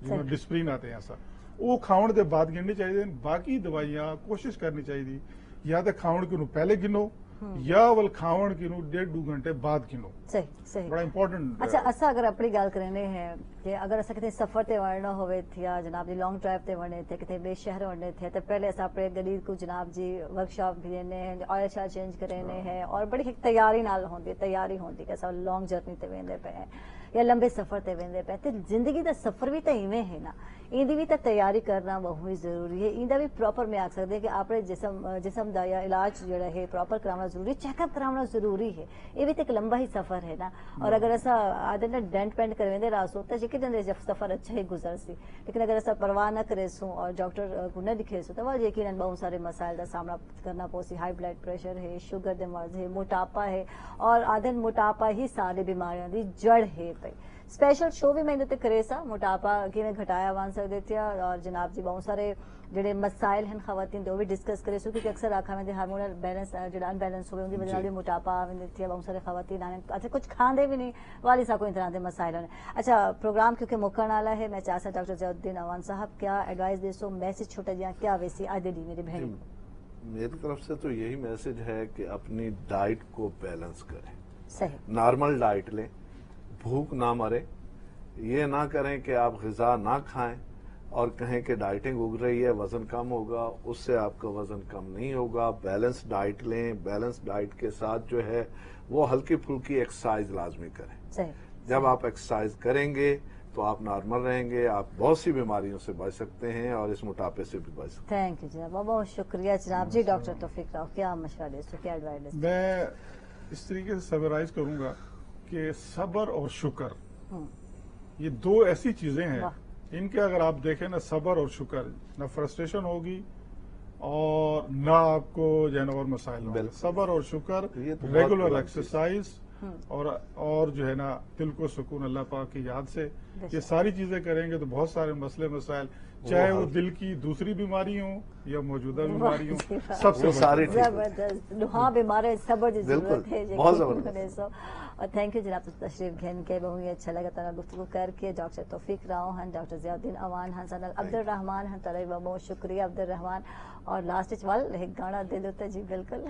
جو ڈسپرین آتے ہیں ایسا وہ کھاؤن دے بعد گننی چاہیے. باقی دوائیاں کوشش کرنی چاہیے یا تو کھاؤن کے پہلے گنو या वल खावण किनू 1.5-2 घंटे बाद किनू सही सही बड़ा इंपॉर्टेंट अच्छा असा अगर अपनी गाल करने है कि अगर असा किते सफर ते वणनो होवे थिया जनाब जी लॉन्ग ड्राइव ते वणे थे किते बे शहर वणे थे तो पहले असा अपने गडी को जनाब जी वर्कशॉप भी देने हैं ऑयल शाल चेंज करने हैं और बड़ी एक तैयारी नाल होंदी तैयारी होंदी कि असा लॉन्ग जर्नी ते वेंदे पे या लंबे सफर ते वेंदे पे ते जिंदगी दा सफर भी तो इवें है ना इंदी भी तो तैयारी करना बहुत ही जरूरी है इंदा भी प्रॉपर मैं आख सकते कि अपने जिसम दा या इलाज जड़ा है प्रॉपर कराना जरूरी चेकअप कराना जरूरी है ये भी तो एक लंबा ही सफर है ना और अगर ऐसा आदत ना डेंट पेंट करवेंदे रासो तो यकीन जब सफर अच्छा ही गुजर सी लेकिन अगर ऐसा परवाह न करे सो और डॉक्टर को न दिखे सो तो वह यकीन बहुत सारे मसाइल का सामना करना पोसी हाई ब्लड प्रेशर है शुगर दे मर्ज है मोटापा है और आदन मोटापा ही सारी बीमारियों की जड़ है पे स्पेशल शो भी मैं इत्ते करे सा मोटापा किवें घटाया वन सकदे थे और जनाब जी बहुत सारे जेडे मसाइल हैं खवातीन दे भी डिस्कस करे सो क्योंकि अक्सर आखा में हार्मोनल बैलेंस जेड़ा अनबैलेंस होवे उनकी वजह से मोटापा आवे थे बहुत सारे खवातीन आने अच्छा कुछ खांदे भी नहीं वाली सा कोई तरह के मसाइल ने अच्छा प्रोग्राम क्योंकि मुकन वाला है मैं चाहता डॉक्टर जयाउद्दीन अवान साहब क्या एडवाइस दे सो मैसेज छोटा जिहा क्या वैसी आदे दी मेरी बहन मेरी तरफ से तो यही मैसेज है कि अपनी डाइट को बैलेंस करें सही नॉर्मल डाइट लें भूख ना मरे ये ना करें कि आप ग़िज़ा ना खाएं और कहें कि डाइटिंग उग रही है वजन कम होगा उससे आपका वजन कम नहीं होगा बैलेंस डाइट लें बैलेंस डाइट के साथ जो है वो हल्की फुल्की एक्सरसाइज लाजमी करें सही जब आप एक्सरसाइज करेंगे तो आप नॉर्मल रहेंगे आप बहुत सी बीमारियों से बच सकते हैं और इस मोटापे से भी बच सकते थैंक यू जनाब बहुत शुक्रिया जनाब जी डॉक्टर तौफीक राव क्या मशवरा दे सो क्या एडवाइस मैं इस तरीके से समराइज करूंगा कि सब्र और शुक्र ये दो ऐसी चीजें हैं इनके अगर आप देखें ना सब्र और शुक्र ना फ्रस्ट्रेशन होगी और ना आपको जो है ना और मसाइल होंगे सब्र और शुक्र ये तो बहुत रेगुलर बड़ा एक्सरसाइज और जो है ना दिल को सुकून अल्लाह पाक की याद से ये सारी चीजें करेंगे तो बहुत सारे मसले मसाइल चाहे वो दिल की दूसरी बीमारी हो या मौजूदा बीमारी हो सबसे सारी जबरदस्त हाँ बीमार सब्र की जरूरत है बहुत जबरदस्त और थैंक यू जनाब तशरीफ घेन के बहुत ही अच्छा लगा तरह गुफ्तगू करके डॉक्टर तौफीक राव हन डॉक्टर जयाउद्दीन अवान हन सनल अब्दुल रहमान हन तरह बहुत शुक्रिया अब्दुल रहमान और लास्ट वाल एक गाना दे देता जी बिल्कुल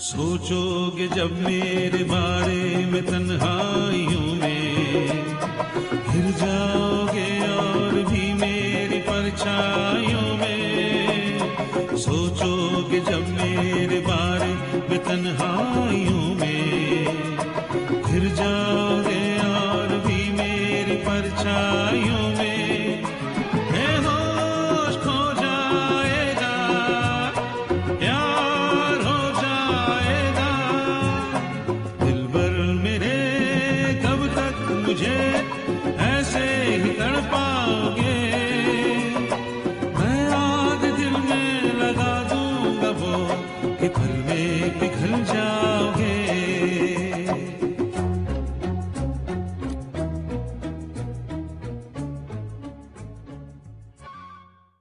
सोचोगे जब मेरे बारे में तन्हाइयों में घिर जाओगे और भी मेरी परछाइयों में सोचोगे जब मेरे बारे में तन्हाइयों